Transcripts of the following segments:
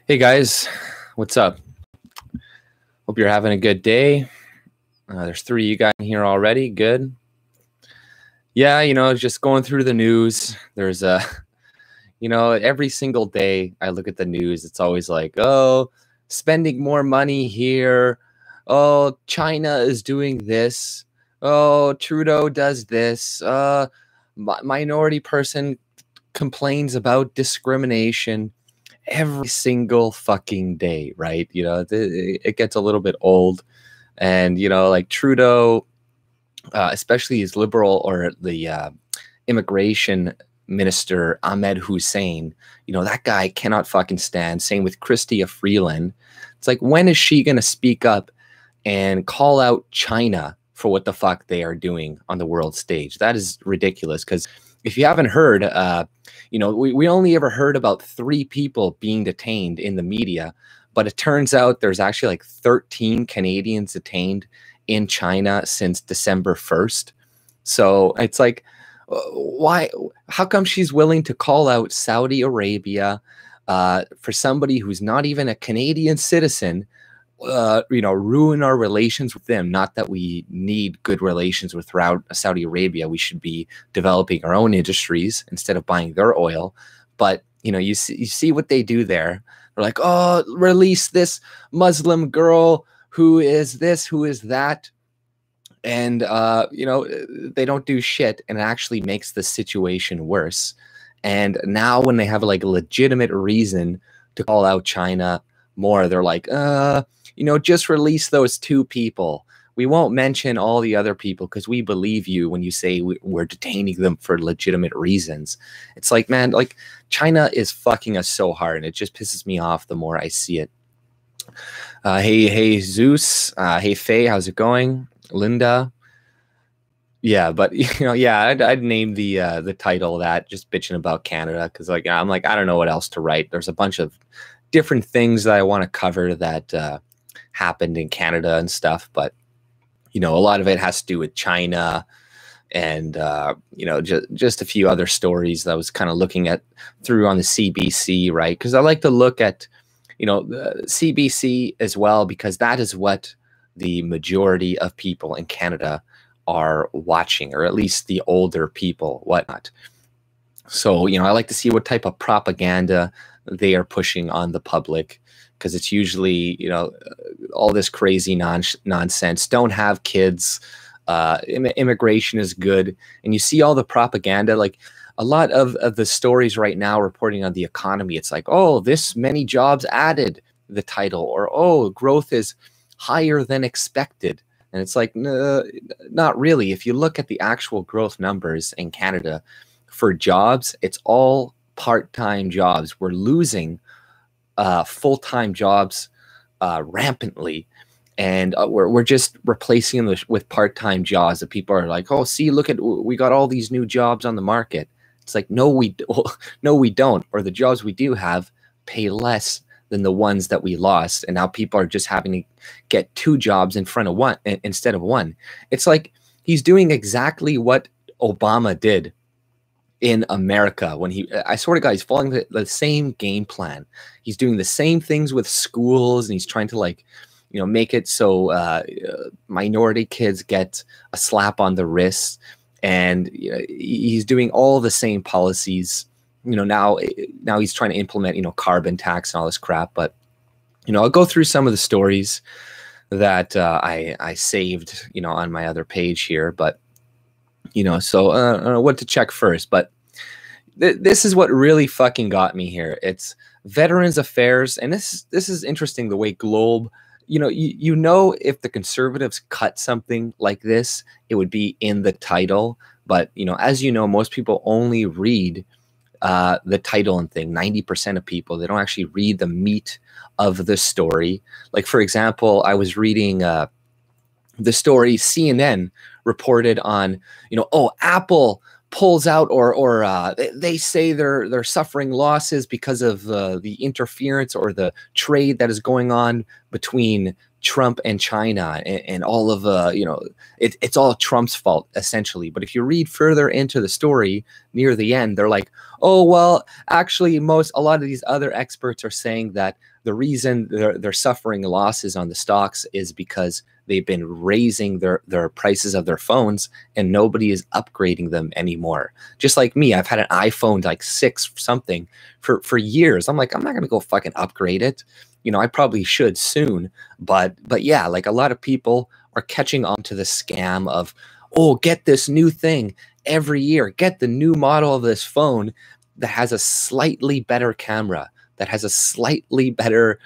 Hey guys, what's up? Hope you're having a good day. There's 3 of you guys in here already. Good. Yeah, just going through the news. There's every single day I look at the news, it's always like, oh, spending more money here. Oh, China is doing this. Oh, Trudeau does this. Minority person complains about discrimination. Every single fucking day, right? It gets a little bit old. And, like Trudeau, especially his liberal or the immigration minister, Ahmed Hussein, that guy cannot fucking stand. Same with Chrystia Freeland. It's like, when is she going to speak up and call out China for what the fuck they are doing on the world stage? That is ridiculous. Because if you haven't heard, we only ever heard about 3 people being detained in the media, but it turns out there's actually like 13 Canadians detained in China since December 1st. So it's like, why? How come she's willing to call out Saudi Arabia for somebody who's not even a Canadian citizen? Ruin our relations with them. Not that we need good relations with Saudi Arabia. We should be developing our own industries instead of buying their oil. But, you see what they do there. They're like, oh, release this Muslim girl who is this, who is that. And, they don't do shit, and it actually makes the situation worse. And now when they have like a legitimate reason to call out China more, they're like, just release those 2 people. We won't mention all the other people because we believe you when you say we're detaining them for legitimate reasons. It's like, man, like China is fucking us so hard, and it just pisses me off the more I see it. Hey, Zeus. Hey, Faye, how's it going? Linda. Yeah, but I'd name the title that, just bitching about Canada, because I'm like, I don't know what else to write. There's a bunch of different things that I want to cover that happened in Canada and stuff, but a lot of it has to do with China and just a few other stories that I was kind of looking at through on the CBC, right? Because I like to look at the CBC as well, because that is what the majority of people in Canada are watching, or at least the older people, whatnot. So I like to see what type of propaganda they are pushing on the public, because it's usually all this crazy nonsense. Don't have kids. Immigration is good. And you see all the propaganda, like a lot of the stories right now reporting on the economy. It's like, oh, this many jobs added, the title, or oh, growth is higher than expected. And it's like, not really. If you look at the actual growth numbers in Canada for jobs, it's all part-time jobs. We're losing full-time jobs rampantly, and we're just replacing them with part-time jobs that people are like, oh, see, look at, we got all these new jobs on the market. It's like, no, we don't. Or the jobs we do have pay less than the ones that we lost, and now people are just having to get 2 jobs in front of one instead of 1. It's like he's doing exactly what Obama did in America when I swear to God, he's following the same game plan. He's doing the same things with schools, and he's trying to make it so minority kids get a slap on the wrist, and he's doing all the same policies. Now he's trying to implement carbon tax and all this crap. But I'll go through some of the stories that I saved on my other page here. But so I don't know what to check first, but this is what really fucking got me here. It's Veterans Affairs, and this is interesting, the way Globe, if the Conservatives cut something like this, it would be in the title. But as most people only read the title and thing. 90% of people, they don't actually read the meat of the story. Like, for example, I was reading the story CNN reported on, oh, Apple pulls out, or they say they're suffering losses because of the interference or the trade that is going on between Trump and China and all of it's all Trump's fault essentially. But if you read further into the story near the end, they're like, oh well, actually a lot of these other experts are saying that the reason they're suffering losses on the stocks is because they've been raising their prices of their phones and nobody is upgrading them anymore. Just like me, I've had an iPhone like 6 something for years. I'm like, I'm not gonna go fucking upgrade it. I probably should soon, but yeah, like a lot of people are catching on to the scam of, oh, get this new thing every year, get the new model of this phone that has a slightly better camera, that has a slightly better,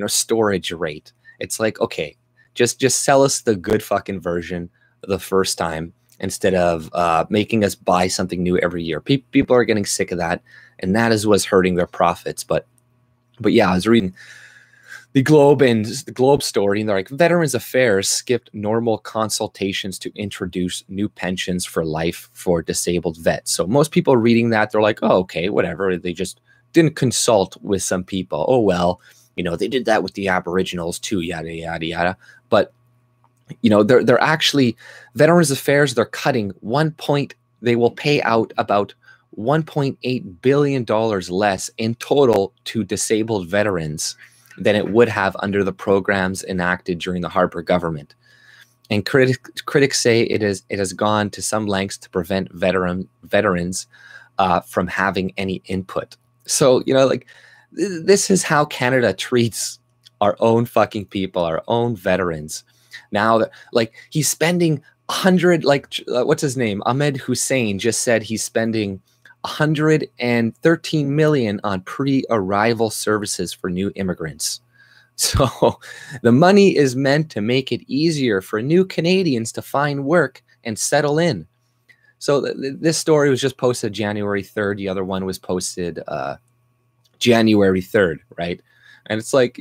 storage rate. It's like, okay, just sell us the good fucking version the first time instead of making us buy something new every year. People are getting sick of that, and that is what's hurting their profits. But yeah, I was reading the Globe story, and they're like, Veterans Affairs skipped normal consultations to introduce new pensions for life for disabled vets. So most people reading that, they're like, oh, okay, whatever. They just didn't consult with some people. Oh, well, they did that with the Aboriginals too, yada, yada, yada. But, they're actually, Veterans Affairs, they're cutting they will pay out about $1.8 billion less in total to disabled veterans than it would have under the programs enacted during the Harper government. And critics say it has gone to some lengths to prevent veterans from having any input. So, this is how Canada treats our own fucking people, our own veterans. Now, he's spending 100, what's his name? Ahmed Hussein just said he's spending $113 million on pre-arrival services for new immigrants. So the money is meant to make it easier for new Canadians to find work and settle in. So this story was just posted January 3rd. The other one was posted January 3rd, right? And it's like,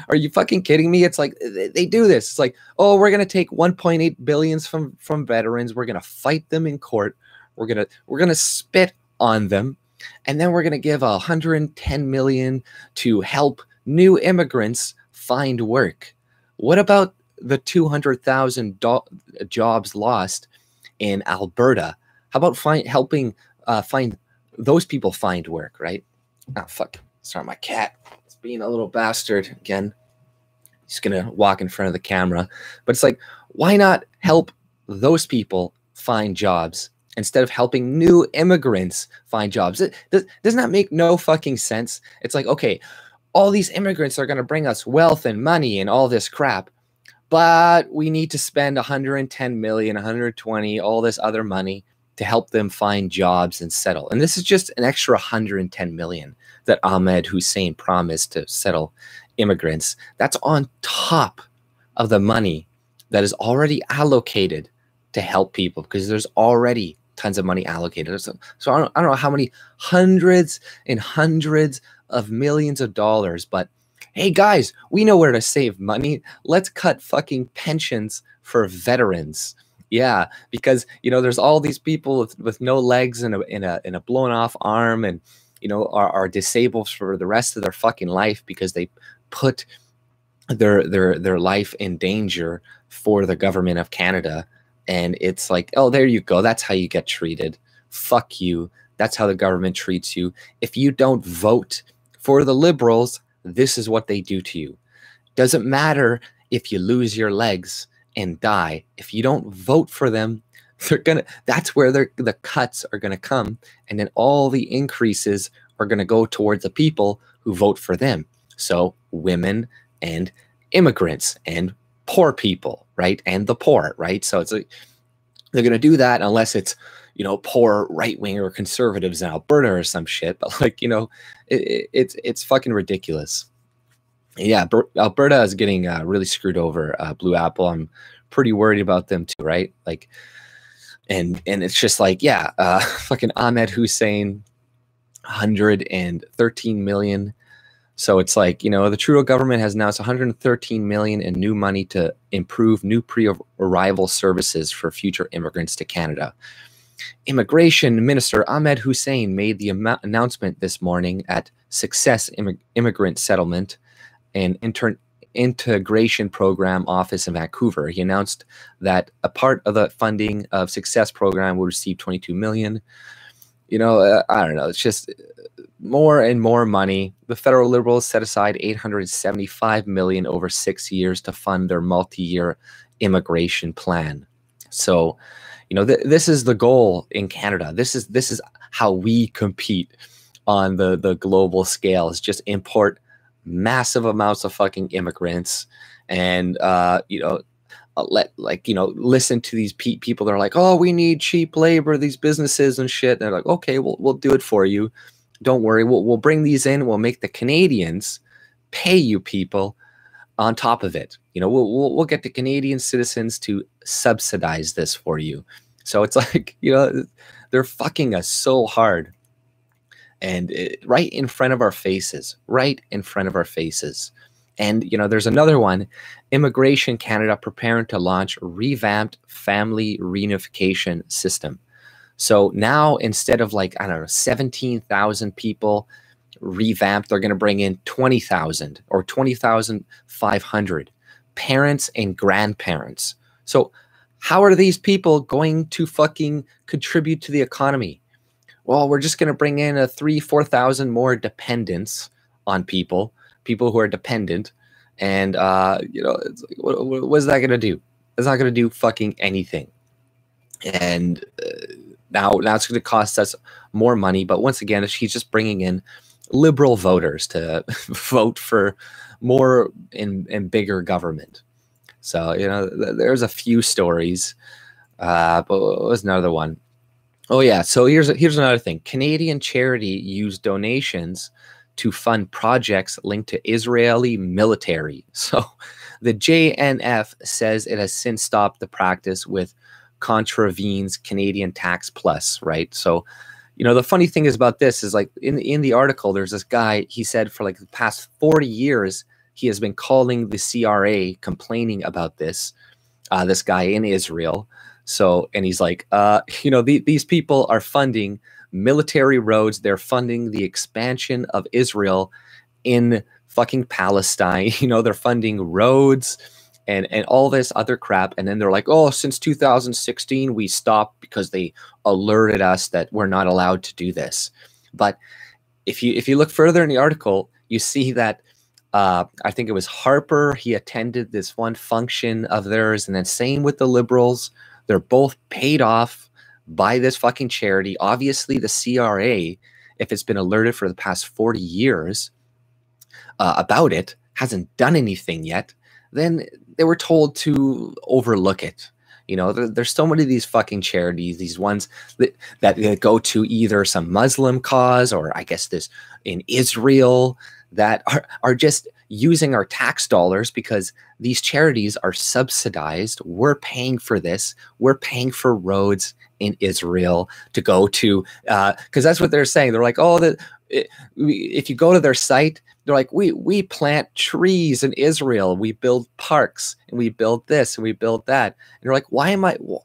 are you fucking kidding me? It's like they do this. It's like, oh, we're going to take 1.8 billions from veterans. We're going to fight them in court. We're going to spit on them, and then we're going to give $110 million to help new immigrants find work. What about the 200,000 jobs lost in Alberta? How about helping find those people find work, right? Oh, fuck. Sorry, my cat. It's being a little bastard again. He's going to walk in front of the camera. But it's like, why not help those people find jobs instead of helping new immigrants find jobs? Doesn't that make no fucking sense? It's like, okay, all these immigrants are going to bring us wealth and money and all this crap, but we need to spend 110 million, 120, all this other money to help them find jobs and settle. And this is just an extra 110 million that Ahmed Hussein promised to settle immigrants. That's on top of the money that is already allocated to help people, because there's already tons of money allocated. So I don't know how many hundreds and hundreds of millions of dollars, but hey guys, we know where to save money. Let's cut fucking pensions for veterans. Yeah, because there's all these people with no legs and a blown off arm, and are disabled for the rest of their fucking life because they put their life in danger for the government of Canada. And it's like, oh, there you go. That's how you get treated. Fuck you. That's how the government treats you. If you don't vote for the Liberals, this is what they do to you. Doesn't matter if you lose your legs and die. If you don't vote for them, that's where the cuts are gonna come. And then all the increases are gonna go towards the people who vote for them. So women and immigrants and poor people, right? And the poor, right? So it's like, they're going to do that unless it's, poor right-wing or conservatives in Alberta or some shit. But it's fucking ridiculous. Yeah, Alberta is getting really screwed over. Blue Apple, I'm pretty worried about them too, right? And it's just like, yeah, fucking Ahmed Hussein, 113 million. So it's like, the Trudeau government has announced 113 million in new money to improve new pre-arrival services for future immigrants to Canada. Immigration Minister Ahmed Hussein made the announcement this morning at Success Immigrant Settlement and Integration Program Office in Vancouver. He announced that a part of the funding of Success Program will receive 22 million. You know, I don't know. It's just more and more money. The federal Liberals set aside 875 million over 6 years to fund their multi-year immigration plan. So, you know, this is the goal in Canada. This is how we compete on the global scale, is just import massive amounts of fucking immigrants and, you know, listen to these people that are like, oh, we need cheap labor, these businesses and shit. And they're like, okay, we'll do it for you. Don't worry. We'll bring these in. We'll make the Canadians pay you people on top of it. You know, we'll get the Canadian citizens to subsidize this for you. So it's like, you know, they're fucking us so hard. And right in front of our faces, right in front of our faces. And, you know, there's another one, Immigration Canada preparing to launch revamped family reunification system. So now instead of like, I don't know, 17,000 people revamped, they're going to bring in 20,000 or 20,500 parents and grandparents. So how are these people going to fucking contribute to the economy? Well, we're just going to bring in 3,000-4,000 more dependents on people who are dependent. And, you know, it's like, what is that going to do? It's not going to do fucking anything. And now it's going to cost us more money. But once again, he's just bringing in liberal voters to vote for more and bigger government. So, you know, there's a few stories. But what was another one? Oh, yeah. So here's another thing. Canadian charity used donations to fund projects linked to Israeli military. So the JNF says it has since stopped the practice, with contravenes Canadian Tax Plus, right? So, you know, the funny thing is about this is, like, in the article, there's this guy, he said for like the past 40 years, he has been calling the CRA, complaining about this guy in Israel. So, and he's like, you know, these people are funding military roads. They're funding the expansion of Israel in fucking Palestine. You know, they're funding roads and all this other crap. And then they're like, oh, since 2016, we stopped because they alerted us that we're not allowed to do this. But if you look further in the article, you see that I think it was Harper. He attended this one function of theirs, and then same with the Liberals. They're both paid off by this fucking charity. Obviously, the CRA, if it's been alerted for the past 40 years about it, hasn't done anything yet, then they were told to overlook it. You know, there's so many of these fucking charities, these ones that go to either some Muslim cause or I guess this in Israel, that are just using our tax dollars because these charities are subsidized. We're paying for this. We're paying for roads in Israel to go to, because that's what they're saying. They're like, oh, if you go to their site, they're like, we plant trees in Israel. We build parks and we build this and we build that. And you're like,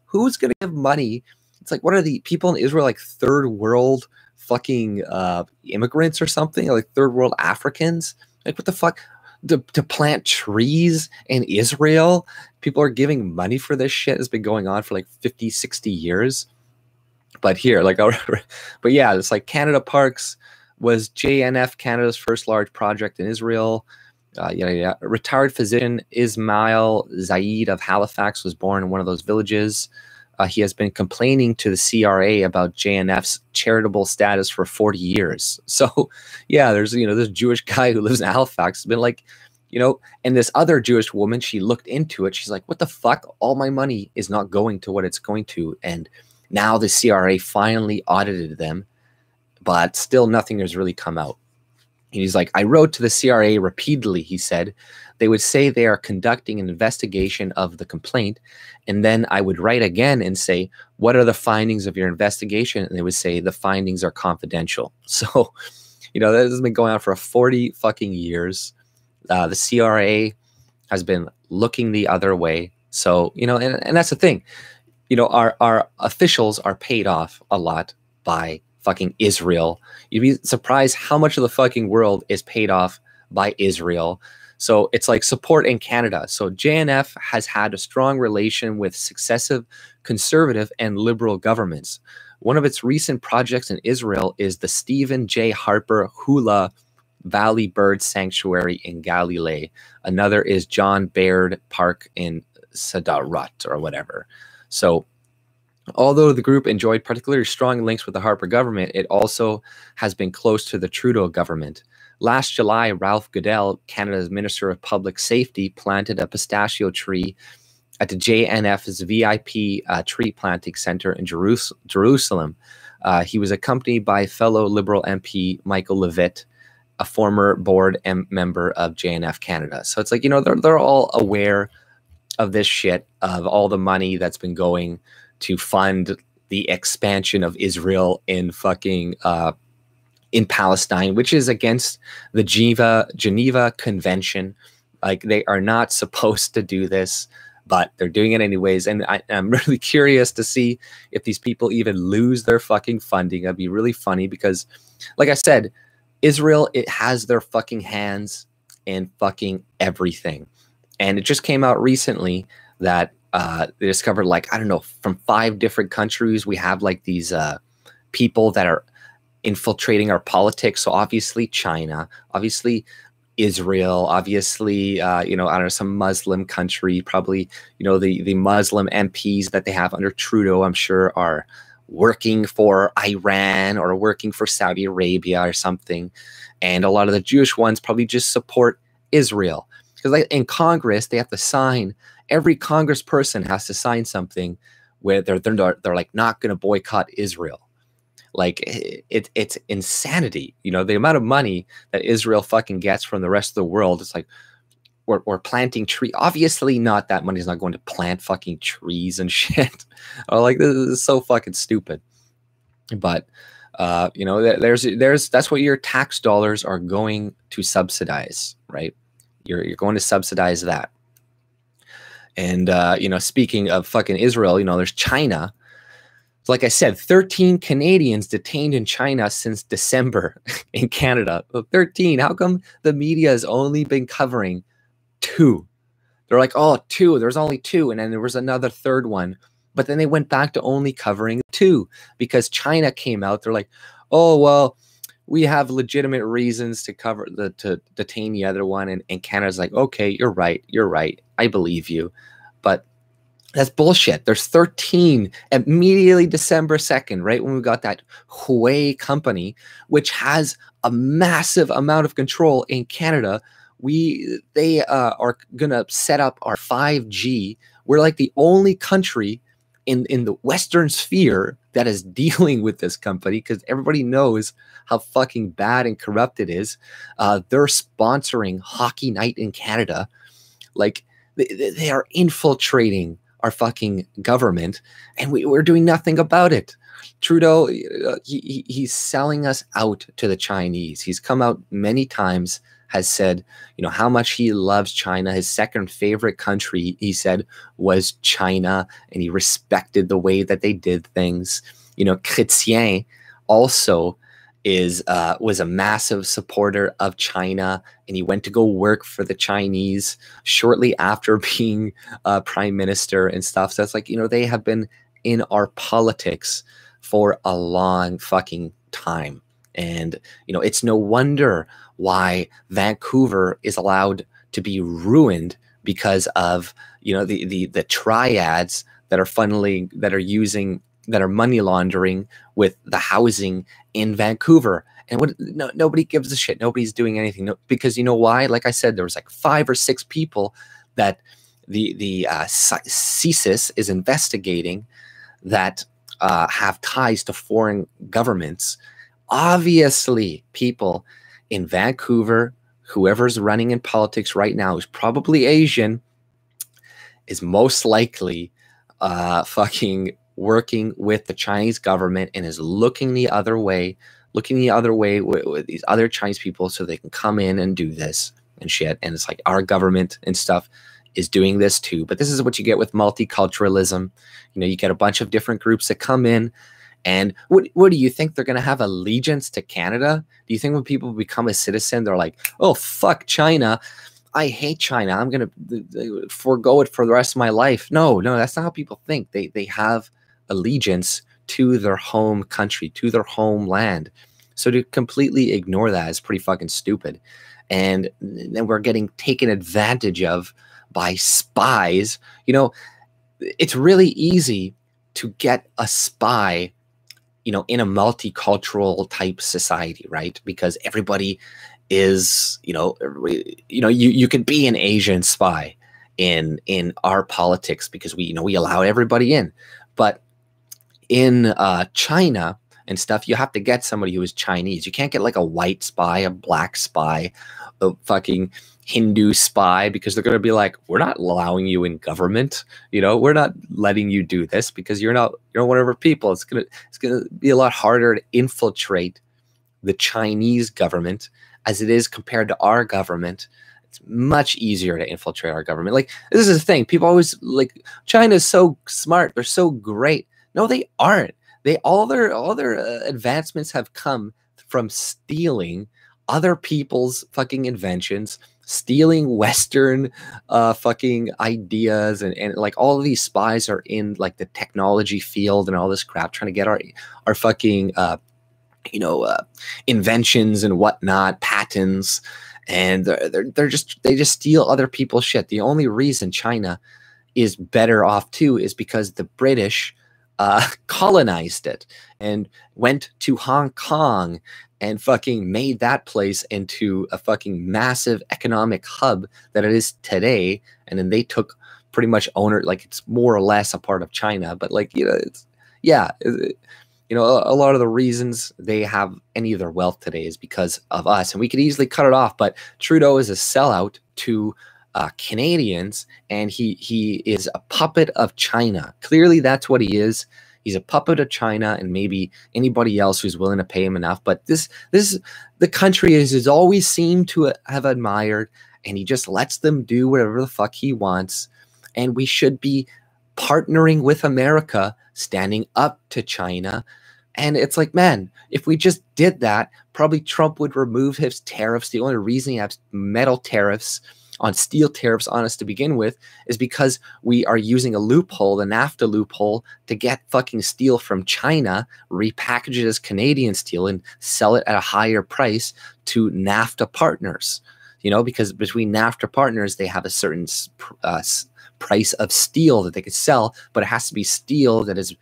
who's going to give money? It's like, what are the people in Israel, like third world fucking immigrants or something, like third world Africans? Like, what the fuck? To plant trees in Israel? People are giving money for this shit. It's been going on for like 50, 60 years. But here, like, but yeah, it's like Canada Parks was JNF Canada's first large project in Israel. Retired physician Ismail Zaid of Halifax was born in one of those villages. He has been complaining to the CRA about JNF's charitable status for 40 years. So, yeah, there's, you know, this Jewish guy who lives in Halifax has been like, you know, and this other Jewish woman, she looked into it. She's like, what the fuck? All my money is not going to what it's going to. And now the CRA finally audited them, but still nothing has really come out. And he's like, I wrote to the CRA repeatedly, he said. They would say they are conducting an investigation of the complaint. And then I would write again and say, what are the findings of your investigation? And they would say the findings are confidential. So, you know, that has been going on for 40 fucking years. The CRA has been looking the other way. So, you know, and that's the thing. You know, our officials are paid off a lot by fucking Israel. You'd be surprised how much of the fucking world is paid off by Israel. So it's like support in Canada. So JNF has had a strong relation with successive conservative and liberal governments. One of its recent projects in Israel is the Stephen J. Harper Hula Valley Bird Sanctuary in Galilee. Another is John Baird Park in Sadarat or whatever. So although the group enjoyed particularly strong links with the Harper government, it also has been close to the Trudeau government. Last July, Ralph Goodell, Canada's Minister of Public Safety, planted a pistachio tree at the JNF's VIP tree planting center in Jerusalem. He was accompanied by fellow Liberal MP Michael Levitt, a former board member of JNF Canada. So it's like, you know, they're all aware of this shit, of all the money that's been going to fund the expansion of Israel in fucking in Palestine, which is against the Geneva Convention. Like, they are not supposed to do this, but they're doing it anyways. And I'm really curious to see if these people even lose their fucking funding. That'd be really funny because, like I said, Israel, it has their fucking hands in fucking everything. And it just came out recently that they discovered, like, I don't know, from 5 different countries, we have like these people that are infiltrating our politics. So obviously China, obviously Israel, obviously, you know, I don't know, some Muslim country, probably, you know, the Muslim MPs that they have under Trudeau, I'm sure are working for Iran or working for Saudi Arabia or something. And a lot of the Jewish ones probably just support Israel. Because like in Congress, they have to sign, every congressperson has to sign something where they're like not going to boycott Israel. Like it's insanity. You know, the amount of money that Israel fucking gets from the rest of the world, it's like, we're planting trees. Obviously not, that money's not going to plant fucking trees and shit. Like, this is so fucking stupid. But you know, there's that's what your tax dollars are going to subsidize, right? You're going to subsidize that. And you know, speaking of fucking Israel, you know, there's China. Like I said, 13 Canadians detained in China since December in Canada. 13. How come the media has only been covering 2? They're like, oh, 2. There's only 2. And then there was another third one. But then they went back to only covering 2 because China came out. They're like, oh, well, we have legitimate reasons to cover to detain the other one. And Canada's like, okay, you're right. You're right. I believe you. But that's bullshit. There's 13 immediately December 2nd, right when we got that Huawei company, which has a massive amount of control in Canada. They are gonna set up our 5G. We're like the only country in the Western sphere that is dealing with this company because everybody knows how fucking bad and corrupt it is. They're sponsoring Hockey Night in Canada. Like, they are infiltrating our fucking government, and we're doing nothing about it. Trudeau, he's selling us out to the Chinese. He's come out many times, has said, you know, how much he loves China. His second favorite country, he said, was China, and he respected the way that they did things. You know, Chrétien also was a massive supporter of China, and he went to go work for the Chinese shortly after being prime minister and stuff. So it's like, you know, they have been in our politics for a long fucking time. And, you know, it's no wonder why Vancouver is allowed to be ruined because of, you know, the triads that are funneling, that are money laundering with the housing in Vancouver. And nobody gives a shit. Nobody's doing anything. Because you know why? Like I said, there was like 5 or 6 people that the CSIS is investigating that have ties to foreign governments. Obviously, people in Vancouver, whoever's running in politics right now is probably Asian, is most likely fucking working with the Chinese government and is looking the other way with these other Chinese people so they can come in and do this and shit. And it's like our government and stuff is doing this too. But this is what you get with multiculturalism. You know, you get a bunch of different groups that come in. And what do you think? They're going to have allegiance to Canada? Do you think when people become a citizen, they're like, oh, fuck China, I hate China. I'm going to forego it for the rest of my life. No, that's not how people think. They have allegiance to their home country, to their homeland. So to completely ignore that is pretty fucking stupid. And then we're getting taken advantage of by spies. You know, it's really easy to get a spy, you know, in a multicultural type society, right? Because everybody is, you could be an Asian spy in our politics because we allow everybody in. But in China and stuff, you have to get somebody who is Chinese. You can't get like a white spy, a black spy, a fucking Hindu spy, because they're going to be like, we're not allowing you in government. We're not letting you do this because you're not one of our people. It's gonna be a lot harder to infiltrate the Chinese government as it is compared to our government. It's much easier to infiltrate our government. Like, this is the thing. People always like, China's so smart. They're so great. No, they aren't. All their advancements have come from stealing other people's fucking inventions, stealing Western fucking ideas, and like all of these spies are in like the technology field and all this crap, trying to get our fucking inventions and whatnot, patents, and they just steal other people's shit. The only reason China is better off too is because the British colonized it and went to Hong Kong and fucking made that place into a fucking massive economic hub that it is today. And then they took pretty much like it's more or less a part of China, but like, a lot of the reasons they have any of their wealth today is because of us, and we could easily cut it off. But Trudeau is a sellout to Canadians, and he is a puppet of China. Clearly, that's what he is. He's a puppet of China and maybe anybody else who's willing to pay him enough. But this the country has always seemed to have admired, and he just lets them do whatever the fuck he wants. And we should be partnering with America, standing up to China. And it's like, man, if we just did that, probably Trump would remove his tariffs. The only reason he has metal tariffs on steel tariffs on us to begin with is because we are using a loophole, the NAFTA loophole, to get fucking steel from China, repackage it as Canadian steel, and sell it at a higher price to NAFTA partners. Because between NAFTA partners, they have a certain price of steel that they could sell, but it has to be steel that is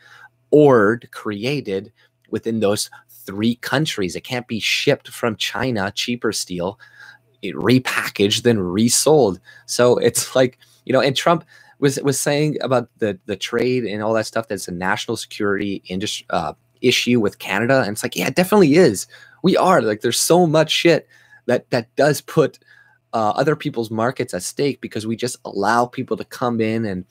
created within those 3 countries. It can't be shipped from China, cheaper steel, repackaged, then resold. So it's like, and Trump was saying about the trade and all that stuff, that's a national security issue with Canada. And it's like, yeah, it definitely is. We are like, there's so much shit that does put other people's markets at stake, because we just allow people to come in and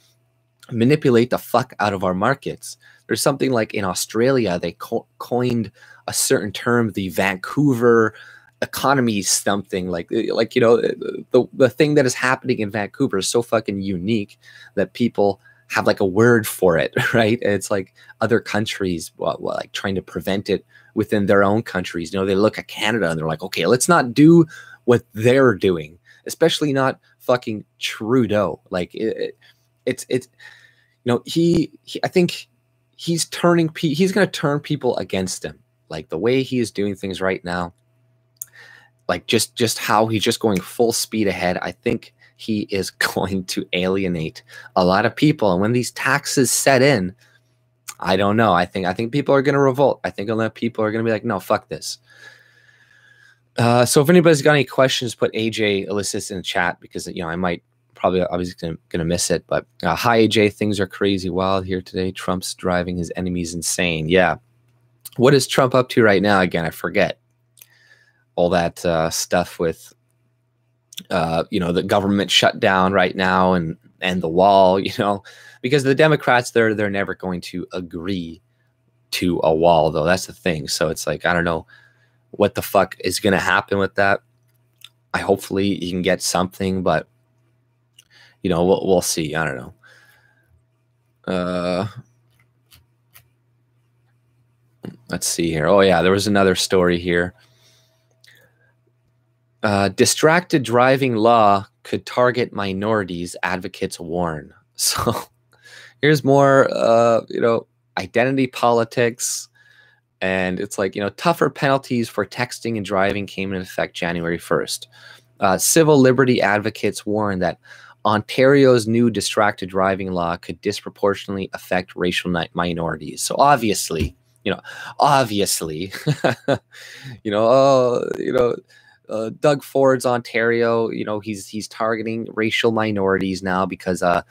manipulate the fuck out of our markets. There's something like in Australia, they coined a certain term, the Vancouver economy something, like the thing that is happening in Vancouver is so fucking unique that people have like a word for it, right? And it's like other countries like trying to prevent it within their own countries. They look at Canada and they're like, okay, let's not do what they're doing, especially not fucking Trudeau. Like it's I think he's going to turn people against him. Like the way he is doing things right now, like just how he's just going full speed ahead. I think he is going to alienate a lot of people. And when these taxes set in, I don't know. I think people are going to revolt. I think a lot of people are going to be like, no, fuck this. So if anybody's got any questions, put AJ Elicits in the chat, because I might probably obviously gonna miss it. But hi AJ, things are crazy wild here today. Trump's driving his enemies insane. Yeah, what is Trump up to right now? Again, I forget all that stuff with the government shutdown right now and the wall. Because the Democrats, they're never going to agree to a wall, though. That's the thing. So it's like, I don't know what the fuck is gonna happen with that. Hopefully you can get something, but we'll see. I don't know. Let's see here. Oh yeah, there was another story here. Distracted driving law could target minorities, advocates warn. So here's more, identity politics. And it's like, tougher penalties for texting and driving came into effect January 1st. Civil liberty advocates warn that Ontario's new distracted driving law could disproportionately affect racial minorities. So obviously, Doug Ford's Ontario, he's targeting racial minorities now because of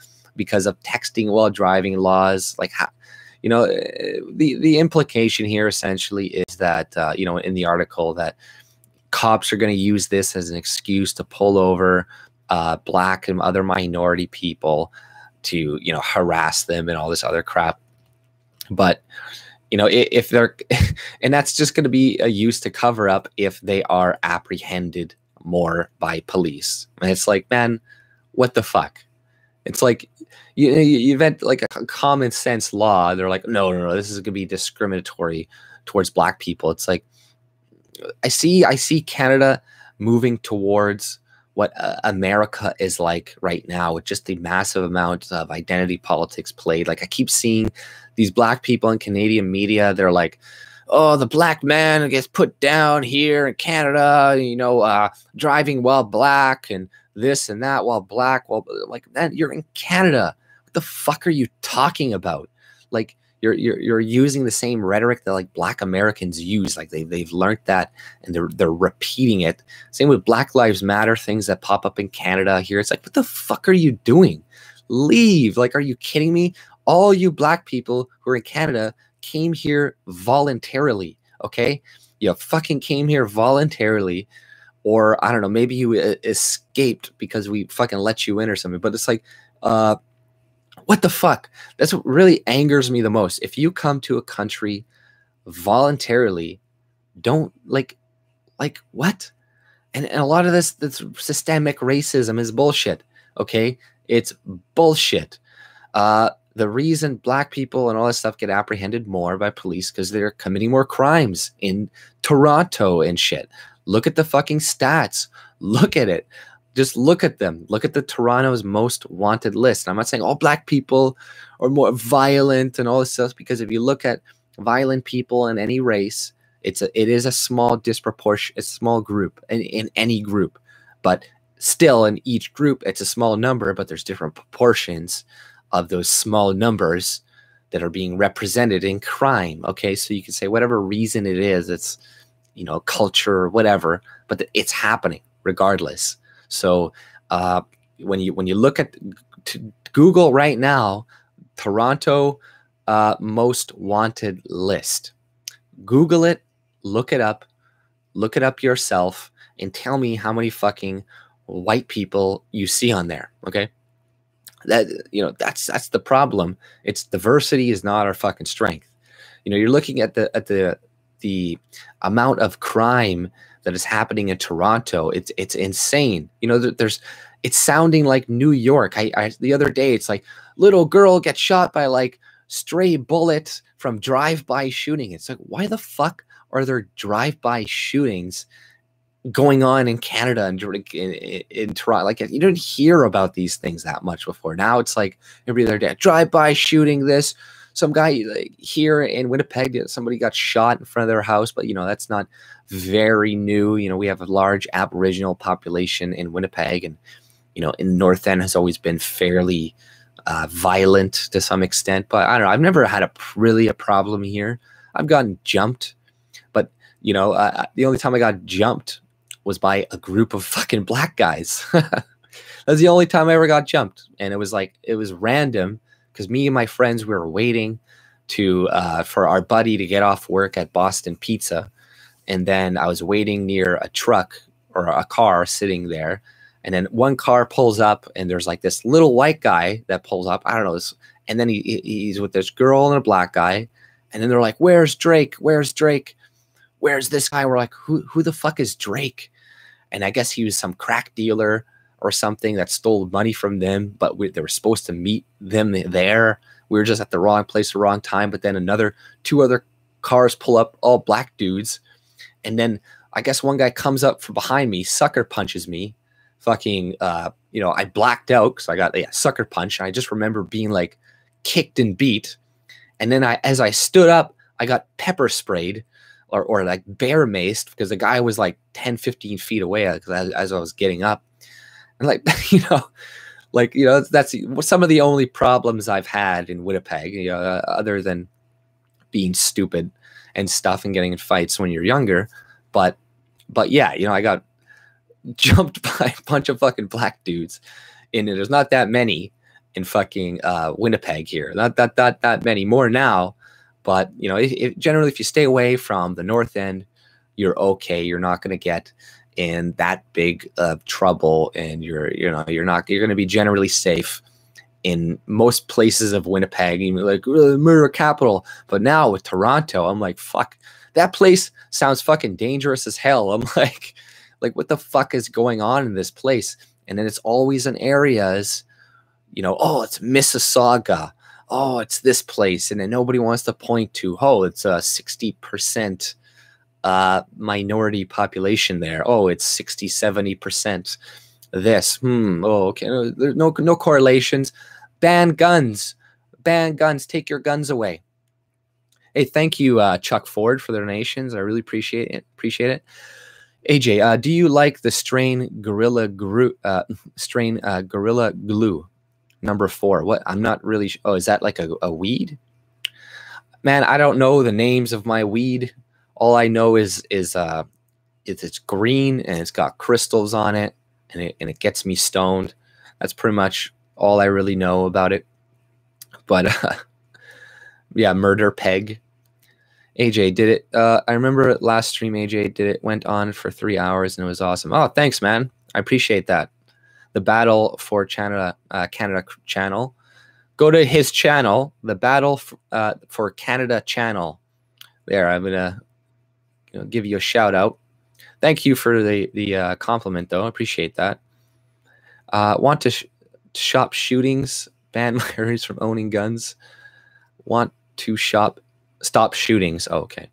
texting while driving laws. Like, the implication here essentially is that, in the article, that cops are going to use this as an excuse to pull over Black and other minority people to, harass them and all this other crap. But, if they're, and that's just going to be a use to cover up if they are apprehended more by police. And it's like, man, what the fuck? It's like, you invent like a common sense law. They're like, no, this is going to be discriminatory towards Black people. It's like, I see Canada moving towards what America is like right now, with just the massive amount of identity politics played. Like, I keep seeing these Black people in Canadian media. They're like, oh, the Black man gets put down here in Canada, driving while Black and this and that while Black. Well, like, man, you're in Canada. What the fuck are you talking about? Like, you're using the same rhetoric that like Black Americans use. Like they've learned that and they're repeating it. Same with Black Lives Matter things that pop up in Canada here. It's like, what the fuck are you doing? Leave. Like, are you kidding me? All you Black people who are in Canada came here voluntarily. Okay, you fucking came here voluntarily, or I don't know, maybe you escaped because we fucking let you in or something. But it's like, what the fuck? That's what really angers me the most. If you come to a country voluntarily, don't like what? And a lot of this systemic racism is bullshit. Okay, it's bullshit. The reason Black people and all this stuff get apprehended more by police because they're committing more crimes in Toronto and shit. Look at the fucking stats. Look at it. Just look at them. Look at the Toronto's most wanted list. And I'm not saying all Black people are more violent and all this stuff, because if you look at violent people in any race, it is a small small group in any group. But still, in each group, it's a small number, but there's different proportions of those small numbers that are being represented in crime. Okay, so you can say whatever reason it is, it's culture or whatever, but it's happening regardless. So when you look at Google right now, Toronto most wanted list, Google it, look it up yourself, and tell me how many fucking white people you see on there. Okay, that's the problem. It's diversity is not our fucking strength. You're looking at the amount of crime that is happening in Toronto. It's insane. It's sounding like New York. I the other day, it's like little girl gets shot by like stray bullet from drive-by shooting. It's like, why the fuck are there drive-by shootings going on in Canada and in Toronto? Like, you didn't hear about these things that much before. Now it's like every other day, drive-by shooting this. Some guy here in Winnipeg, somebody got shot in front of their house, but that's not very new. We have a large Aboriginal population in Winnipeg, and in North End has always been fairly violent to some extent. But I don't know. I've never had really a problem here. I've gotten jumped, but the only time I got jumped was by a group of fucking Black guys. That's the only time I ever got jumped, and it was random. Because me and my friends, we were waiting for our buddy to get off work at Boston Pizza. And then I was waiting near a truck or a car sitting there. And then one car pulls up, and there's like this little white guy that pulls up. I don't know this. And then he's with this girl and a Black guy. And then they're like, where's Drake? Where's Drake? Where's this guy? We're like, who the fuck is Drake? And I guess he was some crack dealer or something that stole money from them, but they were supposed to meet them there. We were just at the wrong place, the wrong time. But then two other cars pull up, all Black dudes. And then I guess one guy comes up from behind me, sucker punches me. fucking, you know, I blacked out because I got a sucker punch. And I just remember being like kicked and beat. And then as I stood up, I got pepper sprayed or like bear maced because the guy was like 10, 15 feet away as I was getting up. And like, you know, that's some of the only problems I've had in Winnipeg, you know, other than being stupid and stuff and getting in fights when you're younger. But yeah, you know, I got jumped by a bunch of fucking black dudes, and there's not that many in fucking Winnipeg here. Not that many more now, but you know, generally if you stay away from the north end, you're okay. You're not going to get in that big trouble, and you're going to be generally safe in most places of Winnipeg. Even like murder capital, but now with Toronto, I'm like, fuck, that place sounds fucking dangerous as hell. I'm like what the fuck is going on in this place? And then it's always in areas, you know, oh, it's Mississauga. Oh, it's this place. And then nobody wants to point to, oh, it's a 60% minority population there. Oh, it's 60, 70% this. Oh, okay. There's no correlations. Ban guns. Ban guns. Take your guns away. Hey, thank you, Chuck Ford, for the donations. I really appreciate it. AJ, do you like the strain Gorilla Glue? Gorilla Glue, number 4. What? I'm not really. Oh, is that like a weed? Man, I don't know the names of my weed. All I know is it's green and it's got crystals on it, and it gets me stoned. That's pretty much all I really know about it. But yeah, Murder Peg. AJ did it. I remember last stream AJ did it. Went on for 3 hours and it was awesome. Oh, thanks, man. I appreciate that. The Battle for Canada channel. Go to his channel, the Battle for Canada channel. There, I'm gonna give you a shout out. Thank you for the compliment, though. I appreciate that. Want to shop shootings? Ban minorities from owning guns. Want to stop shootings. Oh, okay.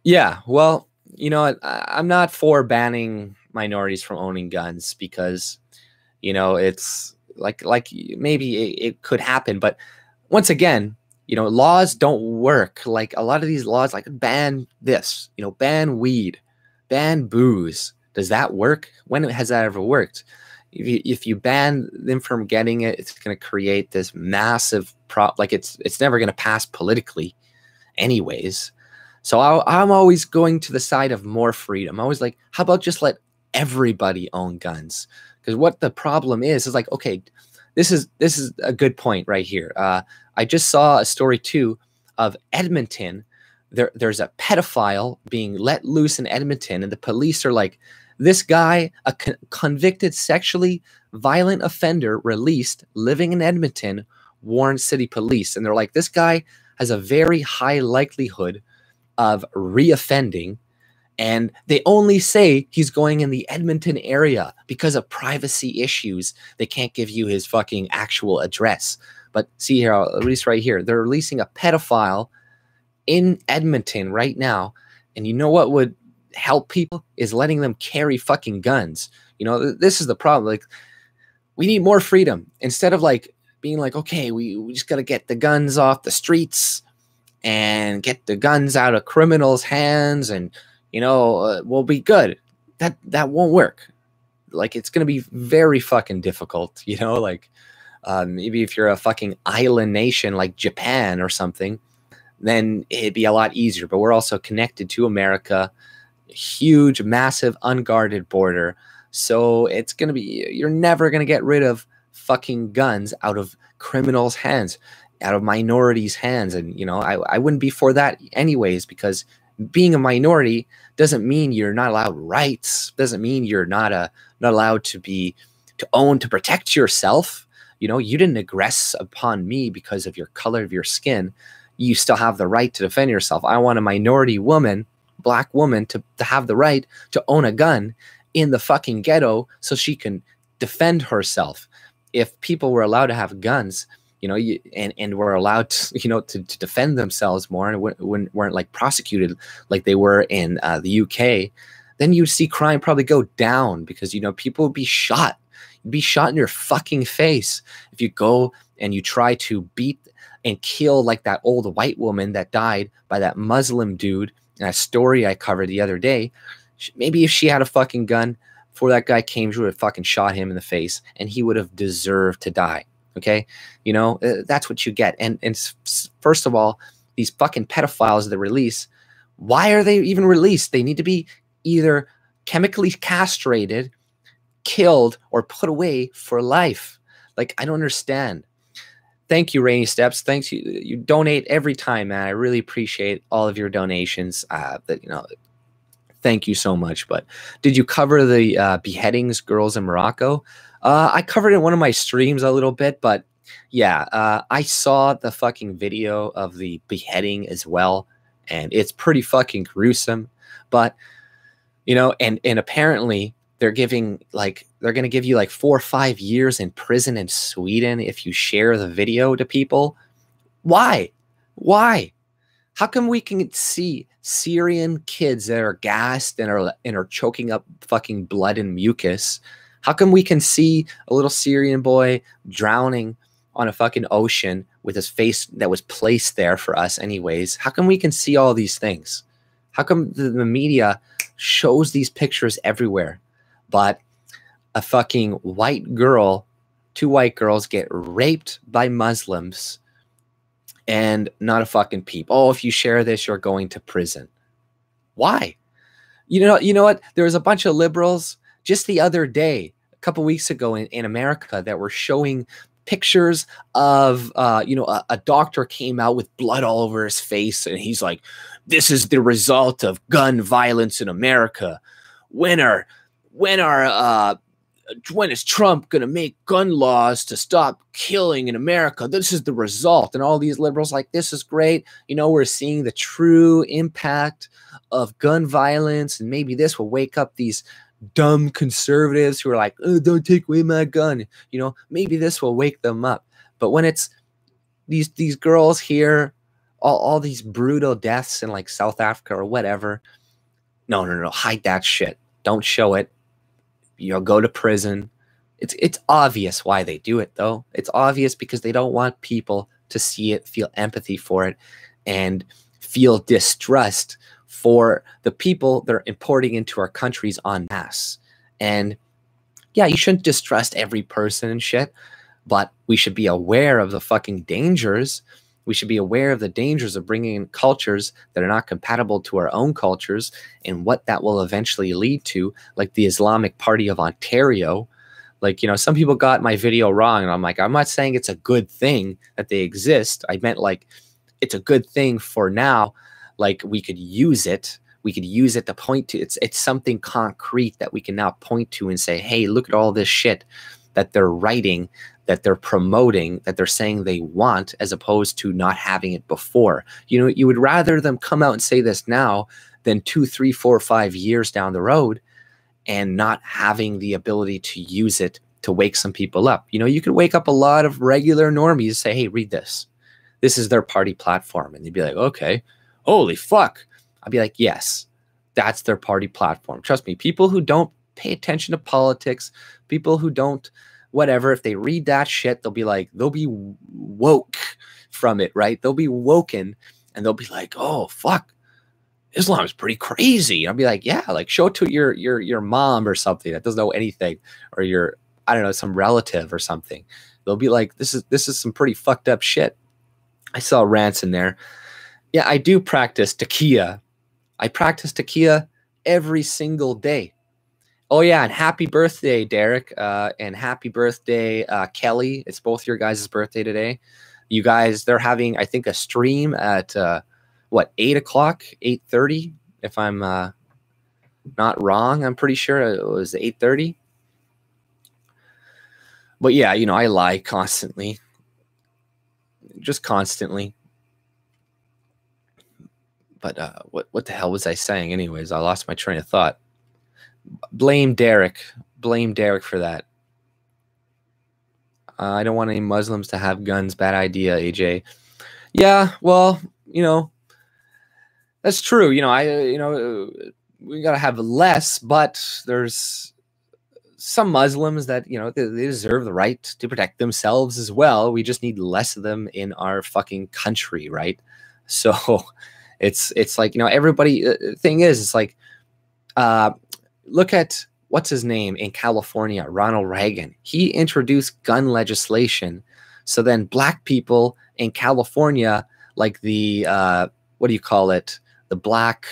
Yeah, well, you know, I'm not for banning minorities from owning guns because, you know, it's like maybe it could happen. But once again, you know, laws don't work. Like a lot of these laws, like ban this, you know, ban weed, ban booze. Does that work? When has that ever worked? If you ban them from getting it, it's going to create this massive like it's never going to pass politically anyways. So I'm always going to the side of more freedom. I'm always like, how about just let everybody own guns? Because what the problem is like, okay, this is a good point right here. I just saw a story too of Edmonton. There's a pedophile being let loose in Edmonton, and the police are like, this guy, a convicted sexually violent offender, released, living in Edmonton, warned city police. And they're like, this guy has a very high likelihood of reoffending. And they only say he's going in the Edmonton area because of privacy issues. They can't give you his fucking actual address. But see here, I'll release right here. They're releasing a pedophile in Edmonton right now. And you know what would help people is letting them carry fucking guns. You know, this is the problem. Like, we need more freedom instead of like being like, okay, we just got to get the guns off the streets and get the guns out of criminals' hands, and you know, we'll be good. That won't work. Like, it's going to be very fucking difficult, you know, like maybe if you're a fucking island nation like Japan or something, then it'd be a lot easier. But we're also connected to America, huge, massive, unguarded border. So it's going to be, you're never going to get rid of fucking guns out of criminals' hands, out of minorities' hands. And, you know, I wouldn't be for that anyways, because being a minority doesn't mean you're not allowed rights, doesn't mean you're not allowed to own, to protect yourself. You know, you didn't aggress upon me because of your color of your skin. You still have the right to defend yourself. I want a minority woman, black woman, to have the right to own a gun in the fucking ghetto so she can defend herself. If people were allowed to have guns, you know, and were allowed to, you know, to defend themselves more, and weren't like prosecuted like they were in the UK, then you'd see crime probably go down because, you know, people would be shot. You'd be shot in your fucking face if you go and you try to beat and kill like that old white woman that died by that Muslim dude in that story I covered the other day. Maybe if she had a fucking gun before that guy came, she would have fucking shot him in the face and he would have deserved to die. Okay? You know, that's what you get. And first of all, these fucking pedophiles that release, why are they even released? They need to be either chemically castrated, killed, or put away for life. Like, I don't understand. Thank you, Rainy Steps. Thanks. You donate every time, man. I really appreciate all of your donations. That, you know, thank you so much. But did you cover the beheadings, girls in Morocco? I covered it in one of my streams a little bit, but yeah, I saw the fucking video of the beheading as well, and it's pretty fucking gruesome. But, you know, and apparently they're going to give you like 4 or 5 years in prison in Sweden if you share the video to people. Why? How come we can see Syrian kids that are gassed and are choking up fucking blood and mucus? How come we can see a little Syrian boy drowning on a fucking ocean with his face that was placed there for us anyways? How come we can see all these things? How come the media shows these pictures everywhere? But a fucking white girl, 2 white girls get raped by Muslims and not a fucking peep. Oh, if you share this, you're going to prison. Why? You know what? There was a bunch of liberals just the other day, a couple weeks ago in America, that were showing pictures of, you know, a doctor came out with blood all over his face. And he's like, this is the result of gun violence in America. When is Trump going to make gun laws to stop killing in America? This is the result. And all these liberals like, this is great. You know, we're seeing the true impact of gun violence. And maybe this will wake up these dumb conservatives who are like, oh, don't take away my gun. You know, maybe this will wake them up. But when it's these girls here, all these brutal deaths in like South Africa or whatever, no, hide that shit. Don't show it. You'll go to prison. It's obvious why they do it, though. It's obvious because they don't want people to see it, feel empathy for it, and feel distrust for the people they're importing into our countries en masse. And yeah, you shouldn't distrust every person and shit, but we should be aware of the fucking dangers. We should be aware of the dangers of bringing in cultures that are not compatible to our own cultures and what that will eventually lead to, like the Islamic Party of Ontario. Like, you know, some people got my video wrong, and I'm like, I'm not saying it's a good thing that they exist. I meant like it's a good thing for now. Like, we could use it. We could use it to point to. It's something concrete that we can now point to and say, hey, look at all this shit that they're writing, that they're promoting, that they're saying they want, as opposed to not having it before. You know, you would rather them come out and say this now than 2, 3, 4, 5 years down the road and not having the ability to use it to wake some people up. You know, you could wake up a lot of regular normies and say, hey, read this. This is their party platform. And they'd be like, okay, holy fuck. I'd be like, yes, that's their party platform. Trust me, people who don't pay attention to politics, people who don't whatever, if they read that shit, they'll be woke from it, right? They'll be woken and they'll be like, oh, fuck, Islam's pretty crazy. I'll be like, yeah, like show it to your mom or something that doesn't know anything, or your, I don't know, some relative or something. They'll be like, this is some pretty fucked up shit. I saw rants in there. Yeah, I do practice taqiya. I practice taqiya every single day. Oh, yeah, and happy birthday, Derek, and happy birthday, Kelly. It's both your guys' birthday today. You guys, they're having, I think, a stream at, 8 o'clock, 8:30, if I'm not wrong. I'm pretty sure it was 8:30. But, yeah, you know, I lie constantly. Just constantly. But what the hell was I saying anyways? I lost my train of thought. Blame Derek. Blame Derek for that. I don't want any Muslims to have guns. Bad idea, AJ. Yeah, well, you know, that's true. You know, we got to have less, but there's some Muslims that, you know, they deserve the right to protect themselves as well. We just need less of them in our fucking country, right? So it's like, you know, everybody, thing is, it's like, look at what's his name in California, Ronald Reagan. He introduced gun legislation. So then black people in California, like the, what do you call it? The black,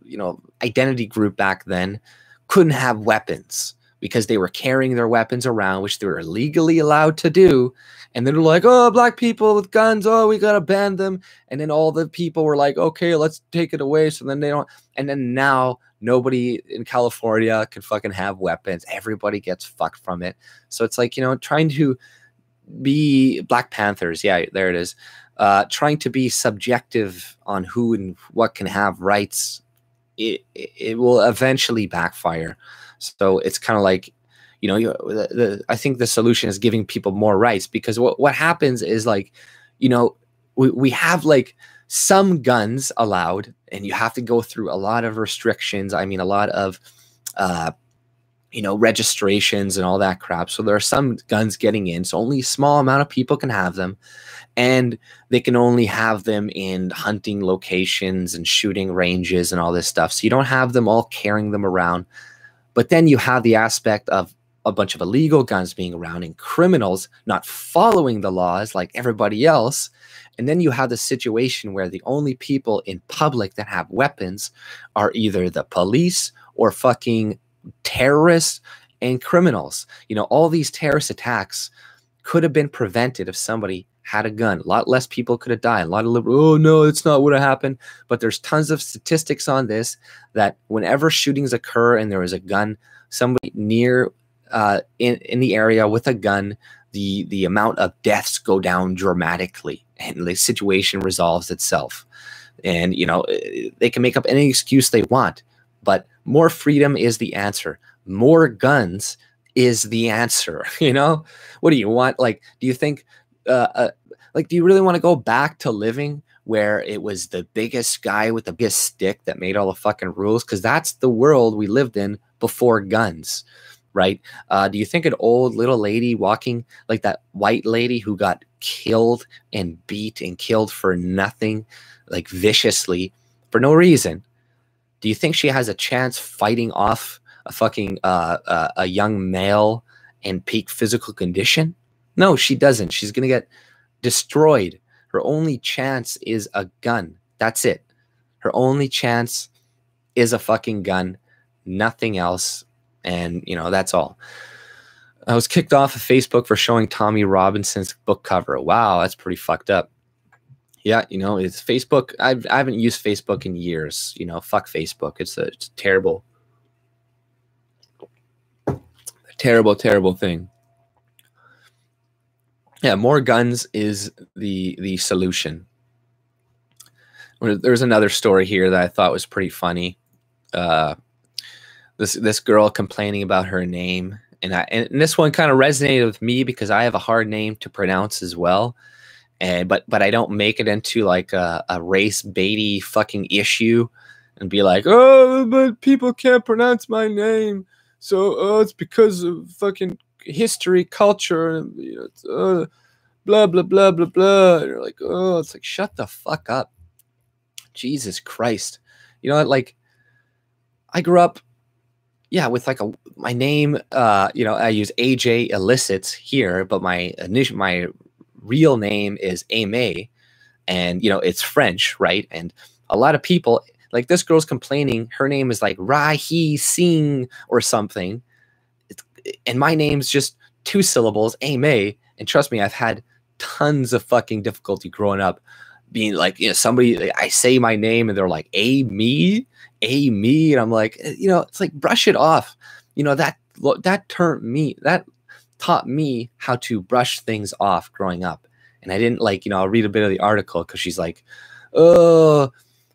you know, identity group back then couldn't have weapons because they were carrying their weapons around, which they were legally allowed to do. And then they're like, oh, black people with guns, oh, we got to ban them. And then all the people were like, okay, let's take it away. So then they don't. And then now nobody in California can fucking have weapons. Everybody gets fucked from it. So it's like, you know, trying to be Black Panthers. Yeah, there it is. Trying to be subjective on who and what can have rights. It will eventually backfire. So it's kind of like, you know, I think the solution is giving people more rights, because what happens is, like, you know, we have like some guns allowed, and you have to go through a lot of restrictions. I mean, a lot of, you know, registrations and all that crap. So there are some guns getting in. So only a small amount of people can have them, and they can only have them in hunting locations and shooting ranges and all this stuff. So you don't have them all carrying them around. But then you have the aspect of a bunch of illegal guns being around and criminals not following the laws like everybody else. And then you have the situation where the only people in public that have weapons are either the police or fucking terrorists and criminals. You know, all these terrorist attacks could have been prevented if somebody had a gun. A lot less people could have died. A lot of liberal, oh no, it's not what happened. But there's tons of statistics on this, that whenever shootings occur and there is a gun, somebody near in the area with a gun, the amount of deaths go down dramatically, and the situation resolves itself. And, you know, they can make up any excuse they want, but more freedom is the answer. More guns is the answer. You know, what do you want? Like, do you think, like, do you really want to go back to living where it was the biggest guy with the biggest stick that made all the fucking rules? Because that's the world we lived in before guns, right? Do you think an old little lady walking, like that white lady who got killed and beat and killed for nothing, like viciously, for no reason, do you think she has a chance fighting off a fucking a young male in peak physical condition? No, she doesn't. She's going to get destroyed. Her only chance is a gun. That's it. Her only chance is a fucking gun, nothing else. And, you know, that's all. I was kicked off of Facebook for showing Tommy Robinson's book cover. Wow, that's pretty fucked up. Yeah, you know, it's Facebook. I haven't used Facebook in years. You know, fuck Facebook. It's a terrible, terrible thing. Yeah, more guns is the solution. There's another story here that I thought was pretty funny. This girl complaining about her name, and this one kind of resonated with me because I have a hard name to pronounce as well, and but I don't make it into like a race baity fucking issue and be like, oh, but people can't pronounce my name, so it's because of fucking history, culture, and you know, blah blah blah blah blah. And you're like, oh, it's like, shut the fuck up, Jesus Christ. You know what? Like, I grew up, yeah, with like my name. You know, I use AJ Elicits here, but my real name is Aimee, and you know, it's French, right? And a lot of people, like this girl's complaining, her name is like Rahi Singh or something. And my name's just 2 syllables, Aimee. And trust me, I've had tons of fucking difficulty growing up being like, you know, somebody, I say my name and they're like, me. And I'm like, you know, it's like, brush it off. You know, that taught me how to brush things off growing up. And I didn't, like, you know, I'll read a bit of the article because she's like, oh,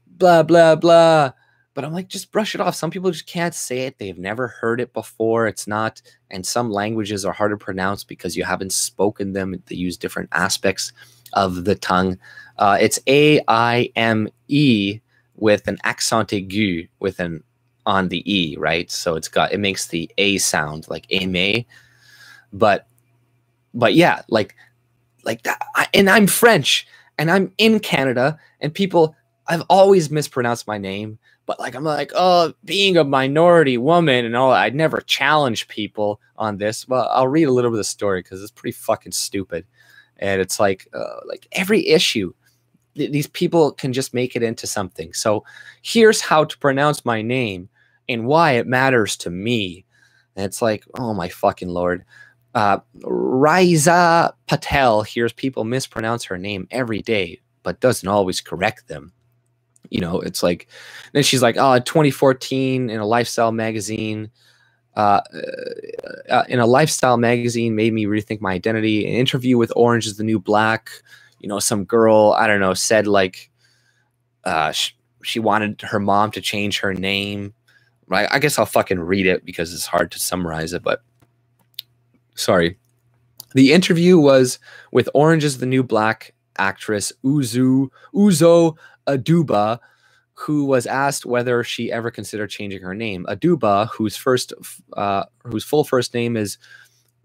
blah, blah, blah. But I'm like, just brush it off. Some people just can't say it. They've never heard it before. It's not, and some languages are hard to pronounce because you haven't spoken them. They use different aspects of the tongue. It's AIME, with an accent aigu with an on the E, right? So it makes the A sound like aimer. But yeah, like that. And I'm French and I'm in Canada, and I've always mispronounced my name, but like, I'm like, oh, being a minority woman and all, I'd never challenge people on this. Well, I'll read a little bit of the story because it's pretty fucking stupid. And it's like every issue, these people can just make it into something. So here's how to pronounce my name and why it matters to me. And it's like, oh my fucking Lord. Raiza Patel hears people mispronounce her name every day, but doesn't always correct them. You know, it's like, then she's like, oh, 2014 in a lifestyle magazine, made me rethink my identity. An interview with Orange is the New Black. You know, some girl, I don't know, said like, she wanted her mom to change her name. Right? I guess I'll fucking read it because it's hard to summarize it, but sorry. The interview was with Orange is the New Black actress Uzo Aduba, who was asked whether she ever considered changing her name. Aduba, whose full first name is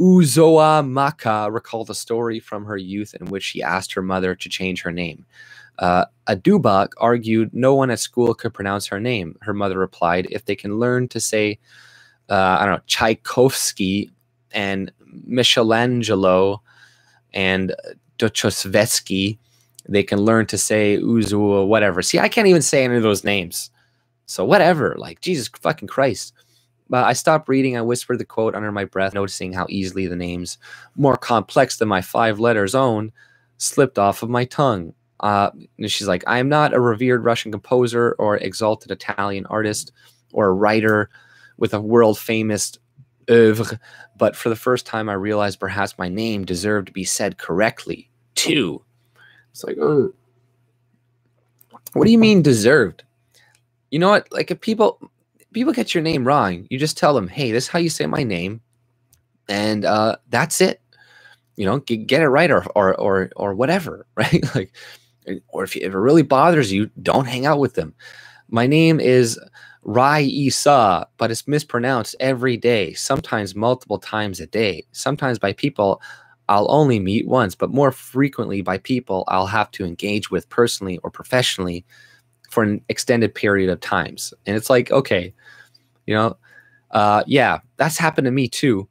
Uzoa Maka, recalled a story from her youth in which she asked her mother to change her name. Aduba argued no one at school could pronounce her name. Her mother replied, if they can learn to say, I don't know, Tchaikovsky and Michelangelo and Dostoevsky, they can learn to say Uzu or whatever. See, I can't even say any of those names. So whatever, like, Jesus fucking Christ. But I stopped reading. I whispered the quote under my breath, noticing how easily the names, more complex than my 5 letters own, slipped off of my tongue. And she's like, I am not a revered Russian composer or exalted Italian artist or a writer with a world-famous oeuvre, but for the first time I realized perhaps my name deserved to be said correctly, too. It's like, oh, what do you mean deserved? You know what? Like, if people get your name wrong, you just tell them, hey, this is how you say my name, and that's it. You know, get it right or whatever, right? Like, or if it really bothers you, don't hang out with them. My name is Rai Isa, but it's mispronounced every day, sometimes multiple times a day, sometimes by people I'll only meet once, but more frequently by people I'll have to engage with personally or professionally for an extended period of times. And it's like, okay, you know, yeah, that's happened to me too.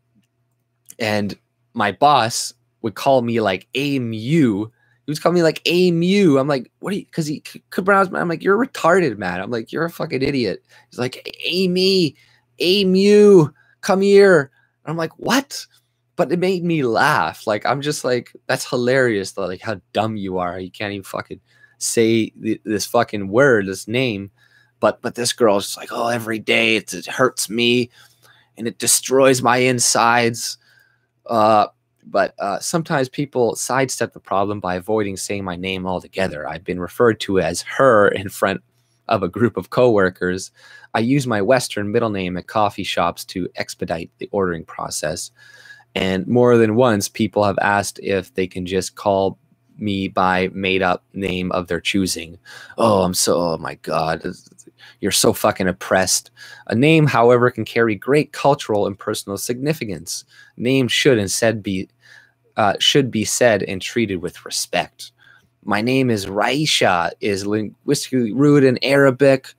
And my boss would call me like AMU. He was calling me like AMU. I'm like, what are you? Because he could pronounce. I'm like, you're retarded, man. I'm like, you're a fucking idiot. He's like, Amy, AMU, come here. And I'm like, what? But it made me laugh. Like, I'm just like, that's hilarious though. Like, how dumb you are. You can't even fucking say this fucking word, this name. But this girl's just like, oh, every day it hurts me and it destroys my insides. But sometimes people sidestep the problem by avoiding saying my name altogether. I've been referred to as her in front of a group of coworkers. I use my Western middle name at coffee shops to expedite the ordering process. And more than once, people have asked if they can just call me by made-up name of their choosing. Oh my God, you're so fucking oppressed. A name, however, can carry great cultural and personal significance. Names should instead be said and treated with respect. My name is Raisha, is linguistically rooted in Arabic.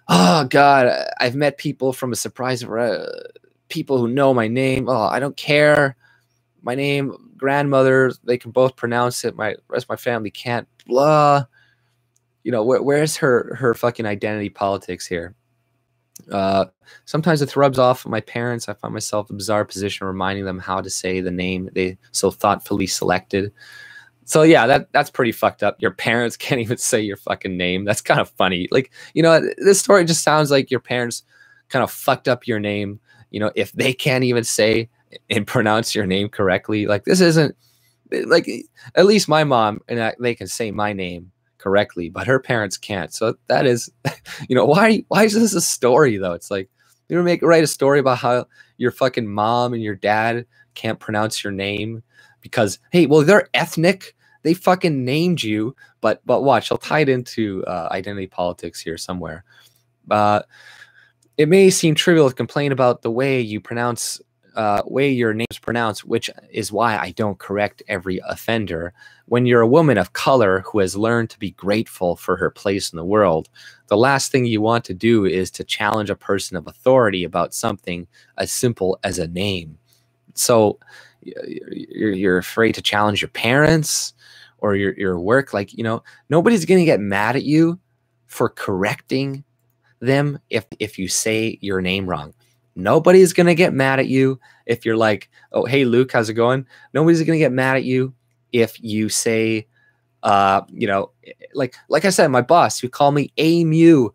Oh God, I've met people from a surprise people who know my name. Oh, I don't care. My name, grandmother, they can both pronounce it. My rest of my family can't. Blah. You know, where's her fucking identity politics here? Sometimes it rubs off on my parents. I find myself in a bizarre position reminding them how to say the name they so thoughtfully selected. So yeah, that's pretty fucked up. Your parents can't even say your fucking name. That's kind of funny. Like, you know, this story just sounds like your parents kind of fucked up your name. You know, if they can't even say and pronounce your name correctly, like, this isn't like, at least my mom and they can say my name correctly, but her parents can't. So that is, you know, why is this a story though? It's like, you know, write a story about how your fucking mom and your dad can't pronounce your name because, hey, well, they're ethnic They fucking named you, but watch, I'll tie it into identity politics here somewhere. It may seem trivial to complain about the way you pronounce, way your name's pronounced, which is why I don't correct every offender. When you're a woman of color who has learned to be grateful for her place in the world, the last thing you want to do is to challenge a person of authority about something as simple as a name. So you're afraid to challenge your parents or your work. Like, you know, nobody's going to get mad at you for correcting them if you say your name wrong. Nobody's going to get mad at you if you're like, oh, hey, Luke, how's it going? Nobody's going to get mad at you if you say, you know, like I said, my boss who called me Amu.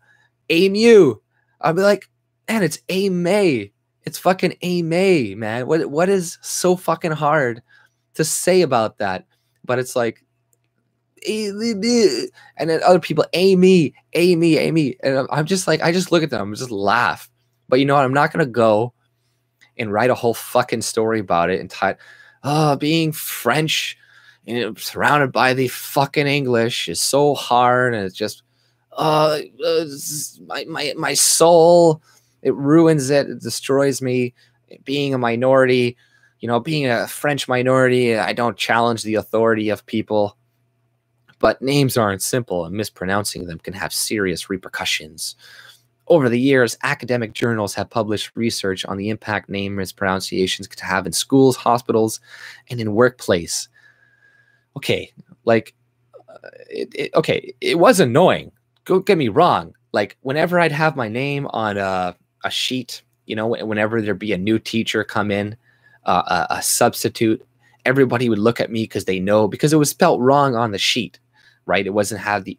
I'll be like, man, it's May. It's fucking May, man. What is so fucking hard to say about that? But it's like, and then other people, Amy. And I'm just like, I just look at them, just laugh. But you know what? I'm not going to go and write a whole fucking story about it and being French, you know, surrounded by the fucking English is so hard. And it's just, my soul, it ruins it. It destroys me. Being a minority, you know, being a French minority, I don't challenge the authority of people. But names aren't simple, and mispronouncing them can have serious repercussions. Over the years, academic journals have published research on the impact name mispronunciations could have in schools, hospitals, and in workplace. Okay, like, it was annoying. Don't get me wrong. Like, whenever I'd have my name on a sheet, you know, whenever there'd be a new teacher come in, a substitute, everybody would look at me because they know, because it was spelt wrong on the sheet, right? It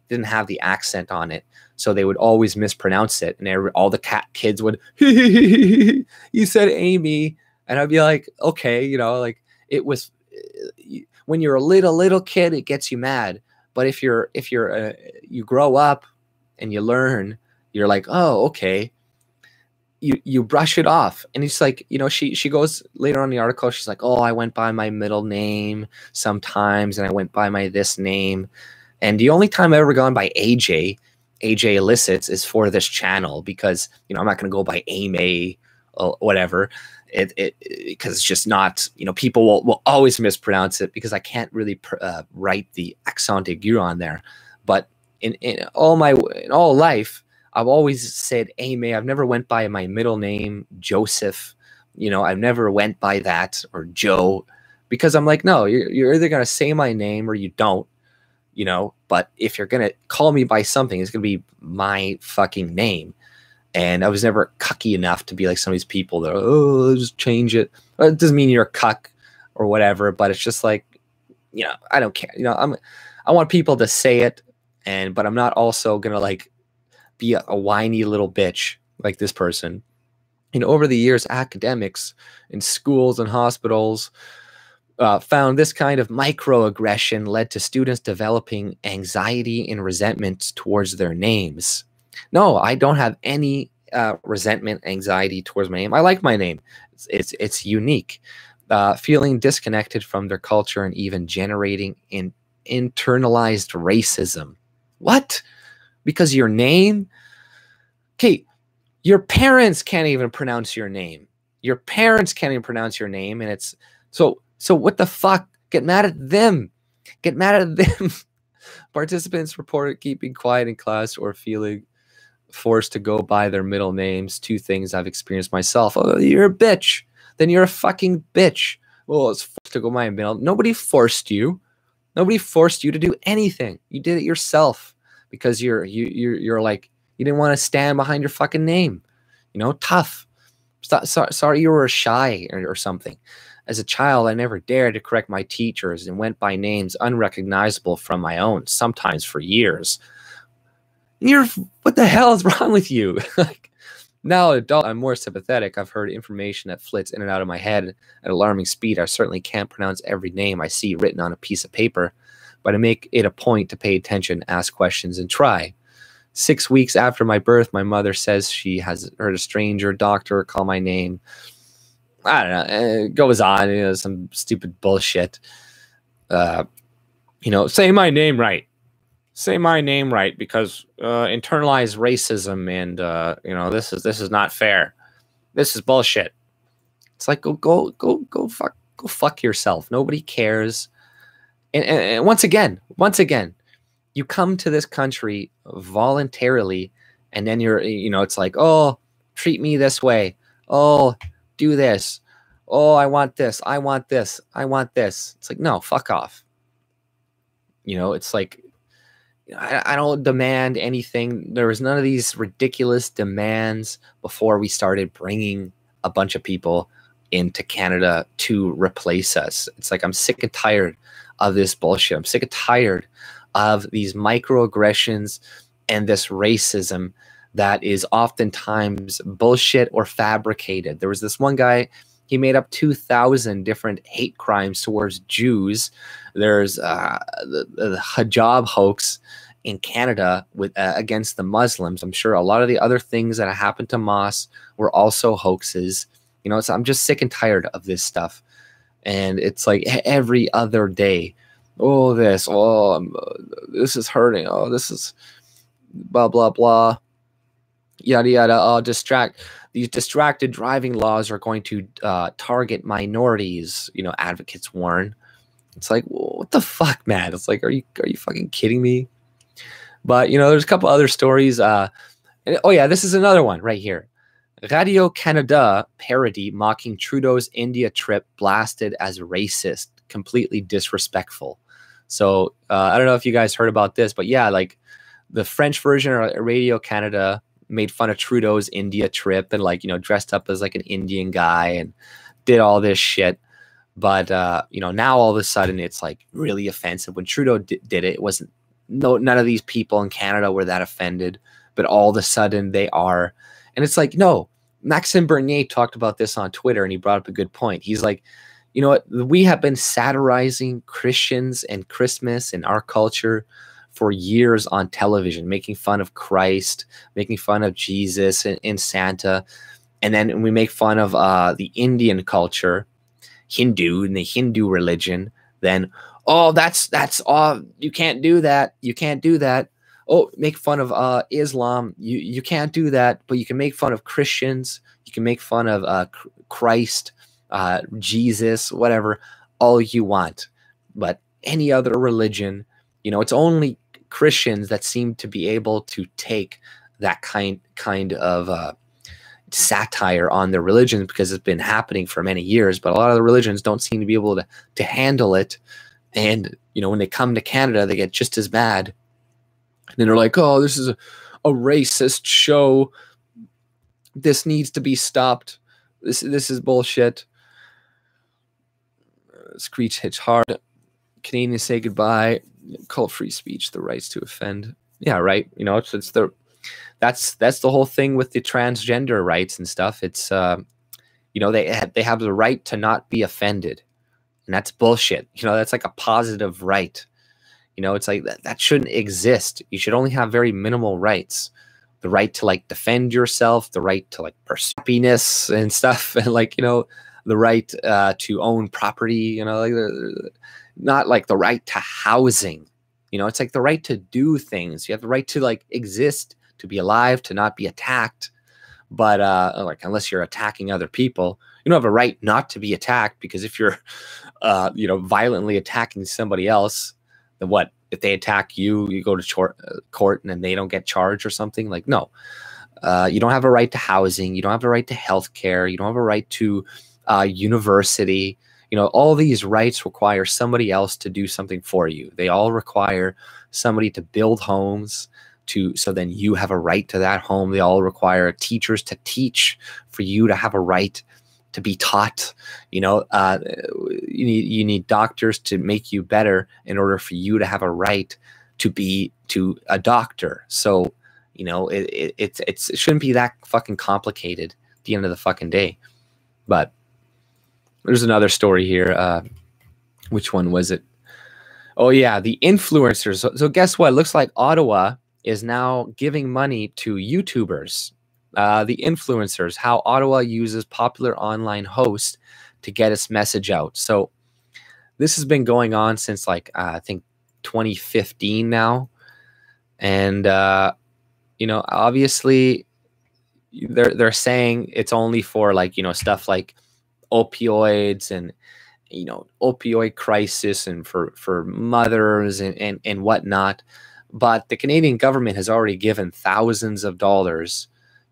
didn't have the accent on it. So they would always mispronounce it. And all the kids would, you said Amy. And I'd be like, okay, you know, like, it was, when you're a little kid, it gets you mad. But if you grow up and you learn, you're like, oh, okay. You brush it off. And it's like, you know, she goes later on in the article, she's like, oh, I went by my middle name sometimes, and I went by my this name. And the only time I've ever gone by AJ Elicits is for this channel, because, you know, I'm not going to go by Amy or whatever. Because it's just not, you know, people will always mispronounce it, because I can't really write the accent aigu on there. But in all life, I've always said Amy. I've never went by my middle name, Joseph. You know, I've never went by that, or Joe, because I'm like, no, you're either going to say my name or you don't, you know. But if you're going to call me by something, it's going to be my fucking name. And I was never cucky enough to be like some of these people that are, oh, just change it. Well, it doesn't mean you're a cuck or whatever, but it's just like, you know, I don't care. You know, I want people to say it, but I'm not also going to like be a whiny little bitch like this person. You know, over the years, academics in schools and hospitals found this kind of microaggression led to students developing anxiety and resentment towards their names. No, I don't have any resentment, anxiety towards my name. I like my name. It's unique. Feeling disconnected from their culture and even generating internalized racism. What? Because your name? Okay, your parents can't even pronounce your name. Your parents can't even pronounce your name, and it's so what the fuck? Get mad at them. Get mad at them. Participants reported keeping quiet in class or feeling forced to go by their middle names. Two things I've experienced myself. Oh, you're a bitch. Then you're a fucking bitch. Well, it's forced to go by middle. Nobody forced you. Nobody forced you to do anything. You did it yourself, because you're like, you didn't want to stand behind your fucking name. You know, tough. Sorry you were shy or something. As a child, I never dared to correct my teachers and went by names unrecognizable from my own, sometimes for years. What the hell is wrong with you? Like, now, adult, I'm more sympathetic. I've heard information that flits in and out of my head at alarming speed. I certainly can't pronounce every name I see written on a piece of paper, but I make it a point to pay attention, ask questions, and try. 6 weeks after my birth, my mother says she has heard a stranger doctor call my name. I don't know. It goes on, you know, some stupid bullshit. You know, say my name right. Say my name right, because internalized racism and you know, this is not fair. This is bullshit. It's like go fuck yourself. Nobody cares. And once again, you come to this country voluntarily, and then you know, it's like, oh, treat me this way. Oh, do this. Oh, I want this. I want this. I want this. It's like, no, fuck off. You know, it's like, I don't demand anything. There was none of these ridiculous demands before we started bringing a bunch of people into Canada to replace us. It's like, I'm sick and tired of this bullshit. I'm sick and tired of these microaggressions and this racism that is oftentimes bullshit or fabricated. There was this one guy, he made up 2,000 different hate crimes towards Jews. There's the hijab hoax in Canada with against the Muslims. I'm sure a lot of the other things that happened to Moss were also hoaxes. You know, so I'm just sick and tired of this stuff. And it's like every other day, oh, this, oh, this is hurting. Oh, this is blah, blah, blah. Yada, yada. Oh, these distracted driving laws are going to target minorities, you know, advocates warn. It's like, what the fuck, man? It's like, are you fucking kidding me? But, you know, there's a couple other stories. Oh, yeah, this is another one right here. Radio Canada parody mocking Trudeau's India trip blasted as racist, completely disrespectful. So I don't know if you guys heard about this, but yeah, like the French version of Radio Canada made fun of Trudeau's India trip and, like, you know, dressed up as like an Indian guy and did all this shit. But, you know, now all of a sudden it's like really offensive. When Trudeau did it, it wasn't, none of these people in Canada were that offended, but all of a sudden they are. And it's like, no, Maxime Bernier talked about this on Twitter, and he brought up a good point. He's like, you know what? We have been satirizing Christians and Christmas and our culture for years on television, making fun of Christ, making fun of Jesus and Santa. And then we make fun of the Indian culture, Hindu and the Hindu religion. Then, oh, that's all. You can't do that. You can't do that. Oh, make fun of Islam. You can't do that, but you can make fun of Christians. You can make fun of Christ, Jesus, whatever, all you want. But any other religion, you know, it's only Christians that seem to be able to take that kind of satire on their religions, because it's been happening for many years. But a lot of the religions don't seem to be able to handle it. And, you know, when they come to Canada, they get just as bad. And then they're like, oh, this is a racist show. This needs to be stopped. This is bullshit. Screech hits hard. Canadians say goodbye. Cult free speech, the rights to offend. Yeah, right. You know, that's the whole thing with the transgender rights and stuff. It's you know, they have the right to not be offended, and that's bullshit. You know, that's like a positive right. You know, it's like that shouldn't exist. You should only have very minimal rights. The right to, like, defend yourself, the right to, like, pursue happiness and stuff, and, like, you know, the right to own property, you know, like, not like the right to housing. You know, it's like the right to do things. You have the right to, like, exist, to be alive, to not be attacked. But like, unless you're attacking other people, you don't have a right not to be attacked, because if you're you know, violently attacking somebody else, then what? If they attack you, you go to court and then they don't get charged or something? Like, no. You don't have a right to housing. You don't have a right to health care. You don't have a right to university. You know, all these rights require somebody else to do something for you. They all require somebody to build homes, so then you have a right to that home. They all require teachers to teach for you to have a right to be taught. You know, you need doctors to make you better in order for you to have a right to be a doctor. So, you know, it shouldn't be that fucking complicated at the end of the fucking day. But there's another story here. Which one was it? Oh yeah, the influencers. So guess what? Looks like Ottawa is now giving money to YouTubers. The influencers, how Ottawa uses popular online hosts to get its message out. So this has been going on since, like, I think 2015 now. And, you know, obviously they're saying it's only for like, you know, stuff like opioids and, you know, opioid crisis and for mothers and whatnot. But the Canadian government has already given thousands of dollars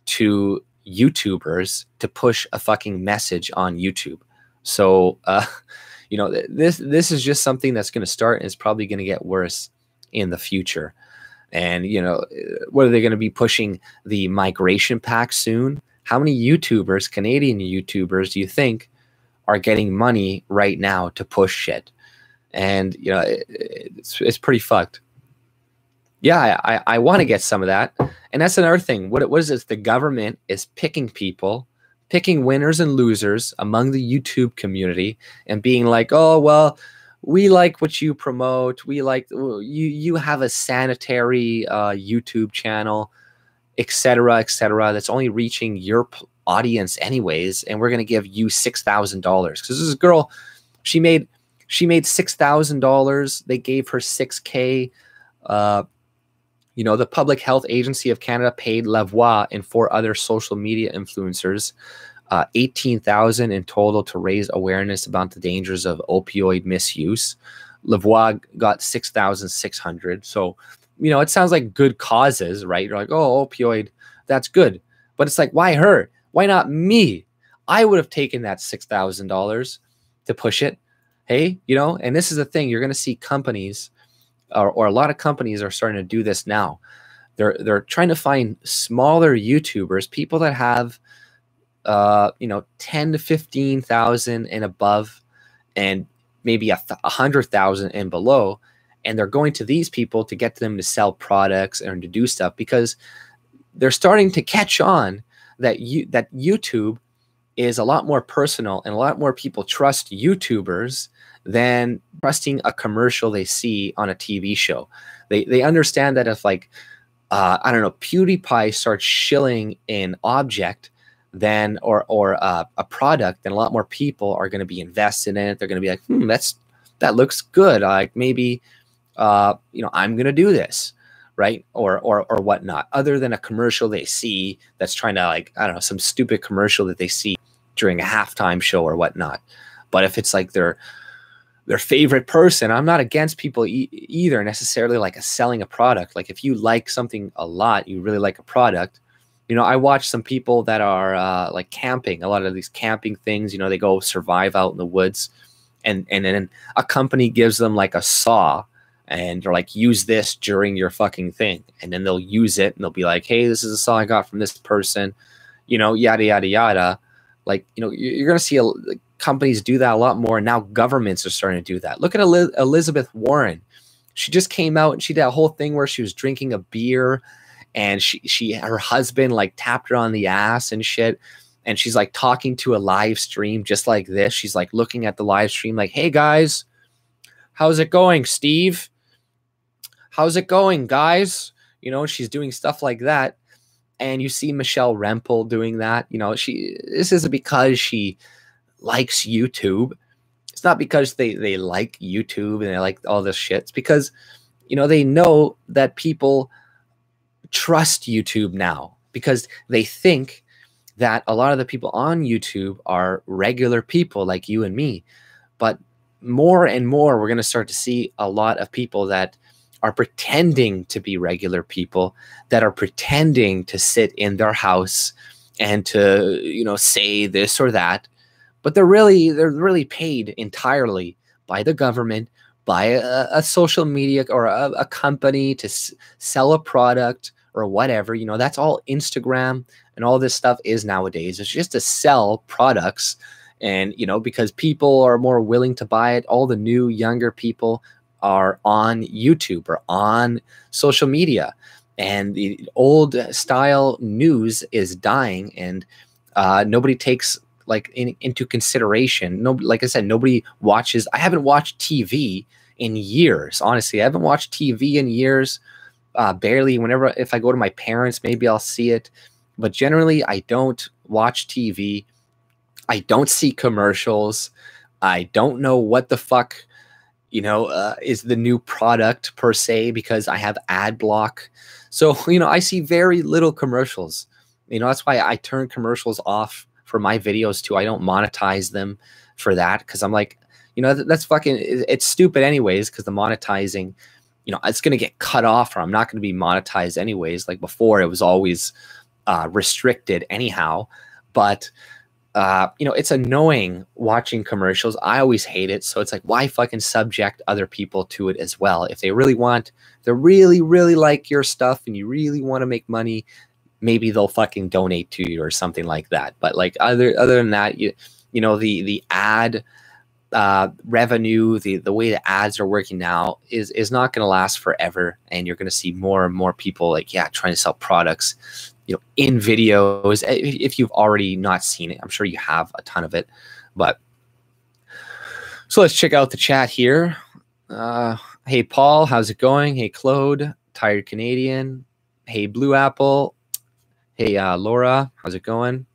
to YouTubers to push a fucking message on YouTube. So, you know, this is just something that's going to start and it's probably going to get worse in the future. And, you know, what are they going to be pushing the migration pact soon? How many YouTubers, Canadian YouTubers, do you think are getting money right now to push shit? And, you know, it's pretty fucked. Yeah, I want to get some of that. And that's another thing. What is it? The government is picking people, picking winners and losers among the YouTube community and being like, oh, well, we like what you promote. We like you have a sanitary YouTube channel, etc., etc. that's only reaching your audience anyways, and we're going to give you $6,000 because this girl, she made $6,000. They gave her $6K. You know, the Public Health Agency of Canada paid La Voix and 4 other social media influencers $18,000 in total to raise awareness about the dangers of opioid misuse. La Voix got $6,600. So, you know, it sounds like good causes, right? You're like, oh, opioid, that's good. But it's like, why her? Why not me? I would have taken that $6,000 to push it. Hey, you know, and this is the thing. You're going to see companies or a lot of companies are starting to do this now. They're trying to find smaller YouTubers, people that have, you know, 10 to 15,000 and above, and maybe 100,000 and below. And they're going to these people to get them to sell products and to do stuff because they're starting to catch on that that YouTube is a lot more personal and a lot more people trust YouTubers than trusting a commercial they see on a TV show. They understand that if like, I don't know, PewDiePie starts shilling an object then or a product, then a lot more people are going to be invested in it. They're going to be like, that looks good. Like maybe, you know, I'm going to do this. Right. Or whatnot, other than a commercial they see that's trying to like, I don't know, some stupid commercial that they see during a halftime show or whatnot. But if it's like their favorite person, I'm not against people either necessarily like selling a product. Like if you like something a lot, you really like a product. You know, I watch some people that are like camping, a lot of these camping things, you know, they go survive out in the woods and then a company gives them like a saw and they're like, use this during your fucking thing. And then they'll use it and they'll be like, hey, this is a saw I got from this person, you know, yada, yada, yada. Like, you know, you're going to see companies do that a lot more. And now governments are starting to do that. Look at Elizabeth Warren. She just came out and she did a whole thing where she was drinking a beer and her husband like tapped her on the ass and shit. And she's like talking to a live stream just like this. She's like looking at the live stream like, hey guys, how's it going, Steve? How's it going, guys? You know, she's doing stuff like that. And you see Michelle Rempel doing that. You know, this isn't because she likes YouTube. It's not because they like YouTube and they like all this shit. It's because, you know, they know that people trust YouTube now because they think that a lot of the people on YouTube are regular people like you and me. But more and more, we're going to start to see a lot of people that are pretending to be regular people, that are pretending to sit in their house and to, you know, say this or that, but they're really paid entirely by the government, by a social media or a company to sell a product or whatever. You know, that's all Instagram and all this stuff is nowadays. It's just to sell products. And, you know, because people are more willing to buy it, all the new younger people are on YouTube or on social media, and the old style news is dying, and nobody takes like into consideration. No, like I said, nobody watches. I haven't watched TV in years. Honestly, I haven't watched TV in years. Barely. Whenever, if I go to my parents, maybe I'll see it, but generally I don't watch TV. I don't see commercials. I don't know what the fuck is the new product per se, because I have ad block. So, I see very little commercials. That's why I turn commercials off for my videos too. I don't monetize them for that, because I'm like, that's fucking, it's stupid anyways, because the monetizing, it's going to get cut off, or I'm not going to be monetized anyways. Like before, it was always restricted anyhow. But it's annoying watching commercials. I always hate it. So it's like, why fucking subject other people to it as well? If they really really like your stuff and you really want to make money, maybe they'll fucking donate to you or something like that. But like other than that, the ad revenue, the way the ads are working now is not going to last forever. And you're going to see more and more people like, trying to sell products, in videos. If you've already not seen it, I'm sure you have a ton of it. But so let's check out the chat here. Hey, Paul, how's it going? Hey, Claude, Tired Canadian. Hey, Blue Apple. Hey, Laura, how's it going?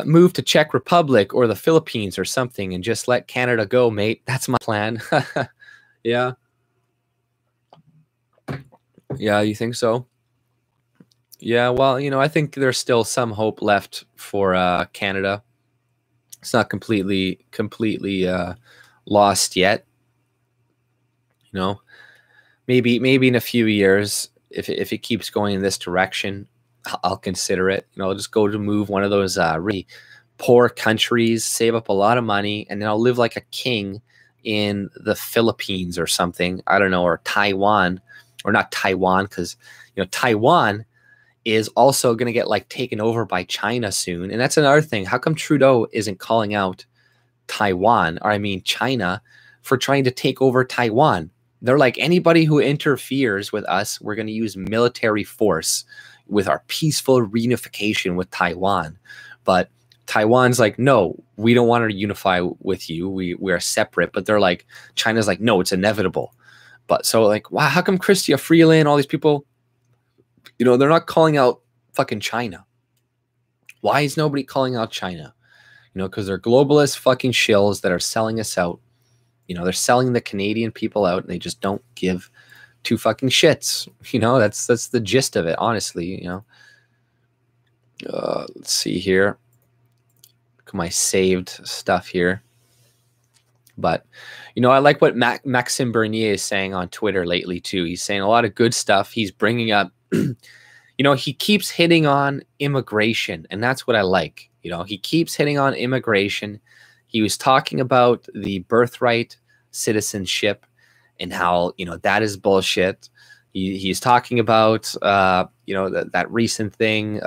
Move to Czech Republic or the Philippines or something and just let Canada go, mate. That's my plan. Yeah. Yeah, you think so? Yeah, well, I think there's still some hope left for Canada. It's not completely lost yet. Maybe in a few years, if it keeps going in this direction, I'll consider it. I'll just go to move one of those really poor countries, save up a lot of money, and then I'll live like a king in the Philippines or something. I don't know, or Taiwan, or not Taiwan, because Taiwan is also going to get like taken over by China soon. And that's another thing. How come Trudeau isn't calling out Taiwan, or I mean China, for trying to take over Taiwan? They're like, anybody who interferes with us, we're going to use military force with our peaceful reunification with Taiwan. But Taiwan's like, no, we don't want to unify with you. We are separate. But they're like, China's like, no, it's inevitable. But so like, wow, how come Chrystia Freeland, all these people, they're not calling out fucking China? Why is nobody calling out China? Because they're globalist fucking shills that are selling us out. They're selling the Canadian people out, and they just don't give two fucking shits. That's the gist of it, honestly. Let's see here. Look at my saved stuff here. But, I like what Maxime Bernier is saying on Twitter lately, too. He's saying a lot of good stuff. He's bringing up, he keeps hitting on immigration, and that's what I like. He keeps hitting on immigration. He was talking about the birthright citizenship and how, that is bullshit. He's talking about, that recent thing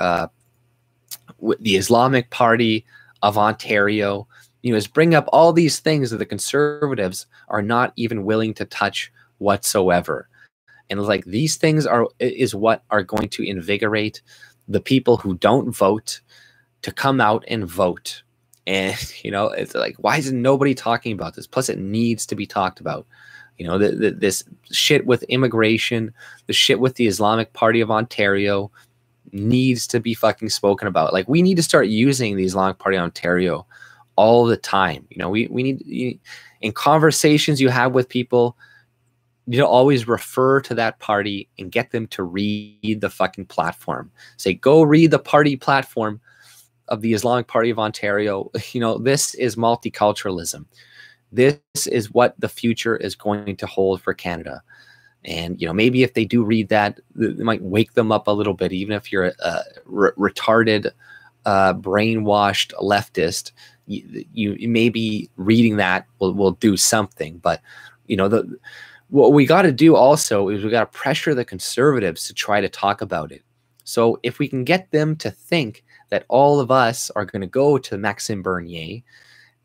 with the Islamic Party of Ontario. Is bring up all these things that the Conservatives are not even willing to touch whatsoever. And like, these things is what are going to invigorate the people who don't vote to come out and vote. And, it's like, why isn't nobody talking about this? Plus, it needs to be talked about. This shit with immigration, the shit with the Islamic Party of Ontario needs to be fucking spoken about. Like, we need to start using the Islamic Party of Ontario all the time. We need, in conversations you have with people, always refer to that party and get them to read the fucking platform. Say, go read the party platform of the Islamic Party of Ontario. This is multiculturalism. This is what the future is going to hold for Canada. And, maybe if they do read that, it might wake them up a little bit, even if you're a retarded, brainwashed leftist. You maybe reading that will do something. But, what we got to do also is we got to pressure the Conservatives to try to talk about it. So if we can get them to think that all of us are going to go to Maxime Bernier,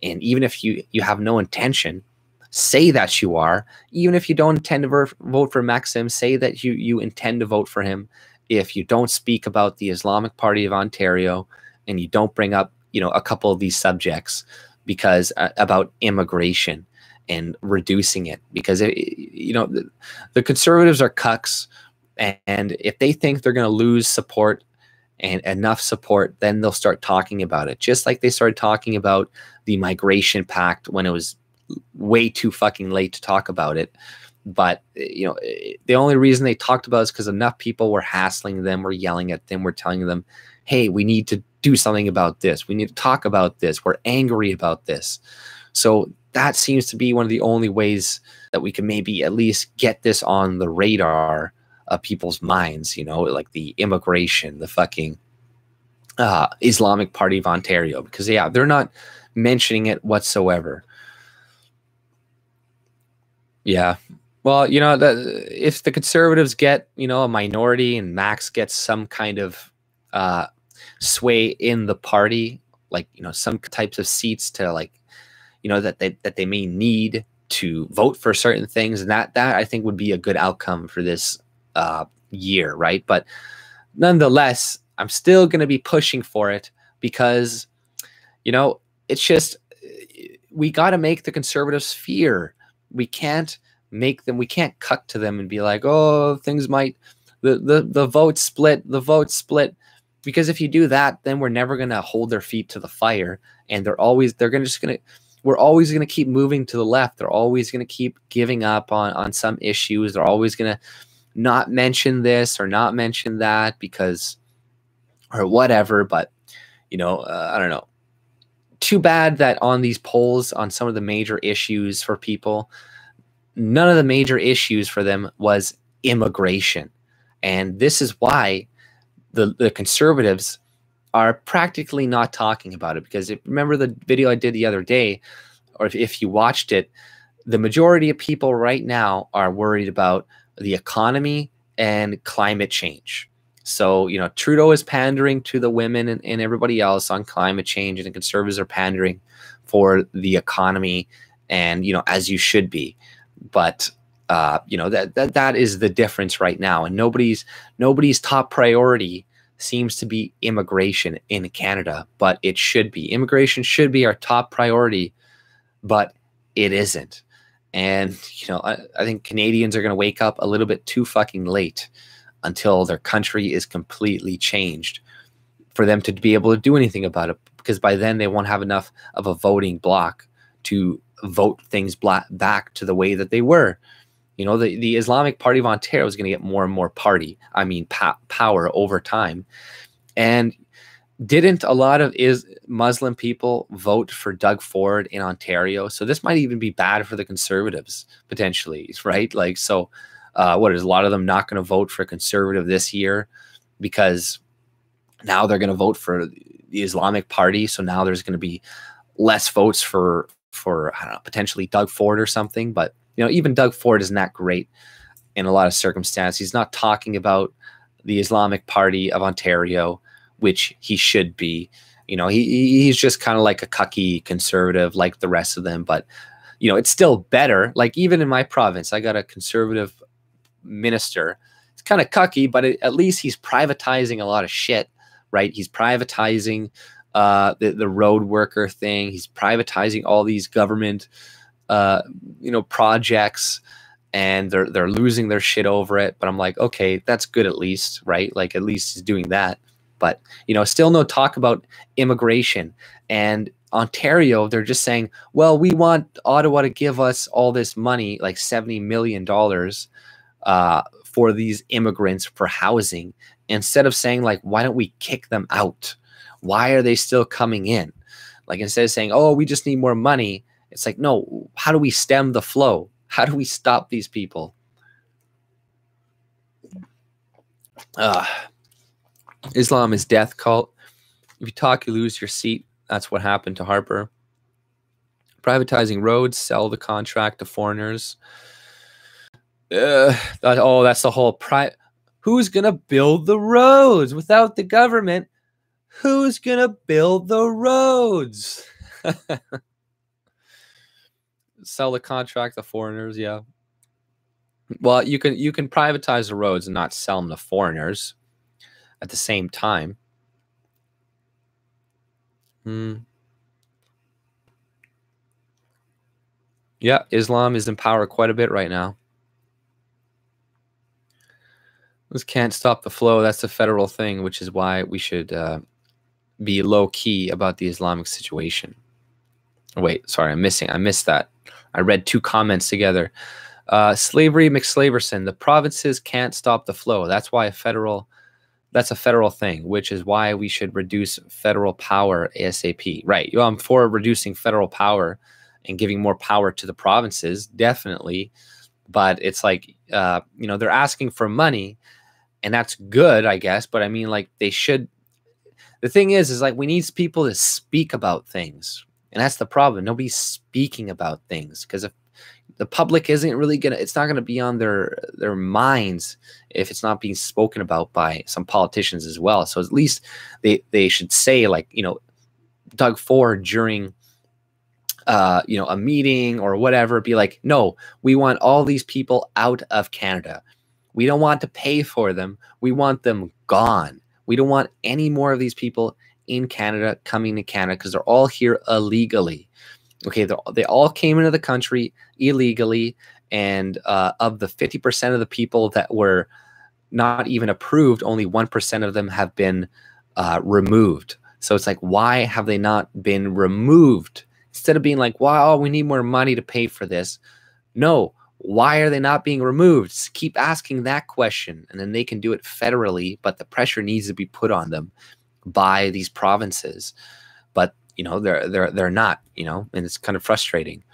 and even if you have no intention, say that you are. Even if you don't intend to vote for Maxime, say that you intend to vote for him. If you don't speak about the Islamic Party of Ontario and you don't bring up, a couple of these subjects because about immigration and reducing it, because the Conservatives are cucks, and if they think they're going to lose support and enough support, then they'll start talking about it. Just like they started talking about the Migration Pact when it was way too fucking late to talk about it. But, you know, the only reason they talked about it is because enough people were hassling them, were yelling at them, were telling them, hey, we need to do something about this. We need to talk about this. We're angry about this. So that seems to be one of the only ways that we can maybe at least get this on the radar of people's minds, you know, like the immigration, the fucking Islamic Party of Ontario, because, yeah, they're not mentioning it whatsoever. Yeah. Well, you know, if the Conservatives get, you know, a minority and Max gets some kind of sway in the party, like, you know, some types of seats to, like, you know, that they may need to vote for certain things, and that I think would be a good outcome for this year, right? But nonetheless, I'm still going to be pushing for it because, you know, it's just, we got to make the Conservatives fear. We can't make them, we can't cut to them and be like, oh, things might, the vote split, because if you do that, then we're never going to hold their feet to the fire, and we're always going to keep moving to the left. They're always going to keep giving up on some issues. They're always going to not mention this or not mention that because, or whatever. But, you know, I don't know. Too bad that on these polls, on some of the major issues for people, none of the major issues for them was immigration. And this is why the Conservatives are practically not talking about it, because remember the video I did the other day, or if you watched it, the majority of people right now are worried about the economy and climate change. So, you know, Trudeau is pandering to the women and everybody else on climate change, and the Conservatives are pandering for the economy, and, you know, as you should be. But, you know, that is the difference right now. And nobody's top priority seems to be immigration in Canada, but it should be. Immigration should be our top priority, but it isn't. And, you know, I think Canadians are going to wake up a little bit too fucking late until their country is completely changed for them to be able to do anything about it, because by then they won't have enough of a voting bloc to vote things back to the way that they were. You know, the Islamic Party of Ontario is going to get more and more power over time. And didn't a lot of Muslim people vote for Doug Ford in Ontario? So this might even be bad for the Conservatives potentially, right? Like, so what is a lot of them not going to vote for a Conservative this year because now they're going to vote for the Islamic Party. So now there's going to be less votes for I don't know, potentially Doug Ford or something. But, you know, even Doug Ford isn't that great in a lot of circumstances. He's not talking about the Islamic Party of Ontario, which he should be. You know, he's just kind of like a cucky Conservative like the rest of them. But, you know, it's still better. Like, even in my province, I got a Conservative minister. It's kind of cucky, but at least he's privatizing a lot of shit, right? He's privatizing the road worker thing. He's privatizing all these government, you know, projects, and they're losing their shit over it. But I'm like, okay, that's good at least, right? Like, at least he's doing that. But, you know, still no talk about immigration. And Ontario, they're just saying, well, we want Ottawa to give us all this money, like $70 million for these immigrants for housing, instead of saying, like, why don't we kick them out? Why are they still coming in? Like, instead of saying, oh, we just need more money, it's like, no, how do we stem the flow? How do we stop these people? Islam is death cult. If you talk, you lose your seat. That's what happened to Harper. Privatizing roads, sell the contract to foreigners. That's the whole who's going to build the roads without the government? Who's going to build the roads? Sell the contract to foreigners, yeah. Well, you can privatize the roads and not sell them to foreigners at the same time. Yeah, Islam is in power quite a bit right now. This can't stop the flow. That's a federal thing, which is why we should be low key about the Islamic situation. Wait, sorry, I missed that. I read 2 comments together. Slavery McSlaverson, the provinces can't stop the flow. That's why that's a federal thing, which is why we should reduce federal power ASAP. Right. I'm for reducing federal power and giving more power to the provinces, definitely. But it's like, they're asking for money, and that's good, I guess. But I mean, like, they should. The thing is like, we need people to speak about things. And that's the problem. Nobody's speaking about things, because if the public isn't really it's not gonna be on their minds if it's not being spoken about by some politicians as well. So at least they should say, like, Doug Ford during a meeting or whatever, be like, no, we want all these people out of Canada. We don't want to pay for them. We want them gone. We don't want any more of these people in Canada coming to Canada, because they're all here illegally. Okay, they all came into the country illegally, and of the 50% of the people that were not even approved, only 1% of them have been removed. So it's like, why have they not been removed? Instead of being like, wow, we need more money to pay for this. No, why are they not being removed? Just keep asking that question, and then they can do it federally, but the pressure needs to be put on them by these provinces. But they're not, and it's kind of frustrating.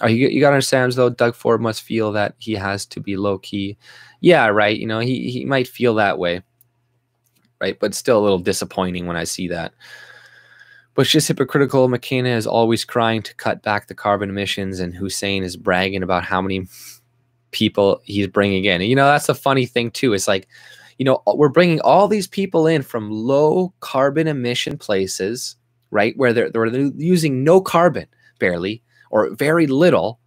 You gotta understand, though, Doug Ford must feel that he has to be low key. Yeah, right. He might feel that way, right? But still a little disappointing when I see that. But it's just hypocritical. McKenna is always crying to cut back the carbon emissions, and Hussein is bragging about how many people he's bringing in. And, that's the funny thing too. It's like, we're bringing all these people in from low carbon emission places, right, where they're using no carbon, barely, or very little,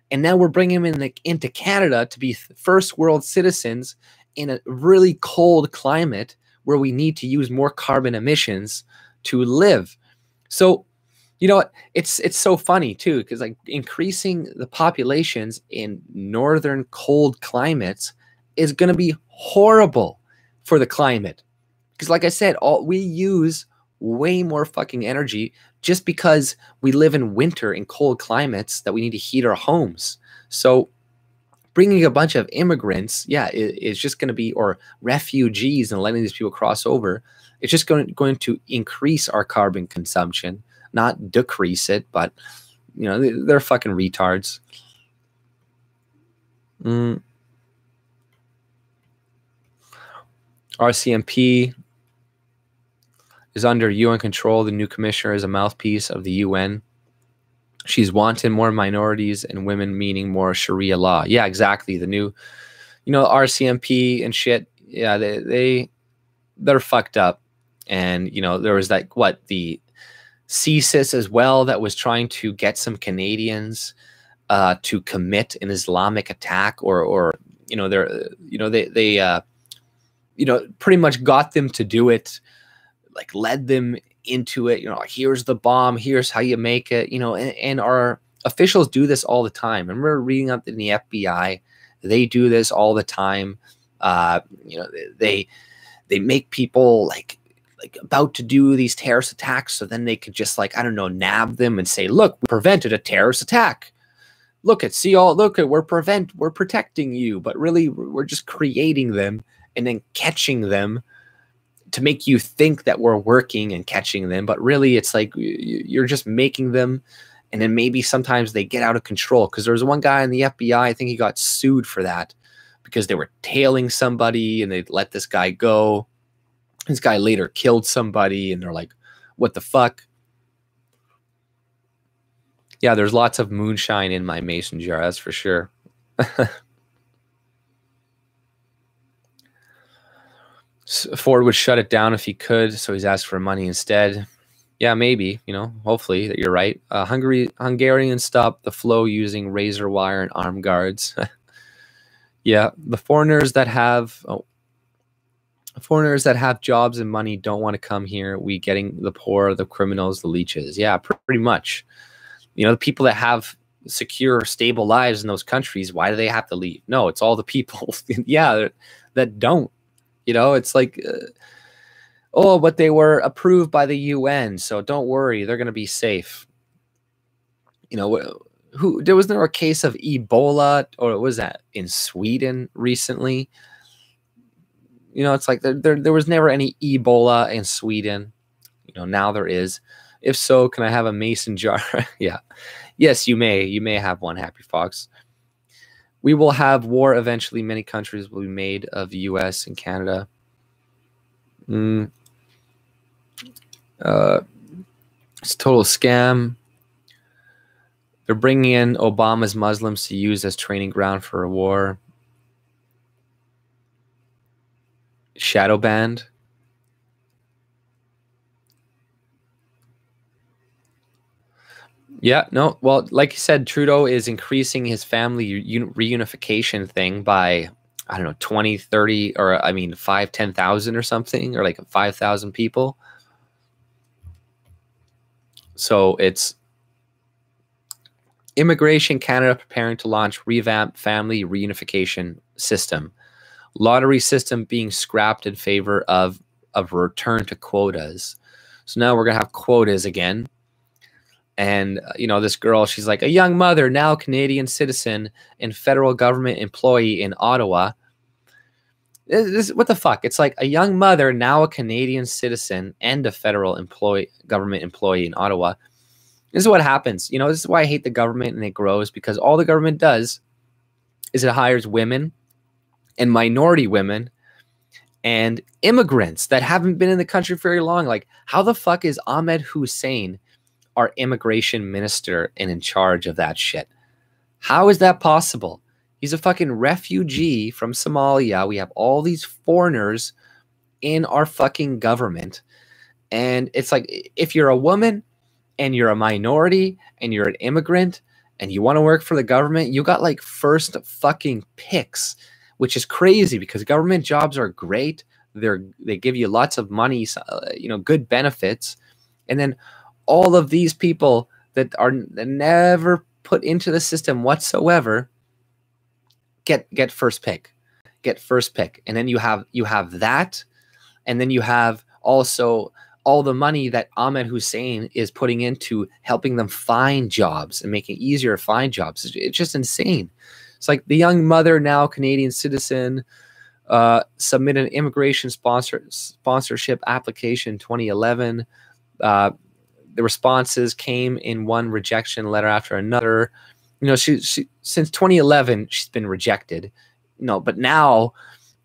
and now we're bringing them into Canada to be first world citizens in a really cold climate where we need to use more carbon emissions to live. So, it's so funny too, because like increasing the populations in northern cold climates is going to be horrible for the climate, because like I said, we use way more fucking energy just because we live in winter in cold climates that we need to heat our homes. So bringing a bunch of immigrants, is just going to be, or refugees, and letting these people cross over, it's just going to increase our carbon consumption, not decrease it. But they're fucking retards. RCMP is under UN control. The new commissioner is a mouthpiece of the UN. She's wanting more minorities and women, meaning more Sharia law. Yeah, exactly. The new, RCMP and shit. Yeah, they're fucked up. And there was the CSIS as well, that was trying to get some Canadians to commit an Islamic attack, or they pretty much got them to do it, like led them into it. Here's the bomb, here's how you make it. And our officials do this all the time. I remember reading up in the FBI, they do this all the time. They make people like about to do these terrorist attacks, so then they could just nab them and say, look, we prevented a terrorist attack. Look, we're protecting you. But really, we're just creating them and then catching them to make you think that we're working and catching them. But really, it's like you're just making them, and then maybe sometimes they get out of control. Because there was one guy in the FBI, I think he got sued for that, because they were tailing somebody and they let this guy go. This guy later killed somebody, and they're like, what the fuck? Yeah, there's lots of moonshine in my mason jar, that's for sure. Ford would shut it down if he could, so he's asked for money instead. Yeah, maybe, hopefully that you're right. Hungarians stopped the flow using razor wire and armed guards. Yeah, the foreigners that have jobs and money don't want to come here. We getting the poor, the criminals, the leeches. Yeah, pretty much. The people that have secure, stable lives in those countries, why do they have to leave? No, it's all the people, that don't. It's like, but they were approved by the UN, so don't worry, they're going to be safe. was there a case of Ebola, or was that in Sweden recently? You know, it's like there was never any Ebola in Sweden. You know, now there is. If so, can I have a mason jar? Yeah. Yes, you may. You may have one, Happy Fox. We will have war eventually. Many countries will be made of the US and Canada. It's a total scam. They're bringing in Obama's Muslims to use as training ground for a war. Shadow banned. Yeah, no. Well, like you said, Trudeau is increasing his family reunification thing by, I don't know, 20, 30, or I mean, 5, 10,000 or something, or like 5,000 people. So it's Immigration Canada preparing to launch revamped family reunification system. Lottery system being scrapped in favor of return to quotas. So now we're going to have quotas again. And, you know, this girl, she's like a young mother, now Canadian citizen and federal government employee in Ottawa. What the fuck? It's like a young mother, now a Canadian citizen and a federal government employee in Ottawa. This is what happens. You know, this is why I hate the government, and it grows, because all the government does is it hires women and minority women and immigrants that haven't been in the country for very long. Like, how the fuck is Ahmed Hussein our immigration minister and in charge of that shit? How is that possible? He's a fucking refugee from Somalia. We have all these foreigners in our fucking government. And it's like, if you're a woman and you're a minority and you're an immigrant and you want to work for the government, you got like first fucking picks, which is crazy because government jobs are great. They give you lots of money, you know, good benefits. And then all of these people that are never put into the system whatsoever get first pick, and then you have that, and then you have also all the money that Ahmed Hussein is putting into helping them find jobs and making it easier to find jobs. It's just insane. It's like the young mother, now Canadian citizen, submit an immigration sponsorship application 2011. The responses came in one rejection letter after another. You know, she since 2011 she's been rejected. You know, but now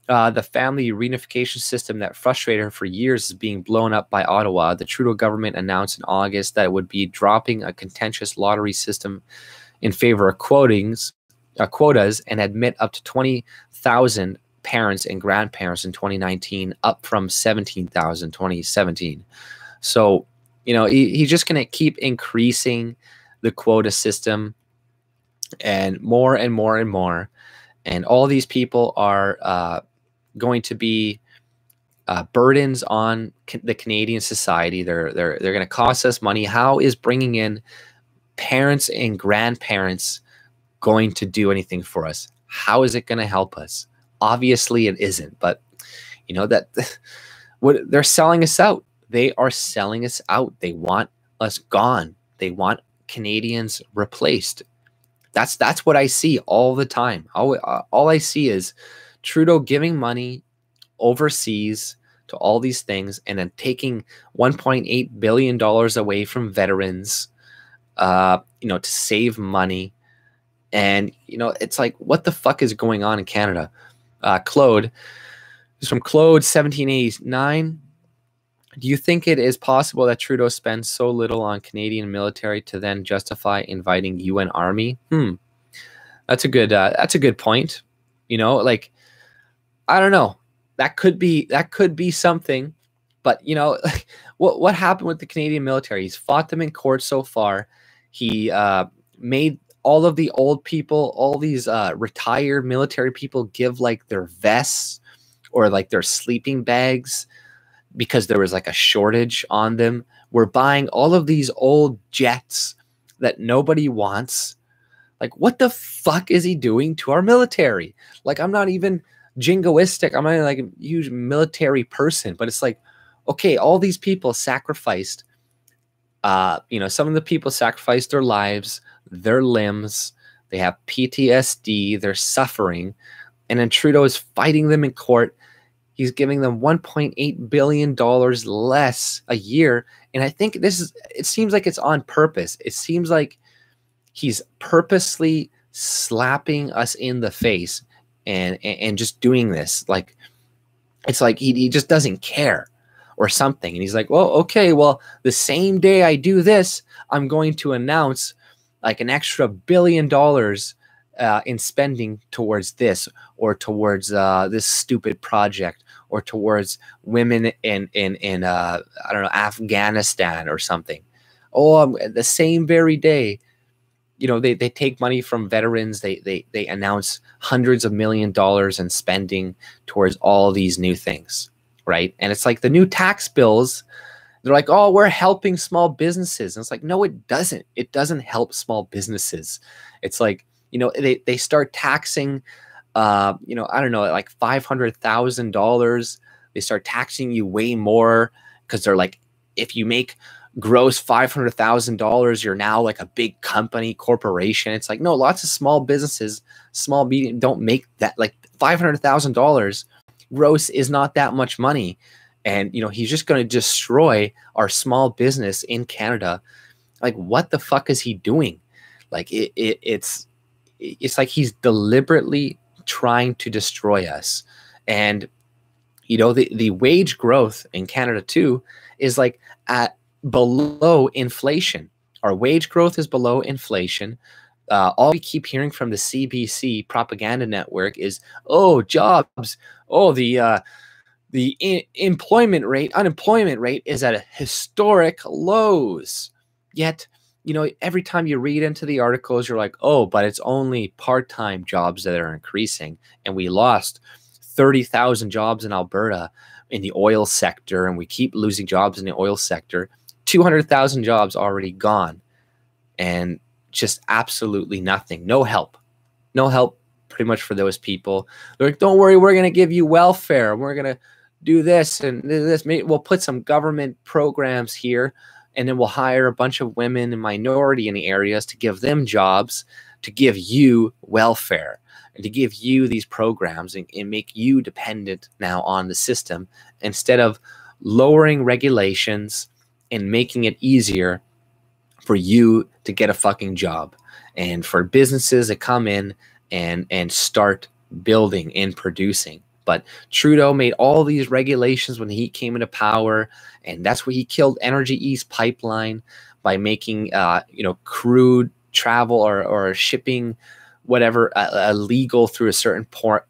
the family reunification system that frustrated her for years is being blown up by Ottawa. The Trudeau government announced in August that it would be dropping a contentious lottery system in favor of quotas and admit up to 20,000 parents and grandparents in 2019, up from 17,000 in 2017. So, you know, he's just going to keep increasing the quota system and more and more and more. And all these people are going to be burdens on the Canadian society. They're going to cost us money. How is bringing in parents and grandparents going to do anything for us? How is it going to help us? Obviously, it isn't. But you know that they're selling us out. They are selling us out. They want us gone. They want Canadians replaced. That's what I see all the time. All I see is Trudeau giving money overseas to all these things and then taking $1.8 billion away from veterans, you know, to save money. And, you know, it's like, what the fuck is going on in Canada? Claude, this is from Claude 1789. Do you think it is possible that Trudeau spends so little on Canadian military to then justify inviting UN army? That's a good point. You know, like, I don't know. That could be something, but you know, what happened with the Canadian military? He's fought them in court so far. He made all of the old people, all these retired military people, give like their vests or like their sleeping bags because there was like a shortage on them. We're buying all of these old jets that nobody wants. Like, what the fuck is he doing to our military? Like, I'm not even jingoistic. I'm not even like a huge military person, but it's like, okay, all these people sacrificed, you know, some of the people sacrificed their lives. their limbs. They have PTSD. They're suffering. And then Trudeau is fighting them in court. He's giving them $1.8 billion less a year. And I think it seems like it's on purpose. It seems like he's purposely slapping us in the face and just doing this. Like, it's like he just doesn't care or something. And he's like, well, okay, well, the same day I do this, I'm going to announce like an extra $1 billion in spending towards this, or towards this stupid project, or towards women in I don't know, Afghanistan or something. Oh, the same very day, you know, they take money from veterans. They announce hundreds of $millions in spending towards all these new things, right? And it's like the new tax bills. They're like, oh, we're helping small businesses. And it's like, no, it doesn't. It doesn't help small businesses. It's like, you know, they start taxing, you know, I don't know, like $500,000. They start taxing you way more because they're like, if you make gross $500,000, you're now like a big company, corporation. It's like, no, lots of small businesses, small, medium, don't make that. Like $500,000 gross is not that much money. And, you know, he's just going to destroy our small business in Canada. Like, what the fuck is he doing? Like, it's like he's deliberately trying to destroy us. And, you know, the wage growth in Canada too is like at below inflation. Our wage growth is below inflation. All we keep hearing from the CBC propaganda network is, oh, jobs. Oh, the unemployment rate is at a historic lows. Yet, you know, every time you read into the articles, you're like, oh, but it's only part-time jobs that are increasing. And we lost 30,000 jobs in Alberta in the oil sector, and we keep losing jobs in the oil sector. 200,000 jobs already gone, and just absolutely nothing. No help. No help pretty much for those people. They're like, don't worry, we're going to give you welfare. We're going to do this and this. Maybe we'll put some government programs here, and then we'll hire a bunch of women and minority in the areas to give them jobs, to give you welfare, and to give you these programs and make you dependent now on the system, instead of lowering regulations and making it easier for you to get a fucking job, and for businesses to come in and start building and producing. But Trudeau made all these regulations when he came into power, and that's where he killed Energy East pipeline by making you know, crude travel or shipping whatever illegal through a certain port.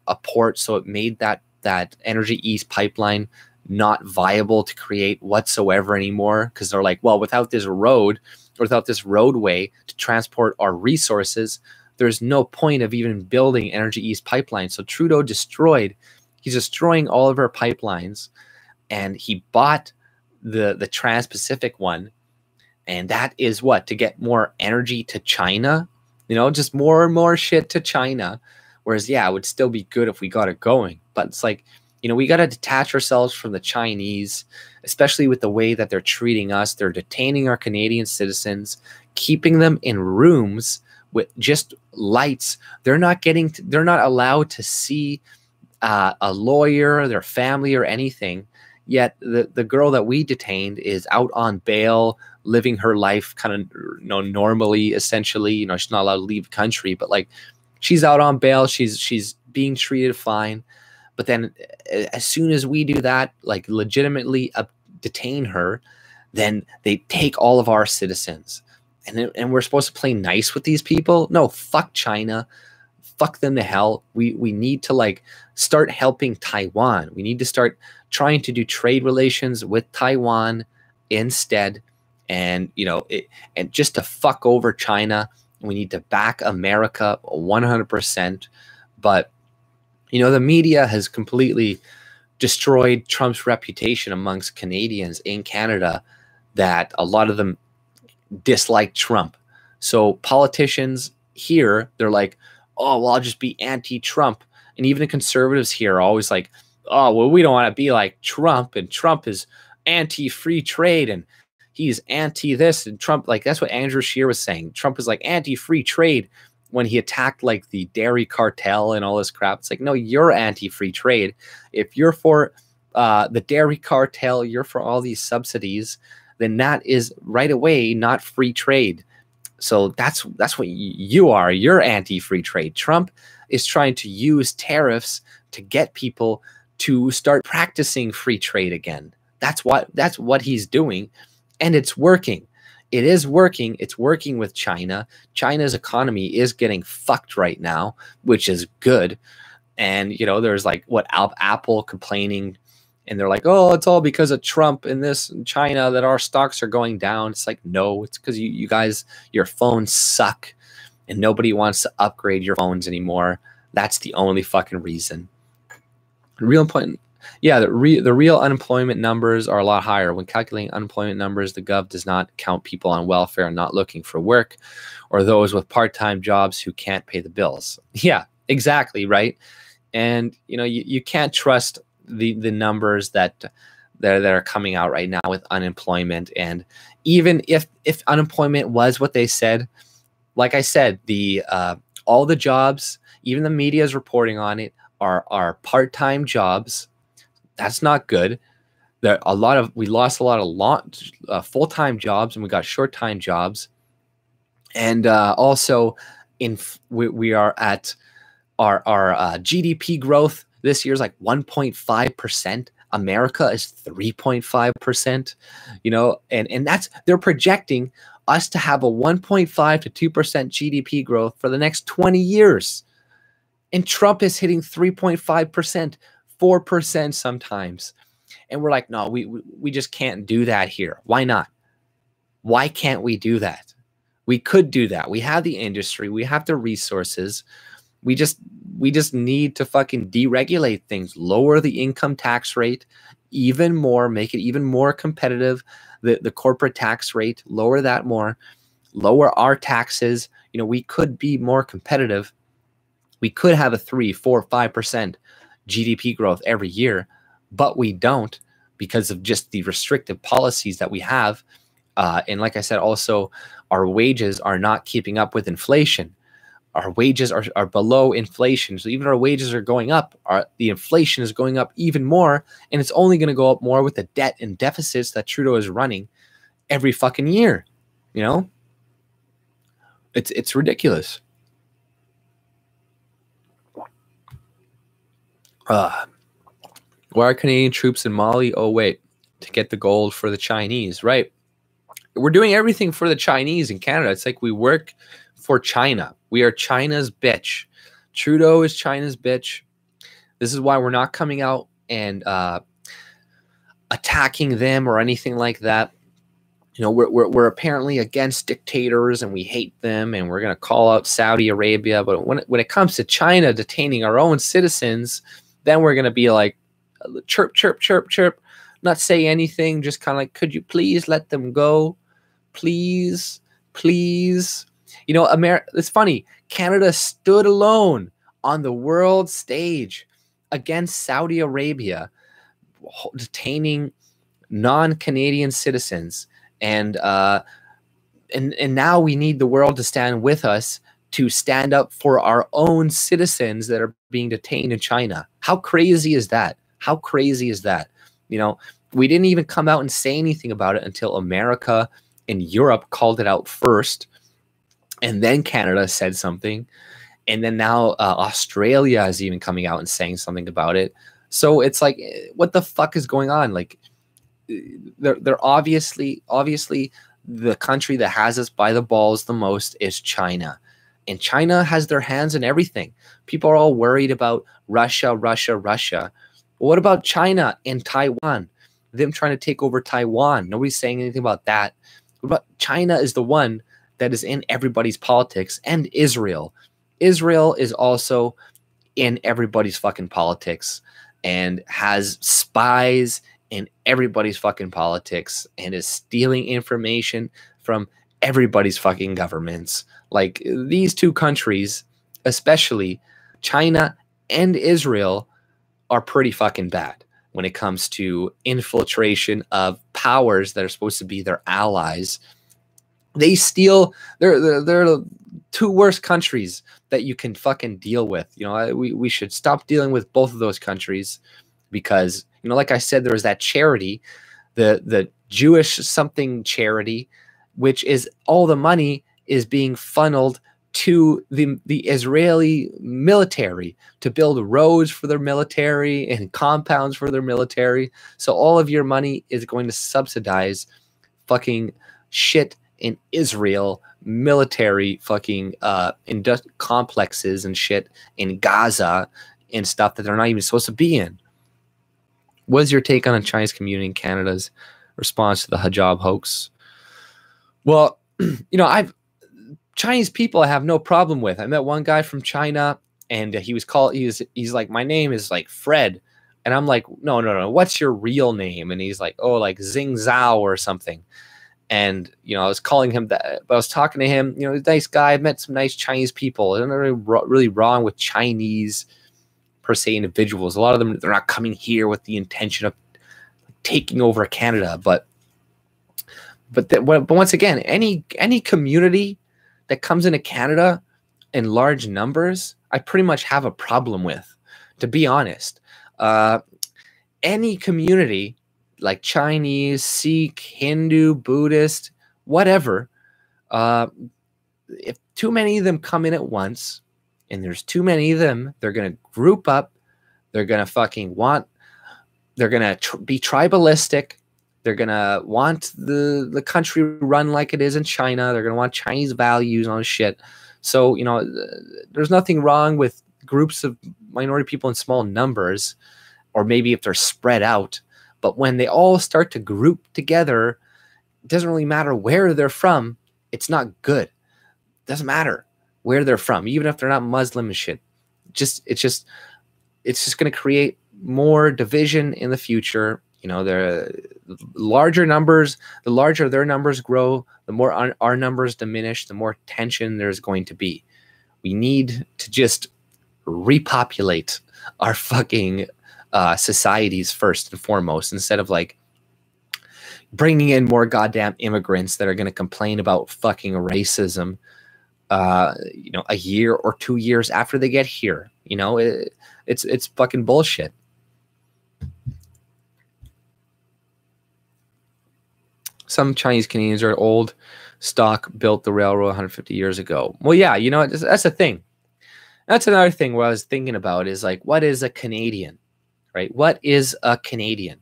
So it made that Energy East pipeline not viable to create whatsoever anymore, because they're like, well, without this road, or without this roadway to transport our resources, there's no point of even building Energy East pipeline. So Trudeau he's destroying all of our pipelines, and he bought the Trans-Pacific one, and that is what, to get more energy to China, you know, just more and more shit to China. Whereas, yeah, it would still be good if we got it going, but it's like, you know, we got to detach ourselves from the Chinese, especially with the way that they're treating us. They're detaining our Canadian citizens, keeping them in rooms with just lights. They're not allowed to see a lawyer, their family, or anything. Yet the girl that we detained is out on bail, living her life kind of, you know, normally, essentially. You know, she's not allowed to leave the country, but like, she's out on bail. She's being treated fine. But then as soon as we do that, like legitimately detain her, then they take all of our citizens. And we're supposed to play nice with these people? No, fuck China. Fuck them to hell. We need to like start helping Taiwan. We need to start trying to do trade relations with Taiwan instead. And, you know, and just to fuck over China, we need to back America 100%. But, you know, the media has completely destroyed Trump's reputation amongst Canadians in Canada, that a lot of them dislike Trump. So politicians here, they're like, oh, well, I'll just be anti-Trump. And even the conservatives here are always like, oh, well, we don't want to be like Trump, and Trump is anti-free trade, and he's anti this, and Trump, like, that's what Andrew Scheer was saying. Trump was like anti-free trade when he attacked like the dairy cartel and all this crap. It's like, no, you're anti-free trade. If you're for the dairy cartel, you're for all these subsidies, then that is right away not free trade. So that's what you are. You're anti-free trade. Trump is trying to use tariffs to get people to start practicing free trade again. That's what he's doing, and it's working. It is working. It's working with China. China's economy is getting fucked right now, which is good. And there's like Apple complaining, and they're like, oh, it's all because of Trump and this in China that our stocks are going down. It's like, no, it's because you guys, your phones suck and nobody wants to upgrade your phones anymore. That's the only fucking reason. Real important. Yeah, the real unemployment numbers are a lot higher. When calculating unemployment numbers, the Gov does not count people on welfare and not looking for work, or those with part-time jobs who can't pay the bills. Yeah, exactly, right? And you can't trust the numbers that are coming out right now with unemployment. And even if unemployment was what they said, like I said, all the jobs, even the media is reporting on it, are part-time jobs. That's not good. We lost a lot of full-time jobs, and we got short-time jobs. And also we are at our GDP growth this year is like 1.5%. America is 3.5%, and they're projecting us to have a 1.5 to 2% GDP growth for the next 20 years. And Trump is hitting 3.5%, 4% sometimes. And we're like, no, we just can't do that here. Why not? Why can't we do that? We could do that. We have the industry. We have the resources. We just need to fucking deregulate things, lower the income tax rate even more, make it even more competitive. The corporate tax rate, lower that more, lower our taxes. We could be more competitive. We could have a 3, 4, 5% GDP growth every year, but we don't because of just the restrictive policies that we have. And like I said, also our wages are not keeping up with inflation. Our wages are below inflation. So even our wages are going up, the inflation is going up even more, and it's only going to go up more with the debt and deficits that Trudeau is running every fucking year. It's ridiculous. Why are Canadian troops in Mali? Oh, wait, to get the gold for the Chinese, right? We're doing everything for the Chinese in Canada. It's like we work for China. We are China's bitch. Trudeau is China's bitch. This is why we're not coming out and attacking them or anything like that. We're apparently against dictators and we hate them, and we're going to call out Saudi Arabia. But when it comes to China detaining our own citizens, then we're going to be like, chirp, chirp, chirp, chirp, not say anything, just kind of like, could you please let them go? Please, please. It's funny. Canada stood alone on the world stage against Saudi Arabia, detaining non-Canadian citizens. And now we need the world to stand with us to stand up for our own citizens that are being detained in China. How crazy is that? How crazy is that? We didn't even come out and say anything about it until America and Europe called it out first. And then Canada said something. And then now Australia is even coming out and saying something about it. So it's like, what the fuck is going on? Like, they're obviously the country that has us by the balls the most is China. And China has their hands in everything. People are all worried about Russia. What about China and Taiwan? Them trying to take over Taiwan. Nobody's saying anything about that. What about China is the one that is in everybody's politics, and Israel. Israel is also in everybody's fucking politics and has spies in everybody's fucking politics and is stealing information from everybody's fucking governments. Like, these two countries, especially China and Israel, are pretty fucking bad. when it comes to infiltration of powers that are supposed to be their allies. They steal. They're the two worst countries that you can fucking deal with. You know, we should stop dealing with both of those countries, because, you know, like I said, there was that charity, the Jewish something charity, which is all the money is being funneled to the Israeli military to build roads for their military and compounds for their military. So all of your money is going to subsidize fucking shit in Israel, military fucking complexes and shit in Gaza and stuff that they're not even supposed to be in. What is your take on the Chinese community in Canada's response to the hijab hoax? Well, you know, Chinese people I have no problem with. I met one guy from China, and he's like, my name is like Fred. And I'm like, no, what's your real name? And he's like, oh, like Zing Zhao or something. And, you know, I was calling him that, but I was talking to him, you know, he's a nice guy. I've met some nice Chinese people. There's nothing really wrong with Chinese per se individuals. A lot of them, they're not coming here with the intention of taking over Canada. But once again, any community that comes into Canada in large numbers, I pretty much have a problem with, to be honest. Any community like Chinese, Sikh, Hindu, Buddhist, whatever, if too many of them come in at once, and there's too many of them, they're going to group up, they're going to they're going to be tribalistic, they're going to want the country run like it is in China, they're going to want Chinese values on shit. So, you know, there's nothing wrong with groups of minority people in small numbers, or maybe if they're spread out. But when they all start to group together, it doesn't really matter where they're from. It's not good. It doesn't matter where they're from, even if they're not Muslim and shit. It's just going to create more division in the future. You know, the larger their numbers grow, the more our numbers diminish, the more tension there's going to be. We need to just repopulate our fucking societies first and foremost, instead of like bringing in more goddamn immigrants that are going to complain about fucking racism, you know, a year or 2 years after they get here. You know, it's fucking bullshit. Some Chinese Canadians are old stock, built the railroad 150 years ago. Well, yeah, you know, that's the thing. That's another thing what I was thinking about is like, what is a Canadian? Right? What is a Canadian?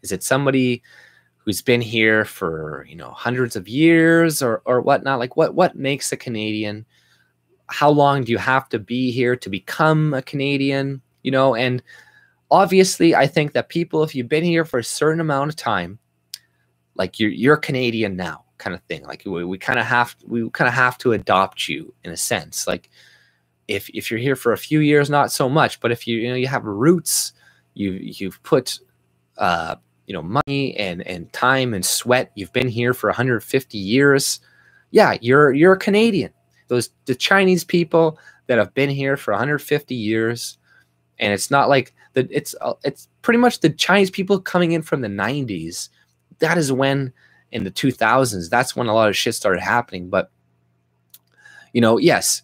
Is it somebody who's been here for, you know, hundreds of years or whatnot? Like what makes a Canadian? How long do you have to be here to become a Canadian? You know, and obviously I think that people, if you've been here for a certain amount of time, like you're Canadian now kind of thing. Like we kind of have to adopt you in a sense. Like if you're here for a few years, not so much, but if you have roots, you've put you know, money and time and sweat, you've been here for 150 years, yeah, you're a Canadian. The Chinese people that have been here for 150 years, and it's not like that, it's pretty much the Chinese people coming in from the 90s. That is when, in the 2000s, that's when a lot of shit started happening. But, you know, yes,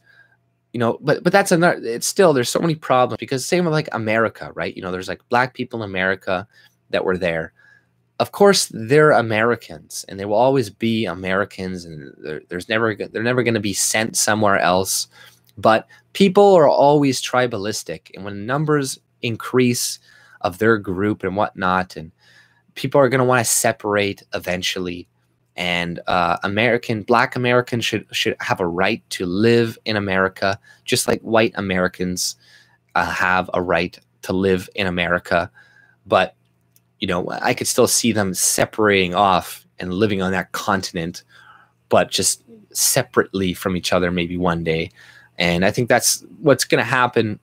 you know, but that's another, it's still, there's so many problems, because same with like America, right? You know, there's like black people in America that were there. Of course, they're Americans, and they will always be Americans, and they're never going to be sent somewhere else. But people are always tribalistic, and when numbers increase of their group and whatnot, and people are going to want to separate eventually. And black Americans should have a right to live in America, just like white Americans have a right to live in America. But, you know, I could still see them separating off and living on that continent, but just separately from each other maybe one day. And I think that's what's going to happen,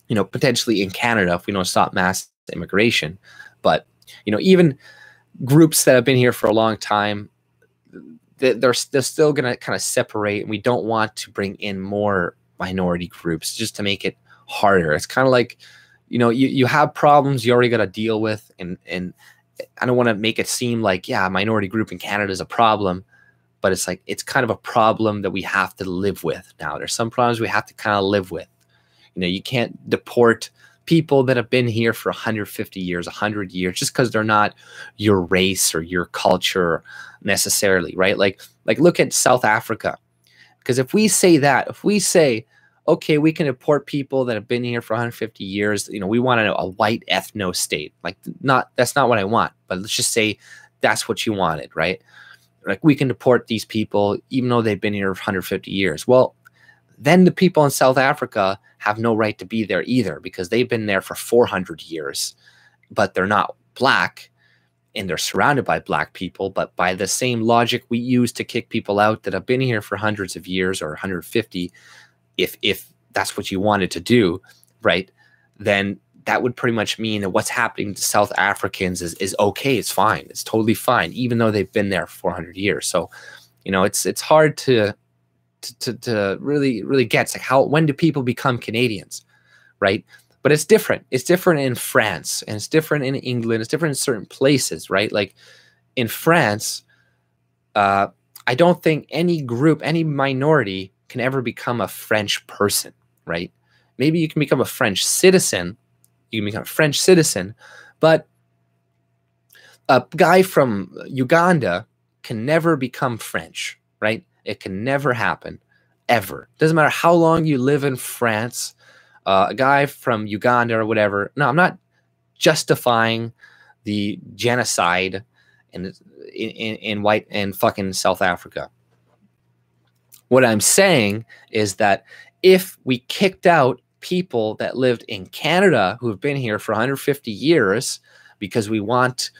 you know, potentially in Canada if we don't stop mass immigration. But, you know, even groups that have been here for a long time, they're still going to kind of separate. And we don't want to bring in more minority groups just to make it harder. It's kind of like, you know, you have problems you already got to deal with. And I don't want to make it seem like, yeah, a minority group in Canada is a problem, but it's like, it's kind of a problem that we have to live with now. There's some problems we have to kind of live with. You know, you can't deport people that have been here for 150 years, 100 years, just because they're not your race or your culture necessarily, right? Like look at South Africa. Because if we say that, if we say, okay, we can deport people that have been here for 150 years, you know, we want a white ethno state. Like, that's not what I want, but let's just say that's what you wanted, right? Like, we can deport these people even though they've been here for 150 years. Well, then the people in South Africa have no right to be there either, because they've been there for 400 years, but they're not black and they're surrounded by black people. But by the same logic we use to kick people out that have been here for hundreds of years or 150, if that's what you wanted to do, right, then that would pretty much mean that what's happening to South Africans is okay. It's fine. It's totally fine, even though they've been there for 400 years. So, you know, it's hard to really get, like, when do people become Canadians, right? But it's different. It's different in France, and it's different in England. It's different in certain places, right? Like in France, I don't think any group, any minority can ever become a French person, right? Maybe you can become a French citizen. You can become a French citizen, but a guy from Uganda can never become French, right? It can never happen, ever. Doesn't matter how long you live in France. A guy from Uganda or whatever. No, I'm not justifying the genocide in white and fucking South Africa. What I'm saying is that if we kicked out people that lived in Canada who have been here for 150 years because we want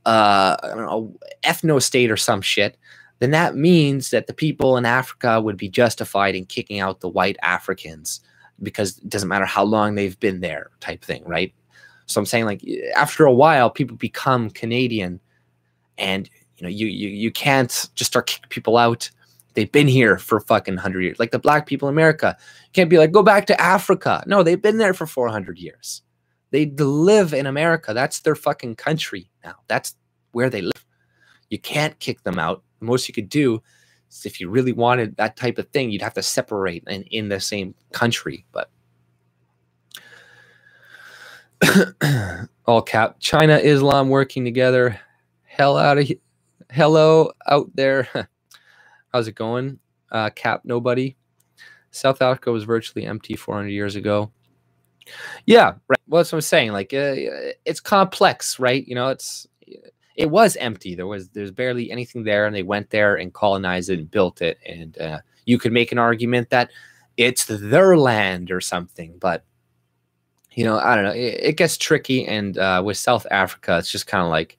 I don't know, ethno state or some shit, then that means that the people in Africa would be justified in kicking out the white Africans, because it doesn't matter how long they've been there, type thing, right? So I'm saying, like, after a while, people become Canadian, and you know, you can't just start kicking people out. They've been here for fucking 100 years. Like the black people in America, you can't be like, go back to Africa. No, they've been there for 400 years. They live in America. That's their fucking country now. That's where they live. You can't kick them out. The most you could do, if you really wanted that type of thing, you'd have to separate in the same country. But all cap, China, Islam working together. Hello out there. How's it going? Cap, nobody. South Africa was virtually empty 400 years ago. Yeah, right. Well, that's what I'm saying. Like, it's complex, right? You know, it was empty. There's barely anything there, and they went there and colonized it and built it. And you could make an argument that it's their land or something, but you know, I don't know. It gets tricky. And with South Africa, it's just kind of like,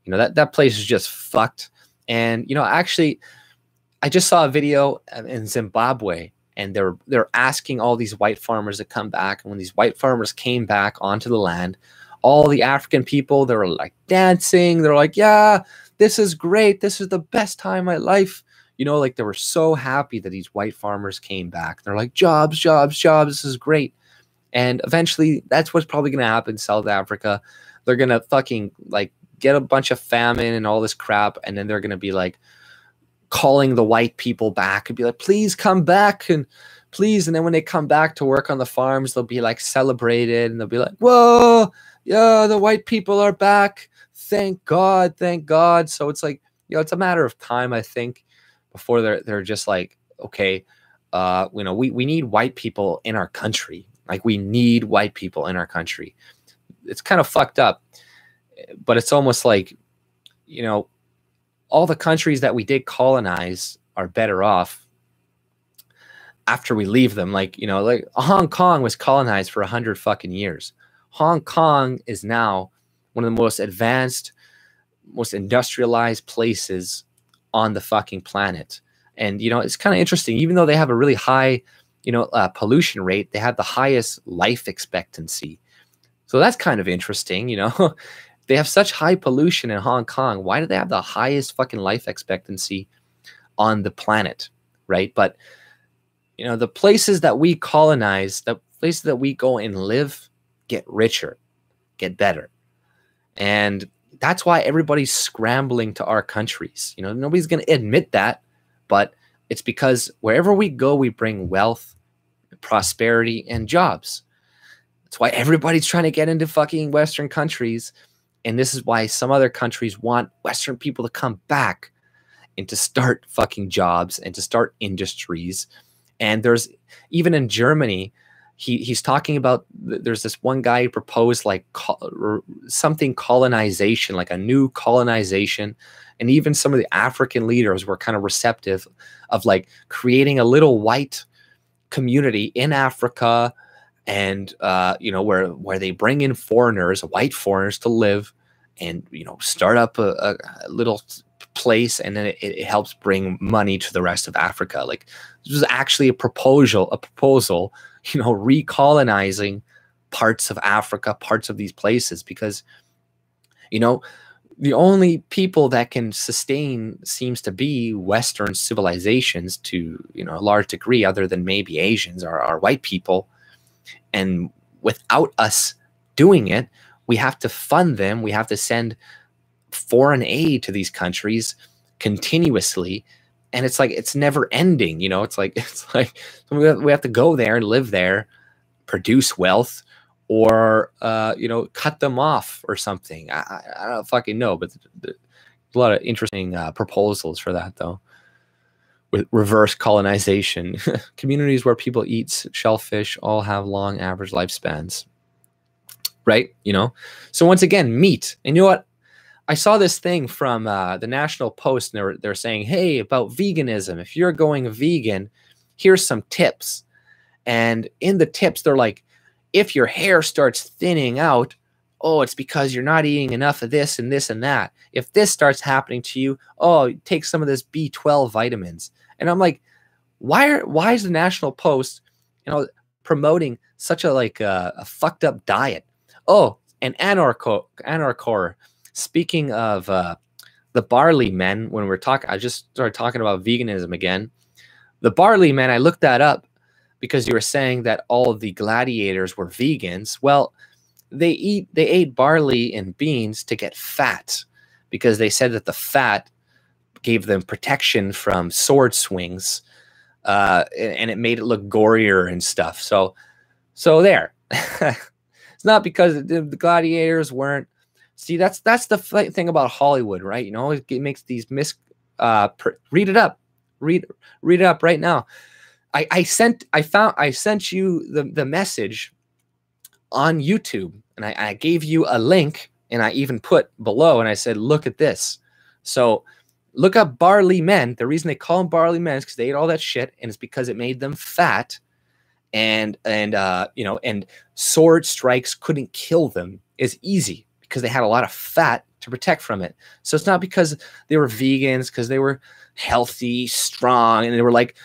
you know, that place is just fucked. And you know, actually, I just saw a video in Zimbabwe, and they're asking all these white farmers to come back. And when these white farmers came back onto the land, all the African people, they were like dancing. They're like, yeah, this is great. This is the best time of my life. You know, like they were so happy that these white farmers came back. They're like, jobs, jobs, jobs. This is great. And eventually that's what's probably going to happen in South Africa. They're going to fucking like get a bunch of famine and all this crap. And then they're going to be like calling the white people back and be like, please come back and please. And then when they come back to work on the farms, they'll be like celebrated and they'll be like, whoa, yeah, the white people are back. Thank God. Thank God. So it's like, you know, it's a matter of time, I think, before they're just like, okay, you know, we need white people in our country. Like, we need white people in our country. It's kind of fucked up, but it's almost like, you know, all the countries that we did colonize are better off after we leave them. Like, you know, like Hong Kong was colonized for 100 fucking years. Hong Kong is now one of the most advanced, most industrialized places on the fucking planet. And, you know, it's kind of interesting. Even though they have a really high, you know, pollution rate, they have the highest life expectancy. So that's kind of interesting, you know. They have such high pollution in Hong Kong. Why do they have the highest fucking life expectancy on the planet, right? But, you know, the places that we colonize, the places that we go and live, get richer, get better. And that's why everybody's scrambling to our countries. You know, nobody's going to admit that, but it's because wherever we go, we bring wealth, prosperity, and jobs. That's why everybody's trying to get into fucking Western countries. And this is why some other countries want Western people to come back and to start fucking jobs and to start industries. And there's even in Germany, he's talking about, there's this one guy who proposed like something colonization, like a new colonization. And even some of the African leaders were kind of receptive of like creating a little white community in Africa, and you know, where they bring in foreigners, white foreigners, to live, and you know, start up a little place, and then it helps bring money to the rest of Africa. Like, this was actually a proposal, you know, recolonizing parts of Africa, parts of these places, because, you know, the only people that can sustain seems to be Western civilizations to, you know, a large degree, other than maybe Asians, are white people. And without us doing it, we have to fund them. We have to send foreign aid to these countries continuously. And it's like, it's never ending. You know, it's like we have to go there and live there, produce wealth, or, you know, cut them off or something. I don't fucking know, but there's a lot of interesting proposals for that, though. With reverse colonization, communities where people eat shellfish all have long average lifespans, right? You know, so once again, meat. And you know what? I saw this thing from the National Post, and they're saying, hey, about veganism. If you're going vegan, here's some tips. And in the tips, they're like, if your hair starts thinning out, oh, it's because you're not eating enough of this and this and that. If this starts happening to you, oh, take some of this B12 vitamins. And I'm like, why is the National Post, you know, promoting such a like a fucked up diet? Oh, and Anarchor. Speaking of the barley men, when we're talking, I just started talking about veganism again. The barley men, I looked that up because you were saying that all of the gladiators were vegans. Well, they ate barley and beans to get fat, because they said that the fat gave them protection from sword swings, and it made it look gorier and stuff. So there. It's not because the gladiators weren't. See, that's the thing about Hollywood, right? You know, it makes these read it up. Read it up right now. I sent you the message on YouTube, and I gave you a link, and I even put below, and I said, look at this. So look up barley men. The reason they call them barley men is because they ate all that shit, and it's because it made them fat, and you know, and sword strikes couldn't kill them as easy because they had a lot of fat to protect from it. So it's not because they were vegans, because they were healthy, strong, and they were like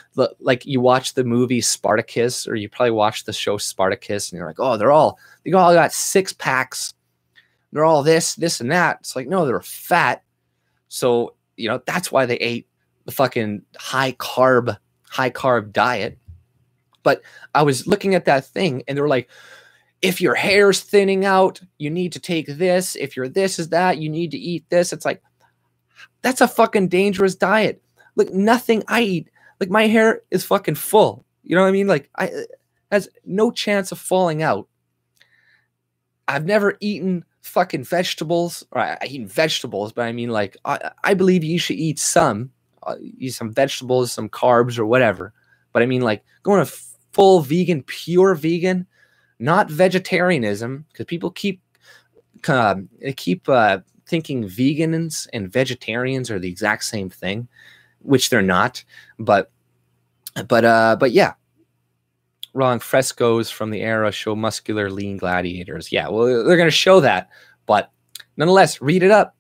you watch the movie Spartacus, or you probably watched the show Spartacus, and you're like, oh, they all got 6 packs, they're all this and that. It's like, no, they're fat. So, you know, that's why they ate the fucking high carb diet. But I was looking at that thing, and they were like, if your hair's thinning out, you need to take this. If your this is that, you need to eat this. It's like, that's a fucking dangerous diet. Like, nothing I eat, like, my hair is fucking full. You know what I mean? Like, has no chance of falling out. I've never eaten fucking vegetables, or I eat vegetables, but I mean, like, I believe you should eat some vegetables, some carbs, or whatever. But I mean, like, going to full vegan, pure vegan, not vegetarianism, because people keep thinking vegans and vegetarians are the exact same thing, which they're not. But yeah, wrong. Frescoes from the era show muscular, lean gladiators. Yeah, well, they're going to show that, but nonetheless, read it up.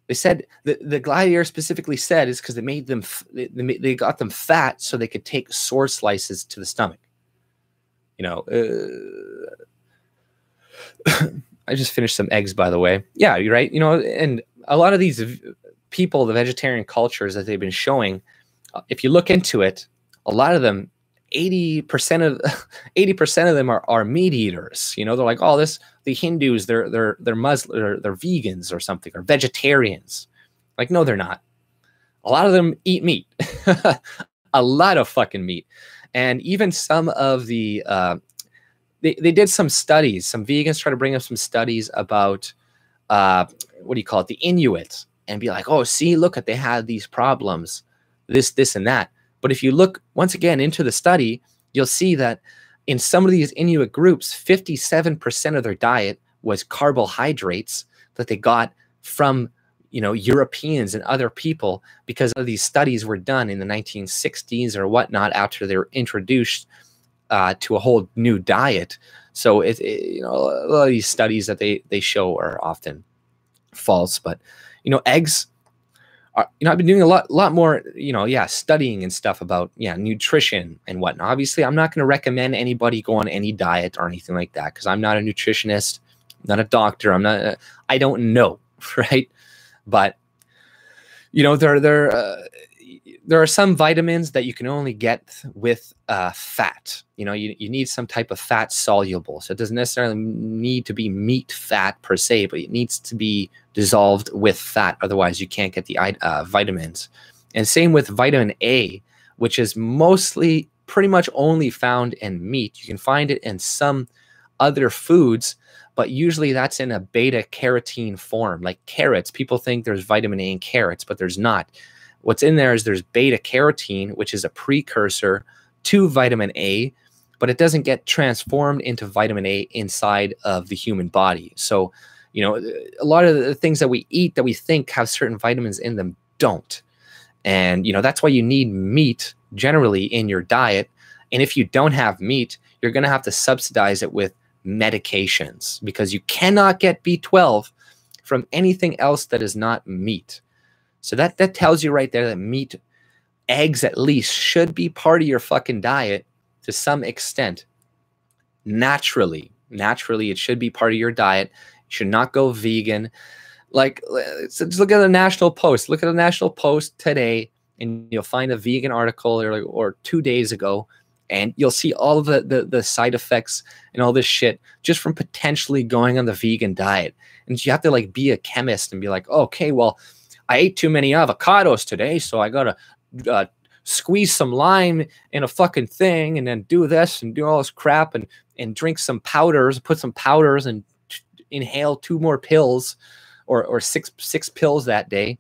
They said the gladiator specifically said is because they made them, they got them fat so they could take sword slices to the stomach. You know, I just finished some eggs, by the way. Yeah, you're right. You know, and a lot of these people, the vegetarian cultures that they've been showing, if you look into it, a lot of them 80% of 80% of them are meat eaters. You know, they're like, oh, the Hindus, they're Muslim, they're vegans or something, or vegetarians. Like, no, they're not. A lot of them eat meat, a lot of fucking meat. And even some of the, they did some studies, some vegans try to bring up some studies about, what do you call it? The Inuit, and be like, oh, see, look at, they had these problems, this and that. But if you look once again into the study, you'll see that in some of these Inuit groups, 57% of their diet was carbohydrates that they got from, you know, Europeans and other people, because of these studies were done in the 1960s or whatnot after they were introduced to a whole new diet. So you know, a lot of these studies that they show are often false. But, you know, eggs are, you know, I've been doing a lot more, you know, studying and stuff about, nutrition and whatnot. Obviously, I'm not going to recommend anybody go on any diet or anything like that, because I'm not a nutritionist, not a doctor. I don't know, right? But, you know, there are some vitamins that you can only get with fat. You know, you need some type of fat soluble. So it doesn't necessarily need to be meat fat per se, but it needs to be dissolved with fat. Otherwise, you can't get the vitamins. And same with vitamin A, which is mostly pretty much only found in meat. You can find it in some other foods, but usually that's in a beta carotene form. Like carrots, people think there's vitamin A in carrots, but there's not. What's in there is there's beta carotene, which is a precursor to vitamin A, but it doesn't get transformed into vitamin A inside of the human body. So, you know, a lot of the things that we eat that we think have certain vitamins in them don't. And, you know, that's why you need meat generally in your diet. And if you don't have meat, you're going to have to subsidize it with medications, because you cannot get B12 from anything else that is not meat. So that tells you right there that meat, eggs at least, should be part of your fucking diet to some extent. Naturally, it should be part of your diet. You should not go vegan. Like, let's look at the National Post. Look at the National Post today, and you'll find a vegan article or 2 days ago, and you'll see all of the side effects and all this shit just from potentially going on the vegan diet. And you have to like be a chemist and be like, okay, well, I ate too many avocados today, so I gotta squeeze some lime in a fucking thing, and then do this and do all this crap, and drink some powders, put some powders, and inhale 2 more pills, or six pills that day.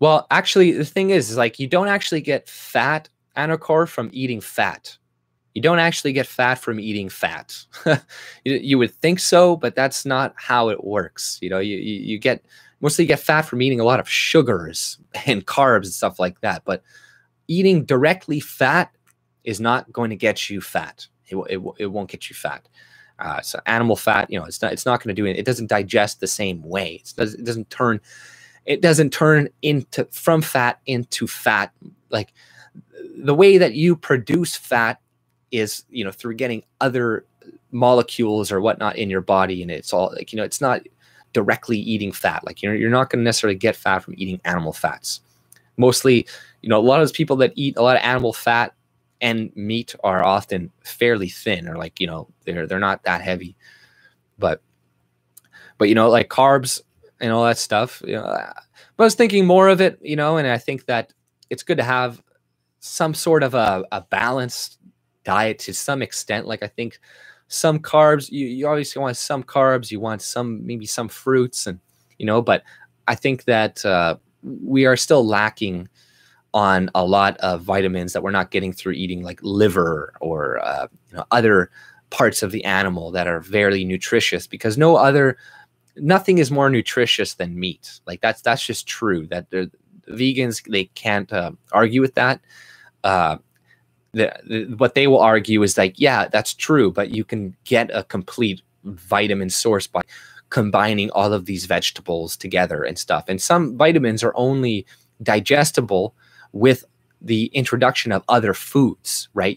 Well, actually, the thing is like, you don't actually get fat, Anarchor, from eating fat. You don't actually get fat from eating fat. You would think so, but that's not how it works. You know, you mostly get fat from eating a lot of sugars and carbs and stuff like that. But eating directly fat is not going to get you fat. It won't get you fat. So animal fat, you know, it's not going to do it. It doesn't digest the same way. It doesn't turn into from fat into fat. Like the way that you produce fat is, you know, through getting other molecules or whatnot in your body, and it's all like, you know, it's not directly eating fat. Like, you're not going to necessarily get fat from eating animal fats. Mostly, you know, a lot of those people that eat a lot of animal fat and meat are often fairly thin, or like, you know, they're not that heavy. But you know, like carbs and all that stuff, you know, but I was thinking more of it, you know, and I think that it's good to have some sort of a balanced diet to some extent. Like, I think some carbs, you obviously want some carbs, you want maybe some fruits, and, you know, but I think that we are still lacking on a lot of vitamins that we're not getting through eating, like liver or you know, other parts of the animal that are very nutritious, because nothing is more nutritious than meat. Like, that's just true. That the vegans, they can't argue with that. What they will argue is like, yeah, that's true, but you can get a complete vitamin source by combining all of these vegetables together and stuff. And some vitamins are only digestible with the introduction of other foods, right?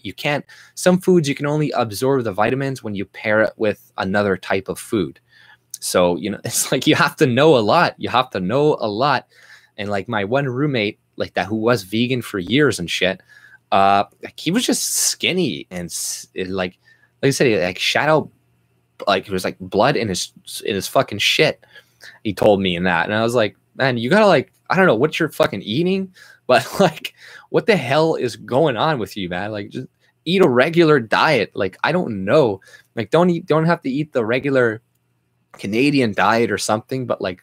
Some foods you can only absorb the vitamins when you pair it with another type of food. So, you know, it's like you have to know a lot. You have to know a lot. And like my one roommate, like that, who was vegan for years and shit, like he was just skinny and like I said, he like shadow, like it was like blood in his fucking shit. He told me in that, and I was like, man, you gotta like, I don't know what you're fucking eating, but like, what the hell is going on with you, man? Like, just eat a regular diet. Like, I don't know, like don't have to eat the regular Canadian diet or something, but like,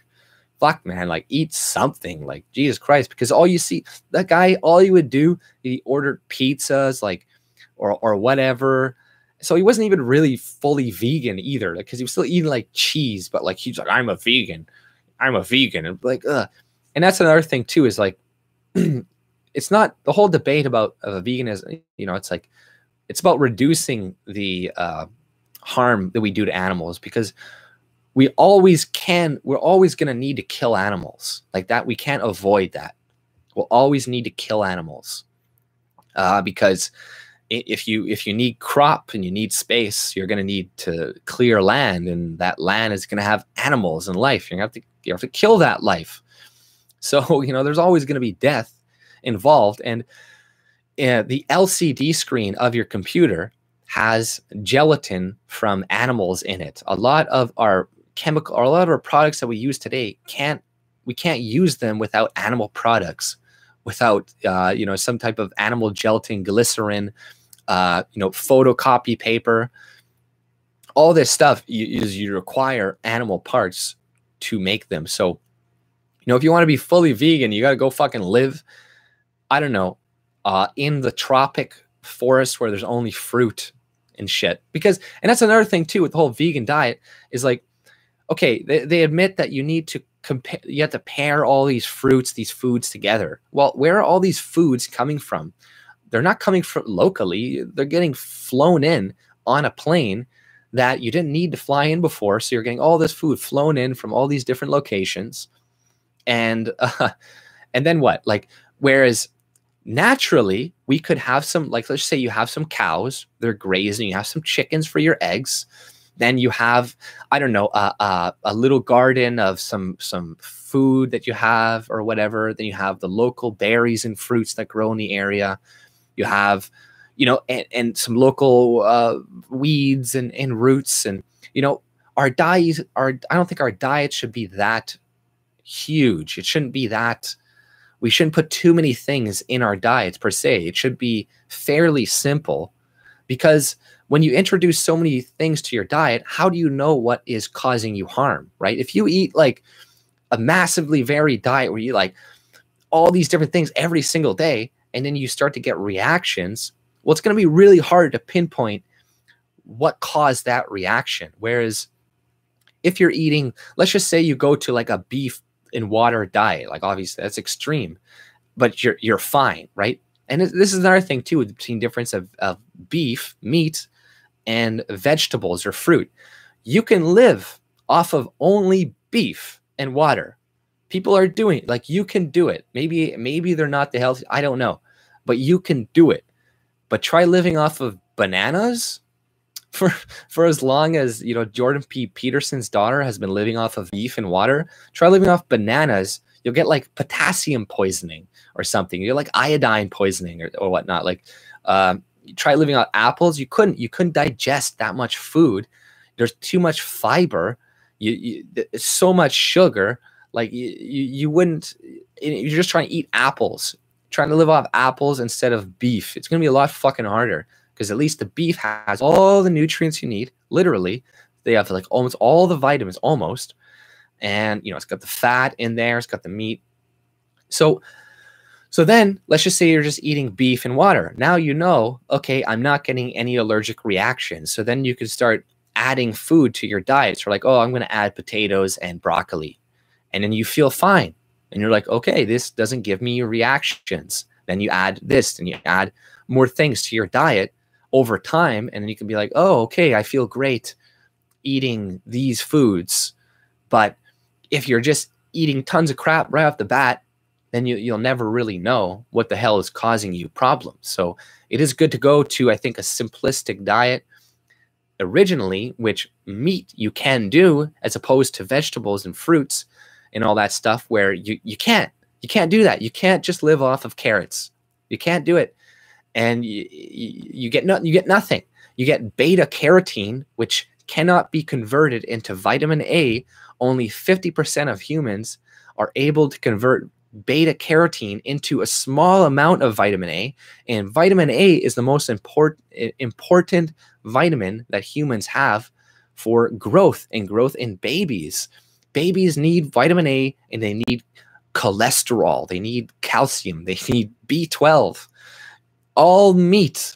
fuck, man, like eat something, like Jesus Christ, because all you see, that guy, all he would do, he ordered pizzas, like, or whatever. So he wasn't even really fully vegan either, because he was still eating like cheese, but like he's like, I'm a vegan, and like, and that's another thing too, is like, it's not the whole debate about veganism, you know, it's like, it's about reducing the harm that we do to animals, because we're always going to need to kill animals like that. We can't avoid that. We'll always need to kill animals because if you need crop and you need space, you're going to need to clear land, and that land is going to have animals and life. You have to kill that life. So, you know, there's always going to be death involved. And the LCD screen of your computer has gelatin from animals in it. A lot of our products that we use today we can't use them without animal products, without you know, some type of animal gelatin, glycerin, you know, photocopy paper. All this stuff you require animal parts to make them. So, you know, if you want to be fully vegan, you got to go fucking live, I don't know, in the tropic forest where there's only fruit and shit. Because, and that's another thing too with the whole vegan diet, is like, okay, they admit that you need to compare, you have to pair all these fruits, these foods together. Well, where are all these foods coming from? They're not coming from locally. They're getting flown in on a plane that you didn't need to fly in before. So you're getting all this food flown in from all these different locations. And then what? Like, whereas naturally we could have some, like, let's say you have some cows, they're grazing, you have some chickens for your eggs. Then you have, I don't know, a little garden of some food that you have or whatever. Then you have the local berries and fruits that grow in the area. You have, you know, and some local weeds and roots. And, you know, our diets are, I don't think our diet should be that huge. It shouldn't be that, we shouldn't put too many things in our diets per se. It should be fairly simple, because when you introduce so many things to your diet, how do you know what is causing you harm, right? If you eat like a massively varied diet where you like all these different things every single day, and then you start to get reactions, well, it's going to be really hard to pinpoint what caused that reaction. Whereas if you're eating, let's just say you go to like a beef and water diet, like obviously that's extreme, but you're fine, right? And this is another thing too, between difference of beef, meat, and vegetables or fruit. You can live off of only beef and water. People are doing it. Like, you can do it. Maybe they're not the healthy, I don't know, but you can do it. But try living off of bananas for as long as, you know, Jordan P. Peterson's daughter has been living off of beef and water. Try living off bananas. You'll get like potassium poisoning or something. You're like iodine poisoning or whatnot. Like, you try living on apples. You couldn't digest that much food. There's too much fiber. It's so much sugar. Like you wouldn't. You're just trying to eat apples. Trying to live off apples instead of beef. It's gonna be a lot fucking harder, because at least the beef has all the nutrients you need. Literally, they have like almost all the vitamins, almost, and you know, it's got the fat in there. It's got the meat. So then let's just say you're just eating beef and water. Now you know, okay, I'm not getting any allergic reactions. So then you can start adding food to your diet. So like, oh, I'm going to add potatoes and broccoli. And then you feel fine. And you're like, okay, this doesn't give me reactions. Then you add this and you add more things to your diet over time. And then you can be like, oh, okay, I feel great eating these foods. But if you're just eating tons of crap right off the bat, then you'll never really know what the hell is causing you problems. So it is good to go to, I think, a simplistic diet. originally, which meat you can do, as opposed to vegetables and fruits and all that stuff, where you can't do that. You can't just live off of carrots. You can't do it. And you get nothing. You get beta carotene, which cannot be converted into vitamin A. Only 50% of humans are able to convert beta carotene into a small amount of vitamin A. And vitamin A is the most important vitamin that humans have for growth in babies. Babies need vitamin A, and they need cholesterol. They need calcium. They need B12. All meat.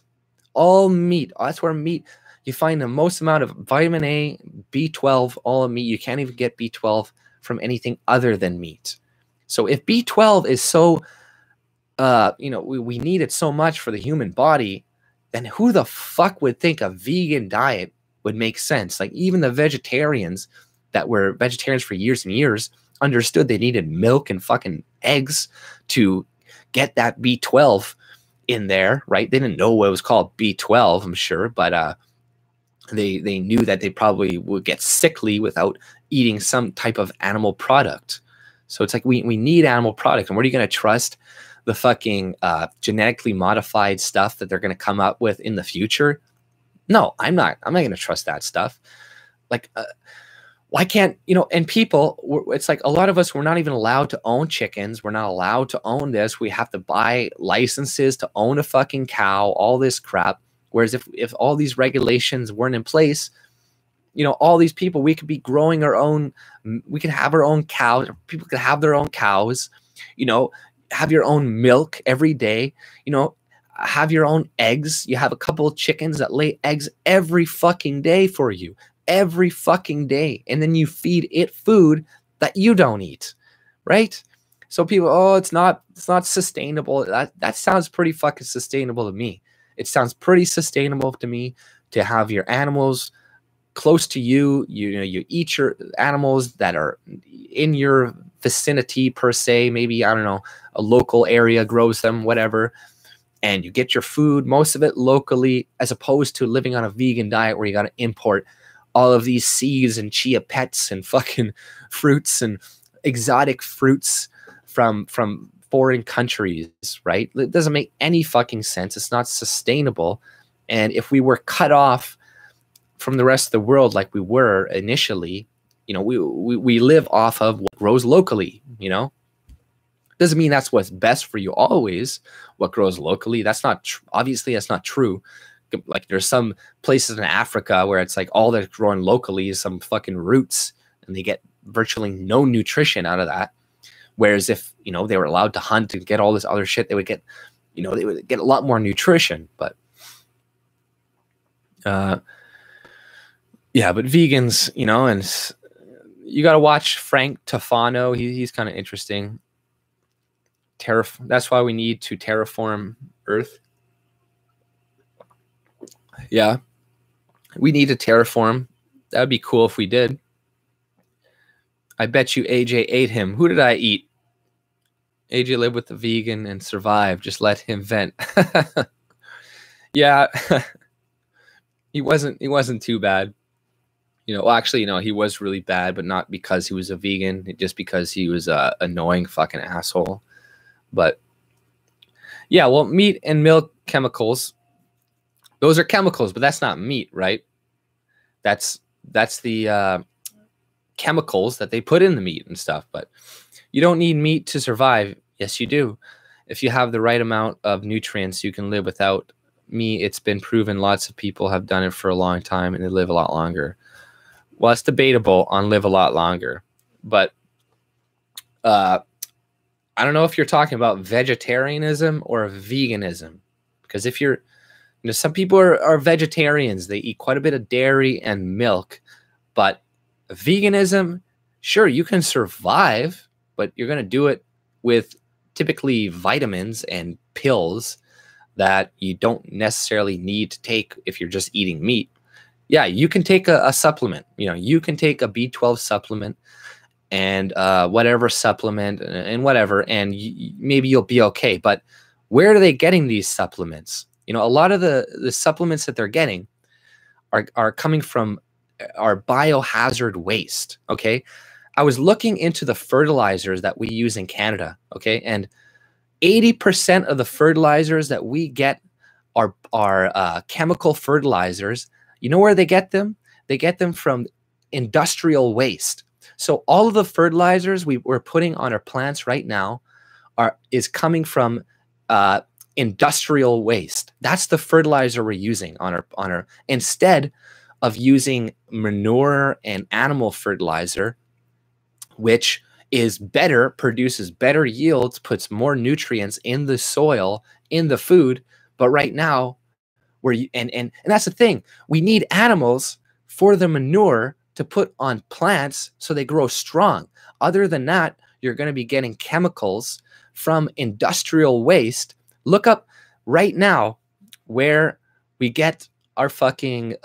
That's where meat, you find the most amount of vitamin A, B12, all in meat. You can't even get B12 from anything other than meat. So if B12 is so, we need it so much for the human body, then who the fuck would think a vegan diet would make sense? Like, even the vegetarians that were vegetarians for years and years understood they needed milk and fucking eggs to get that B12 in there, right? They didn't know what it was called B12, I'm sure, but they knew that they probably would get sickly without eating some type of animal product. So it's like we need animal product. And where are you going to trust the fucking genetically modified stuff that they're going to come up with in the future? No, I'm not going to trust that stuff. Like, why can't, and people, it's like a lot of us, we're not even allowed to own chickens. We're not allowed to own this. We have to buy licenses to own a fucking cow, all this crap. Whereas if all these regulations weren't in place, all these people, we could be growing our own, we could have our own cows. People could have their own cows, have your own milk every day, have your own eggs. You have a couple of chickens that lay eggs every fucking day for you. Every fucking day, and then you feed it food that you don't eat, right? So people, oh, it's not sustainable. That sounds pretty fucking sustainable to me. It sounds pretty sustainable to me to have your animals close to you. You eat your animals that are in your vicinity per se. Maybe, I don't know, a local area grows them, whatever, and you get your food, most of it locally, as opposed to living on a vegan diet where you got to import all of these seeds and chia pets and fucking fruits and exotic fruits from foreign countries, right? It doesn't make any fucking sense. It's not sustainable. And if we were cut off from the rest of the world like we were initially, we live off of what grows locally, Doesn't mean that's what's best for you always, what grows locally. That's not obviously that's not true. Like, there's some places in Africa where it's like all that's growing locally is some fucking roots, and they get virtually no nutrition out of that. Whereas if, they were allowed to hunt and get all this other shit, they would get, they would get a lot more nutrition. But, but vegans, and you got to watch Frank Tofano. He's kind of interesting. That's why we need to terraform Earth. Yeah, we need to terraform. That would be cool if we did. I bet you AJ ate him. Who did I eat? AJ lived with the vegan and survived. Just let him vent. Yeah, he wasn't too bad. Well, actually, he was really bad, but not because he was a vegan, just because he was a annoying fucking asshole. But yeah, well, meat and milk chemicals. Those are chemicals, but that's not meat, right? That's the chemicals that they put in the meat and stuff. But you don't need meat to survive. Yes, you do. If you have the right amount of nutrients, you can live without meat. It's been proven. Lots of people have done it for a long time, and they live a lot longer. Well, it's debatable on live a lot longer. But I don't know if you're talking about vegetarianism or veganism. Because if you're some people are vegetarians. They eat quite a bit of dairy and milk. But veganism, sure, you can survive, but you're going to do it with typically vitamins and pills that you don't necessarily need to take if you're just eating meat. Yeah, you can take a supplement. You can take a B12 supplement and whatever supplement and whatever, and maybe you'll be okay. But where are they getting these supplements? A lot of the supplements that they're getting are coming from our biohazard waste. Okay, I was looking into the fertilizers that we use in Canada. Okay, and 80% of the fertilizers that we get are chemical fertilizers. You know where they get them? They get them from industrial waste. So all of the fertilizers we're putting on our plants right now is coming from industrial waste. That's the fertilizer we're using on our instead of using manure and animal fertilizer, which is better, produces better yields, puts more nutrients in the soil, in the food. But right now, and that's the thing. We need animals for the manure to put on plants so they grow strong. Other than that, you're going to be getting chemicals from industrial waste. Look up right now where we get our fucking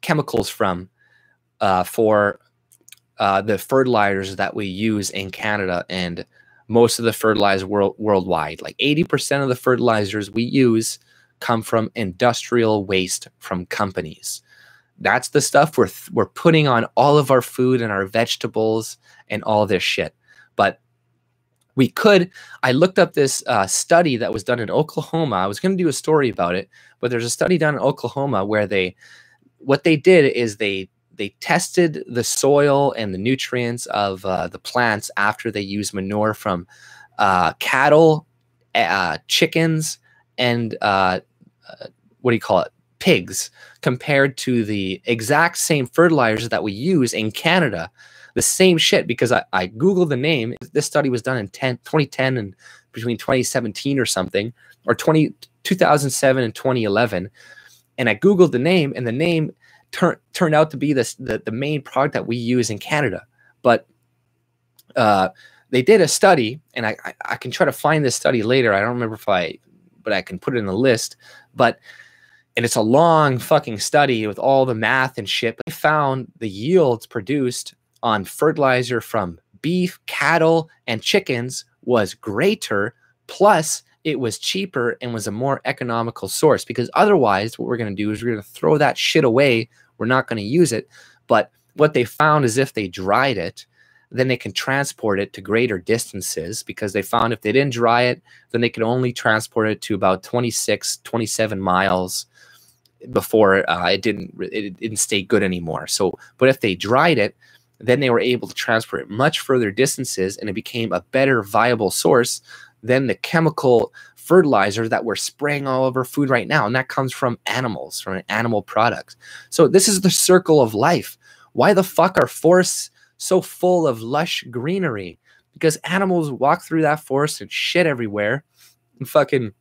chemicals from for the fertilizers that we use in Canada and most of the fertilizers worldwide. Like 80% of the fertilizers we use come from industrial waste from companies. That's the stuff we're putting on all of our food and our vegetables and all this shit. But I looked up this study that was done in Oklahoma. I was going to do a story about it, but there's a study done in Oklahoma where what they did is they tested the soil and the nutrients of the plants after they used manure from cattle, chickens, and pigs, compared to the exact same fertilizers that we use in Canada. The same shit, because I Googled the name. This study was done in 2010 and between 2017 or something, or 2007 and 2011. And I Googled the name, and the name turned out to be the main product that we use in Canada. But they did a study, and I can try to find this study later. I don't remember but I can put it in the list. And it's a long fucking study with all the math and shit. But they found the yields produced on fertilizer from beef, cattle, and chickens was greater, plus it was cheaper and was a more economical source. Because otherwise, what we're going to do is we're going to throw that shit away. We're not going to use it. But what they found is if they dried it, then they can transport it to greater distances, because they found if they didn't dry it, then they could only transport it to about 26, 27 miles before it didn't stay good anymore. So, but if they dried it, then they were able to transport it much further distances, and it became a better viable source than the chemical fertilizer that we're spraying all over food right now. And that comes from animals, from animal products. So this is the circle of life. Why the fuck are forests so full of lush greenery? Because animals walk through that forest and shit everywhere and fucking,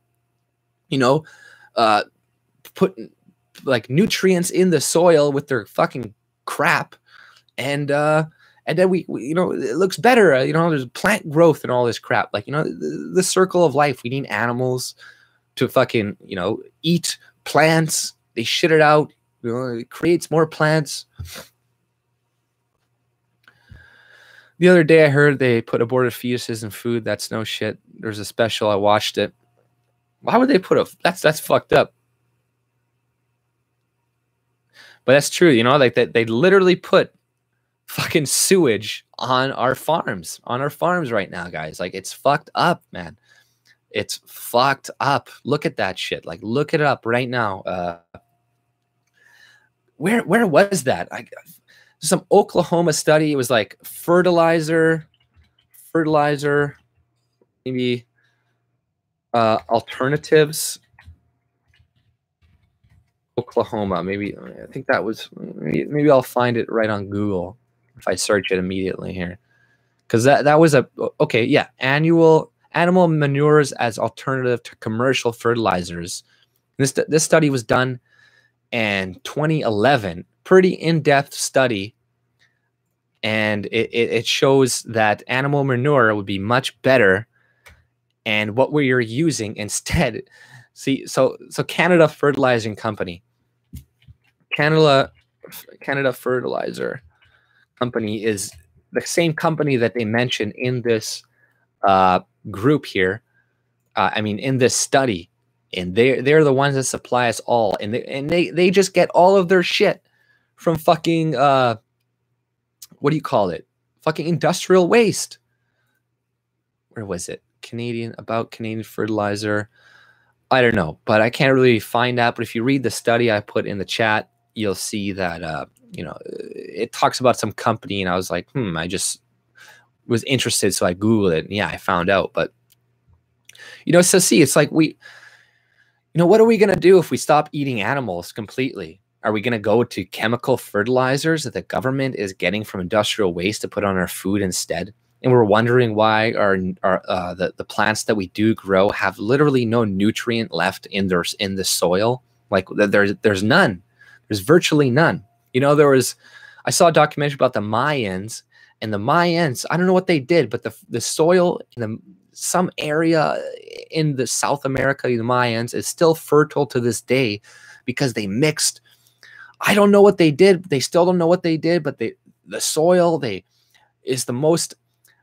put like nutrients in the soil with their fucking crap. And then we it looks better. There's plant growth and all this crap. Like, the circle of life. We need animals to fucking, eat plants. They shit it out. It creates more plants. The other day I heard they put aborted fetuses in food. That's no shit. There's a special. I watched it. Why would they put that's fucked up. But that's true. Like that they literally put fucking sewage on our farms right now, guys. Like, it's fucked up, man. It's fucked up. Look at that shit. Like, look it up right now. Where was that? Some Oklahoma study. It was like fertilizer, maybe alternatives. Oklahoma, maybe. I think that was. Maybe I'll find it right on Google if I search it immediately here, because that was okay. Yeah, animal manures as alternative to commercial fertilizers. This study was done in 2011. Pretty in-depth study, and it shows that animal manure would be much better, and what we're using instead. See, so Canada Fertilizing Company, Canada Fertilizer Company is the same company that they mentioned in this group here. In this study. and they're the ones that supply us all, and they just get all of their shit from fucking what do you call it? Fucking industrial waste. Where was it? Canadian fertilizer. I don't know, but I can't really find that. But if you read the study I put in the chat, you'll see that you know, it talks about some company, and I was like, I just was interested, so I Googled it, and yeah, I found out. But you know, so see, it's like you know, what are we gonna do if we stop eating animals completely? Are we gonna go to chemical fertilizers that the government is getting from industrial waste to put on our food instead? And we're wondering why the plants that we do grow have literally no nutrient left in the soil. Like there's none. There's virtually none. You know, I saw a documentary about the Mayans, and the Mayans, I don't know what they did, but the soil in some area in the South America, the Mayans, is still fertile to this day because they mixed. I don't know what they did. They still don't know what they did, but the soil is the most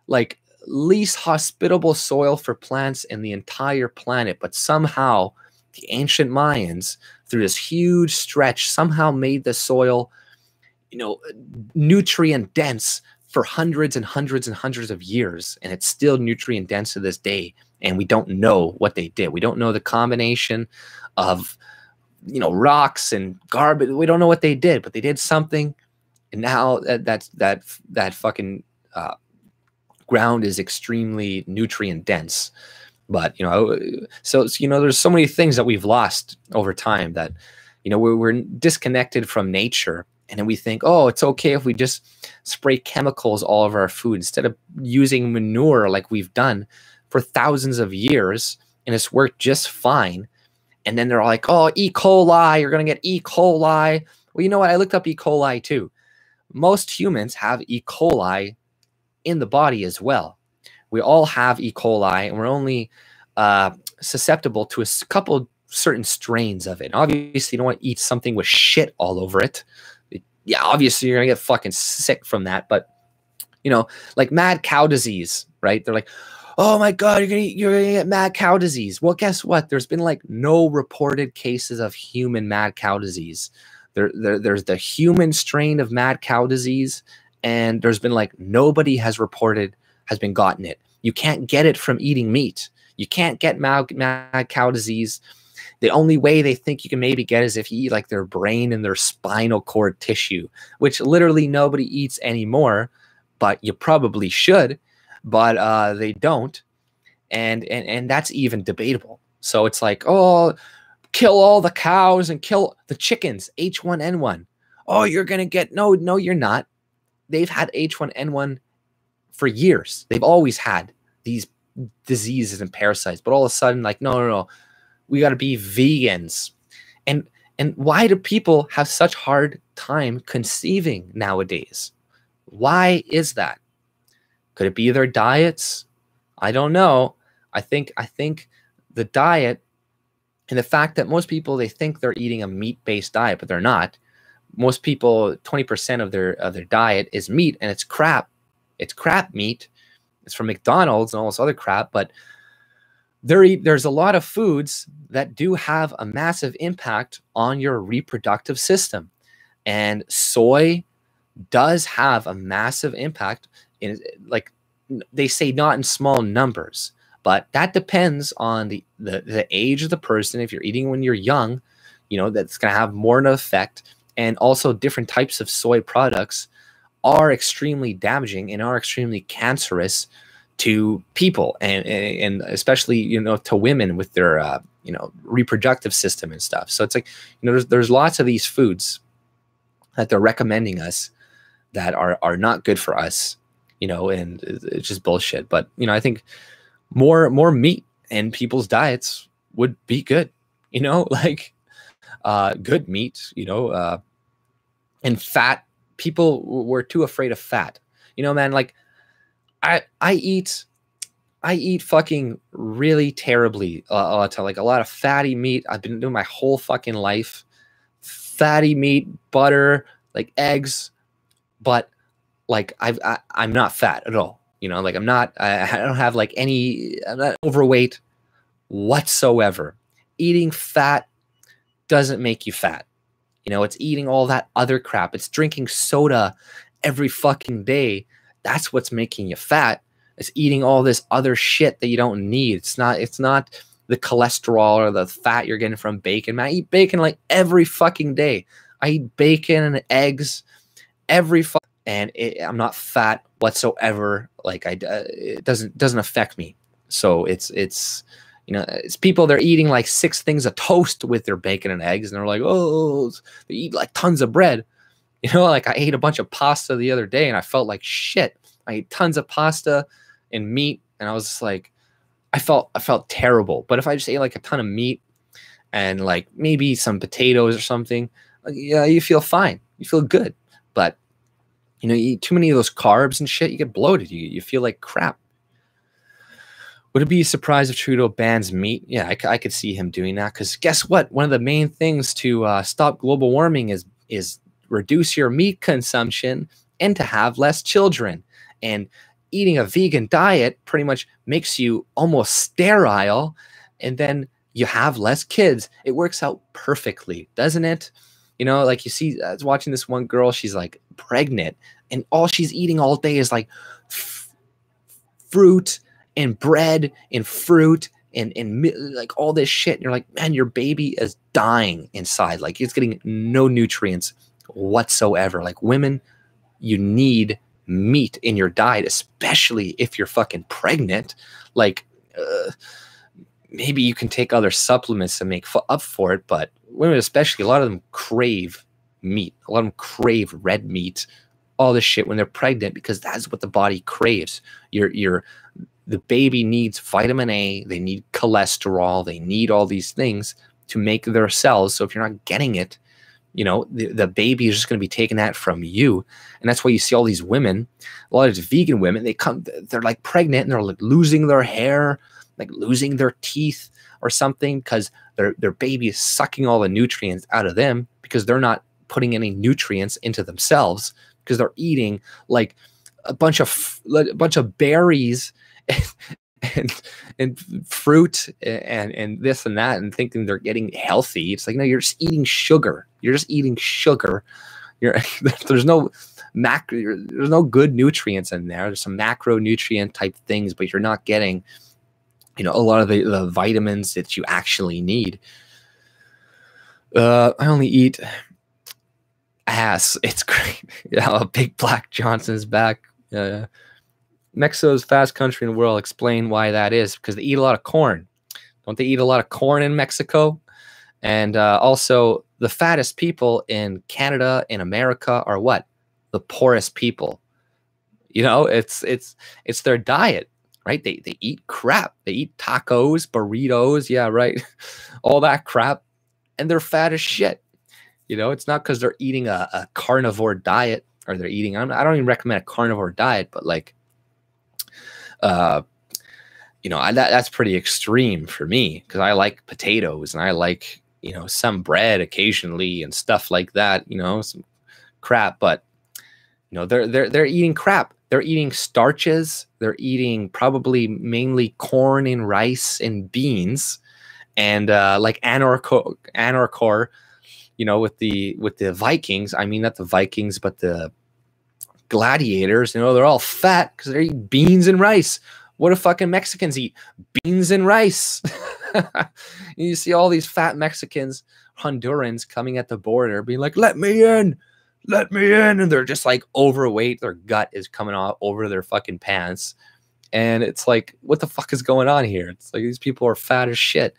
like least hospitable soil for plants in the entire planet. But somehow the ancient Mayans, through this huge stretch, somehow made the soil, you know, nutrient dense for hundreds and hundreds and hundreds of years, and it's still nutrient dense to this day. And we don't know what they did. We don't know the combination of, you know, rocks and garbage. We don't know what they did, but they did something, and now that fucking ground is extremely nutrient dense. But you know, so you know, there's so many things that we've lost over time that, you know, we're disconnected from nature. And then we think, oh, it's okay if we just spray chemicals all over our food instead of using manure like we've done for thousands of years, and it's worked just fine. And then they're all like, oh, E. coli, you're going to get E. coli. Well, you know what? I looked up E. coli too. Most humans have E. coli in the body as well. We all have E. coli, and we're only susceptible to a couple certain strains of it. And obviously, you don't want to eat something with shit all over it. Yeah, obviously, you're going to get fucking sick from that. But, you know, like mad cow disease, right? They're like, oh my God, you're gonna get mad cow disease. Well, guess what? There's been like no reported cases of human mad cow disease. There's the human strain of mad cow disease, and there's been like nobody has been gotten it. You can't get it from eating meat. You can't get mad cow disease. The only way they think you can maybe get is if you eat like their brain and their spinal cord tissue, which literally nobody eats anymore, but you probably should. But they don't, and that's even debatable. So it's like, oh, kill all the cows and kill the chickens, H1N1. Oh, you're gonna get no, you're not. They've had H1N1 for years. They've always had these diseases and parasites, but all of a sudden, like, no, we got to be vegans. And why do people have such hard time conceiving nowadays? Why is that? Could it be their diets? I don't know. I think the diet, and the fact that most people, they think they're eating a meat-based diet, but they're not. Most people, 20% of their diet is meat, and it's crap. It's crap meat. It's from McDonald's and all this other crap. But there's a lot of foods that do have a massive impact on your reproductive system, and soy does have a massive impact. In, like they say, not in small numbers, but that depends on the age of the person. If you're eating when you're young, you know, that's going to have more of an effect. And also different types of soy products are extremely damaging and are extremely cancerous to people, and especially, you know, to women with their you know, reproductive system and stuff. So it's like, you know, there's lots of these foods that they're recommending us that are not good for us, you know, and it's just bullshit. But, you know, I think more meat in people's diets would be good, you know, like good meat, you know, and fat. People were too afraid of fat, you know, man. Like I eat fucking really terribly, to like a lot of fatty meat. I've been doing my whole fucking life, fatty meat, butter, like eggs, but like I'm not fat at all, you know, like I don't have like I'm not overweight whatsoever. eating fat doesn't make you fat. You know, it's eating all that other crap. It's drinking soda every fucking day. That's what's making you fat. It's eating all this other shit that you don't need. It's not the cholesterol or the fat you're getting from bacon. Man, I eat bacon like every fucking day. I eat bacon and eggs every and I'm not fat whatsoever. Like it doesn't affect me. So it's you know, it's people, they're eating like 6 things of toast with their bacon and eggs, and they're like, oh, they eat like tons of bread. You know, like I ate a bunch of pasta the other day and I felt like shit. I ate tons of pasta and meat, and I was just like, I felt terrible. But if I just ate like a ton of meat and like maybe some potatoes or something, yeah, you feel fine. You feel good. But you know, you eat too many of those carbs and shit, you get bloated. You feel like crap. Would it be a surprise if Trudeau bans meat? Yeah, I could see him doing that, because guess what? One of the main things to stop global warming is reduce your meat consumption and to have less children. And eating a vegan diet pretty much makes you almost sterile, and then you have less kids. It works out perfectly, doesn't it? You know, like you see, I was watching this one girl, she's like pregnant, and all she's eating all day is like fruit and bread and fruit and like all this shit. And you're like, man, your baby is dying inside. Like, it's getting no nutrients whatsoever. Like, women, you need meat in your diet, especially if you're fucking pregnant. Like, maybe you can take other supplements to make up for it, but women especially, a lot of them crave meat. A lot of them crave red meat, all this shit when they're pregnant, because that's what the body craves. The baby needs vitamin A, they need cholesterol, they need all these things to make their cells. So if you're not getting it, you know, the baby is just going to be taking that from you. And that's why you see all these women, a lot of these vegan women, they're like pregnant and they're like losing their hair, like losing their teeth or something, because their baby is sucking all the nutrients out of them, because they're not putting any nutrients into themselves, because they're eating like a bunch of berries and fruit and this and that, and thinking they're getting healthy. It's like, no, you're just eating sugar. You're just eating sugar. There's no good nutrients in there. There's some macronutrient type things, but you're not getting, you know, a lot of the vitamins that you actually need. I only eat ass. It's great. Yeah, Big Black Johnson's back. Mexico's fast country in the world. Explain why that is. Because they eat a lot of corn. Don't they eat a lot of corn in Mexico? And also, the fattest people in Canada, in America, are what? The poorest people. You know, it's their diet, right? They eat crap. They eat tacos, burritos, yeah, right, all that crap, and they're fat as shit. You know, it's not because they're eating a carnivore diet, or they're eating. I don't even recommend a carnivore diet, but like, you know, that's pretty extreme for me, because I like potatoes and I like, you know, some bread occasionally and stuff like that, you know, some crap. But you know, they're eating crap. They're eating starches. They're eating probably mainly corn and rice and beans, and like Anarchor, you know, with the Vikings. I mean, not the Vikings, but the gladiators. You know, they're all fat because they're eating beans and rice. What do fucking Mexicans eat? Beans and rice. You see all these fat Mexicans, Hondurans, coming at the border being like, let me in, and they're just like overweight. Their gut is coming off over their fucking pants, and it's like, what the fuck is going on here? It's like, these people are fat as shit.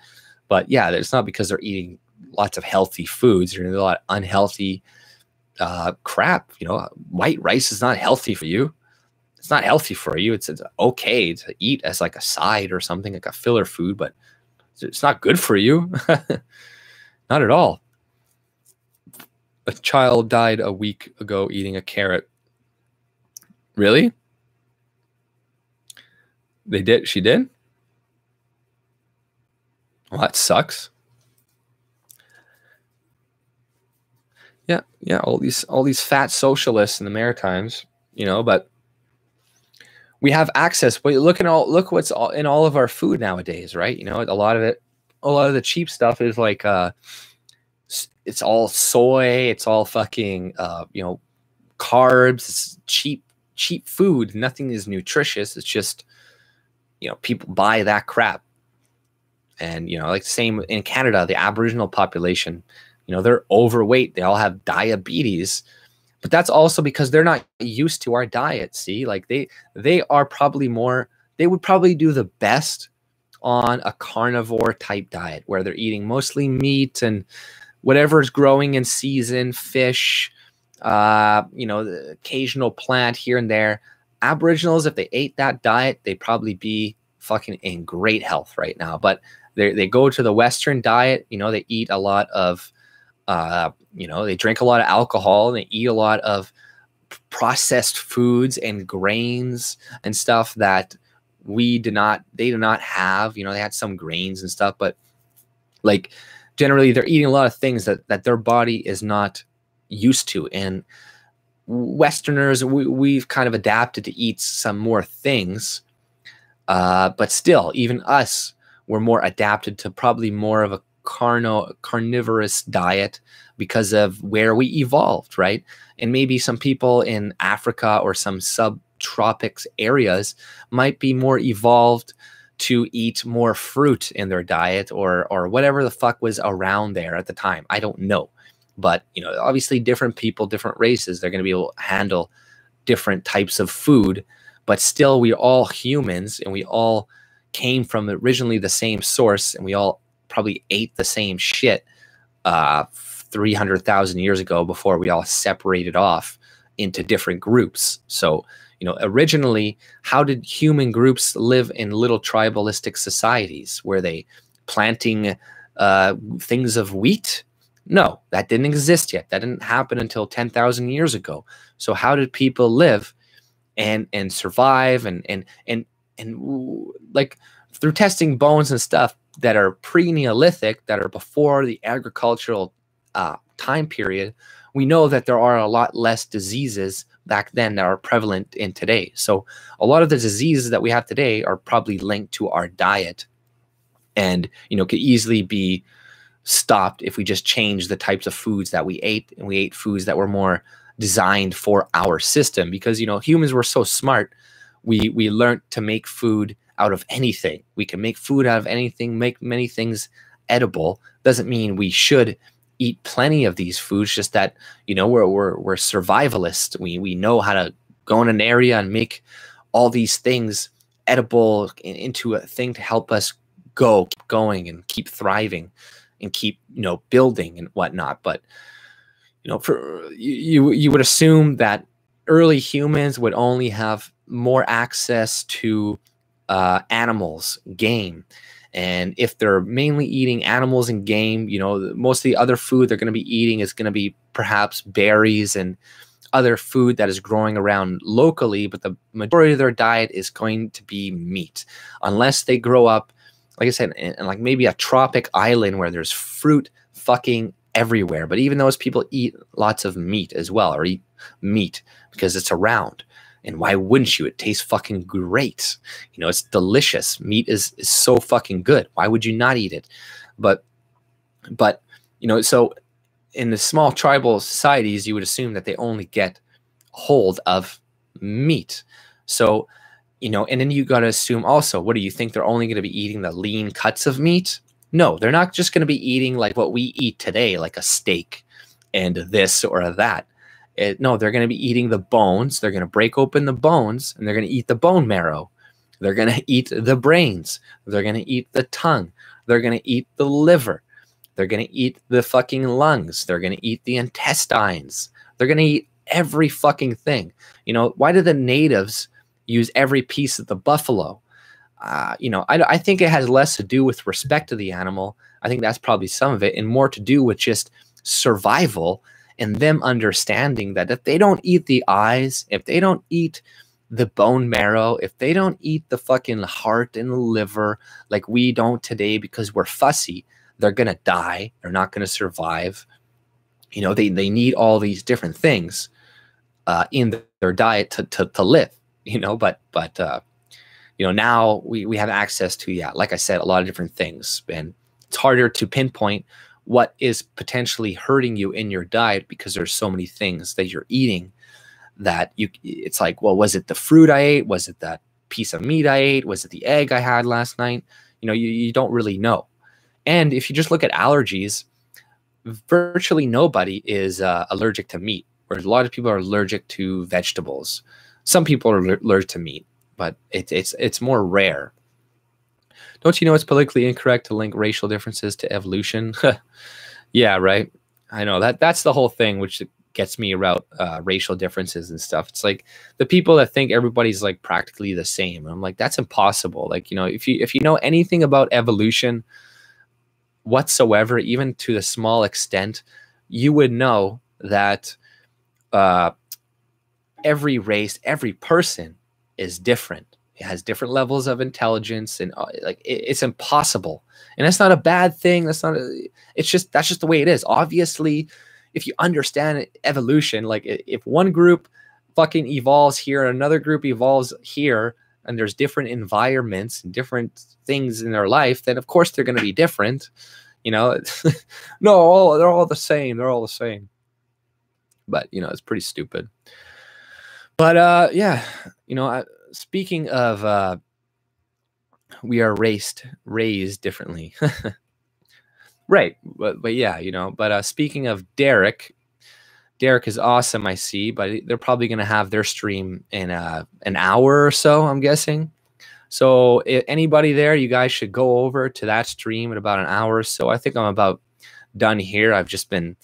But yeah, it's not because they're eating lots of healthy foods. They're eating a lot of unhealthy crap. You know, white rice is not healthy for you. It's not healthy for you. It's okay to eat as like a side or something, like a filler food, but it's not good for you. Not at all. A child died a week ago eating a carrot. Really? They did? She did? Well, that sucks. Yeah, all these fat socialists in the Maritimes, you know, but we have access. But look what's in all of our food nowadays, right? You know, a lot of it a lot of the cheap stuff is like it's all soy, it's all fucking you know, carbs, it's cheap food. Nothing is nutritious. It's just, you know, people buy that crap. And, you know, like same in Canada, the Aboriginal population, you know, they're overweight. They all have diabetes, but that's also because they're not used to our diet. See, like they are probably more, they would probably do the best on a carnivore type diet where they're eating mostly meat and whatever is growing in season, fish, you know, the occasional plant here and there. Aboriginals, if they ate that diet, they'd probably be fucking in great health right now. But they go to the Western diet, you know, they eat a lot of, you know, they drink a lot of alcohol and they eat a lot of processed foods and grains and stuff that they do not have. You know, they had some grains and stuff, but like generally they're eating a lot of things that their body is not used to. And Westerners, we've kind of adapted to eat some more things, but still, even us, we're more adapted to probably more of a carnivorous diet because of where we evolved, right? And maybe some people in Africa or some subtropics areas might be more evolved to eat more fruit in their diet or whatever the fuck was around there at the time. I don't know. But, you know, obviously different people, different races, they're going to be able to handle different types of food. But still, we're all humans and we all came from originally the same source, and we all probably ate the same shit 300,000 years ago before we all separated off into different groups. So, you know, originally, how did human groups live in little tribalistic societies? Were they planting things of wheat? No, that didn't exist yet. That didn't happen until 10,000 years ago. So how did people live and survive and like through testing bones and stuff that are pre-Neolithic, that are before the agricultural time period, we know that there are a lot less diseases back then that are prevalent in today. So a lot of the diseases that we have today are probably linked to our diet and, you know, could easily be stopped if we just change the types of foods that we ate, and we ate foods that were more designed for our system. Because, you know, humans were so smart, we learned to make food out of anything. We can make food out of anything, make many things edible. Doesn't mean we should eat plenty of these foods, just that, you know, we're survivalists. We know how to go in an area and make all these things edible into a thing to help us keep going and keep thriving and keep, you know, building and whatnot. But, you know, for you would assume that early humans would only have more access to animals, game. And if they're mainly eating animals and game, you know, most of the other food they're going to be eating is going to be perhaps berries and other food that is growing around locally. But the majority of their diet is going to be meat, unless they grow up, like I said, in like maybe a tropic island where there's fruit fucking everywhere. But even those people eat lots of meat as well, or eat meat because it's around. And why wouldn't you? It tastes fucking great. You know, it's delicious. Meat is so fucking good. Why would you not eat it? But, you know, so in the small tribal societies, you would assume that they only get hold of meat. So, you know, and then you got to assume also, what do you think? They're only going to be eating the lean cuts of meat? No, they're not just going to be eating like what we eat today, like a steak and this or that. No, they're going to be eating the bones. They're going to break open the bones and they're going to eat the bone marrow. They're going to eat the brains. They're going to eat the tongue. They're going to eat the liver. They're going to eat the fucking lungs. They're going to eat the intestines. They're going to eat every fucking thing. You know, why do the natives use every piece of the buffalo? You know, I think it has less to do with respect to the animal. I think that's probably some of it, and more to do with just survival and them understanding that if they don't eat the eyes, if they don't eat the bone marrow, if they don't eat the fucking heart and the liver like we don't today because we're fussy, they're going to die. They're not going to survive. You know, they need all these different things in their diet to live, you know, but you know, now we have access to, yeah, like I said, a lot of different things. And it's harder to pinpoint what is potentially hurting you in your diet because there's so many things that you're eating that it's like, well, was it the fruit I ate? Was it that piece of meat I ate? Was it the egg I had last night? You know, you don't really know. And if you just look at allergies, virtually nobody is allergic to meat, whereas a lot of people are allergic to vegetables. Some people are allergic to meat, but it's more rare. Don't you know it's politically incorrect to link racial differences to evolution? Yeah, right. I know that's the whole thing, which gets me about racial differences and stuff. It's like the people that think everybody's like practically the same. I'm like, that's impossible. Like, you know, if you know anything about evolution whatsoever, even to the small extent, you would know that every race, every person is different. It has different levels of intelligence, and like it's impossible. And that's not a bad thing. That's just the way it is. Obviously, if you understand evolution, like if one group fucking evolves here and another group evolves here, and there's different environments and different things in their life, then of course they're going to be different. You know, no, they're all the same. They're all the same. But, you know, it's pretty stupid. But yeah, you know, speaking of we are raised differently. Right. But yeah, you know, but speaking of Derek is awesome, I see, but they're probably going to have their stream in an hour or so, I'm guessing. So if anybody there, you guys should go over to that stream in about an hour or so. I think I'm about done here. I've just been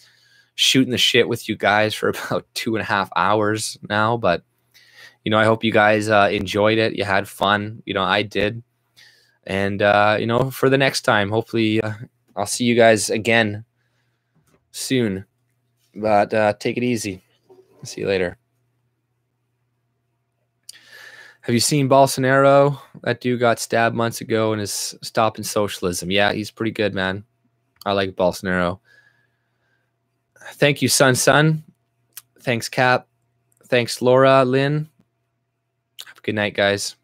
shooting the shit with you guys for about 2.5 hours now, but you know, I hope you guys enjoyed it. You had fun. You know, I did. And you know, for the next time, hopefully I'll see you guys again soon. But take it easy. See you later. Have you seen Bolsonaro? That dude got stabbed months ago and is stopping socialism. Yeah, he's pretty good, man. I like Bolsonaro. Thank you, Sun. Thanks, Cap. Thanks, Laura, Lynn. Have a good night, guys.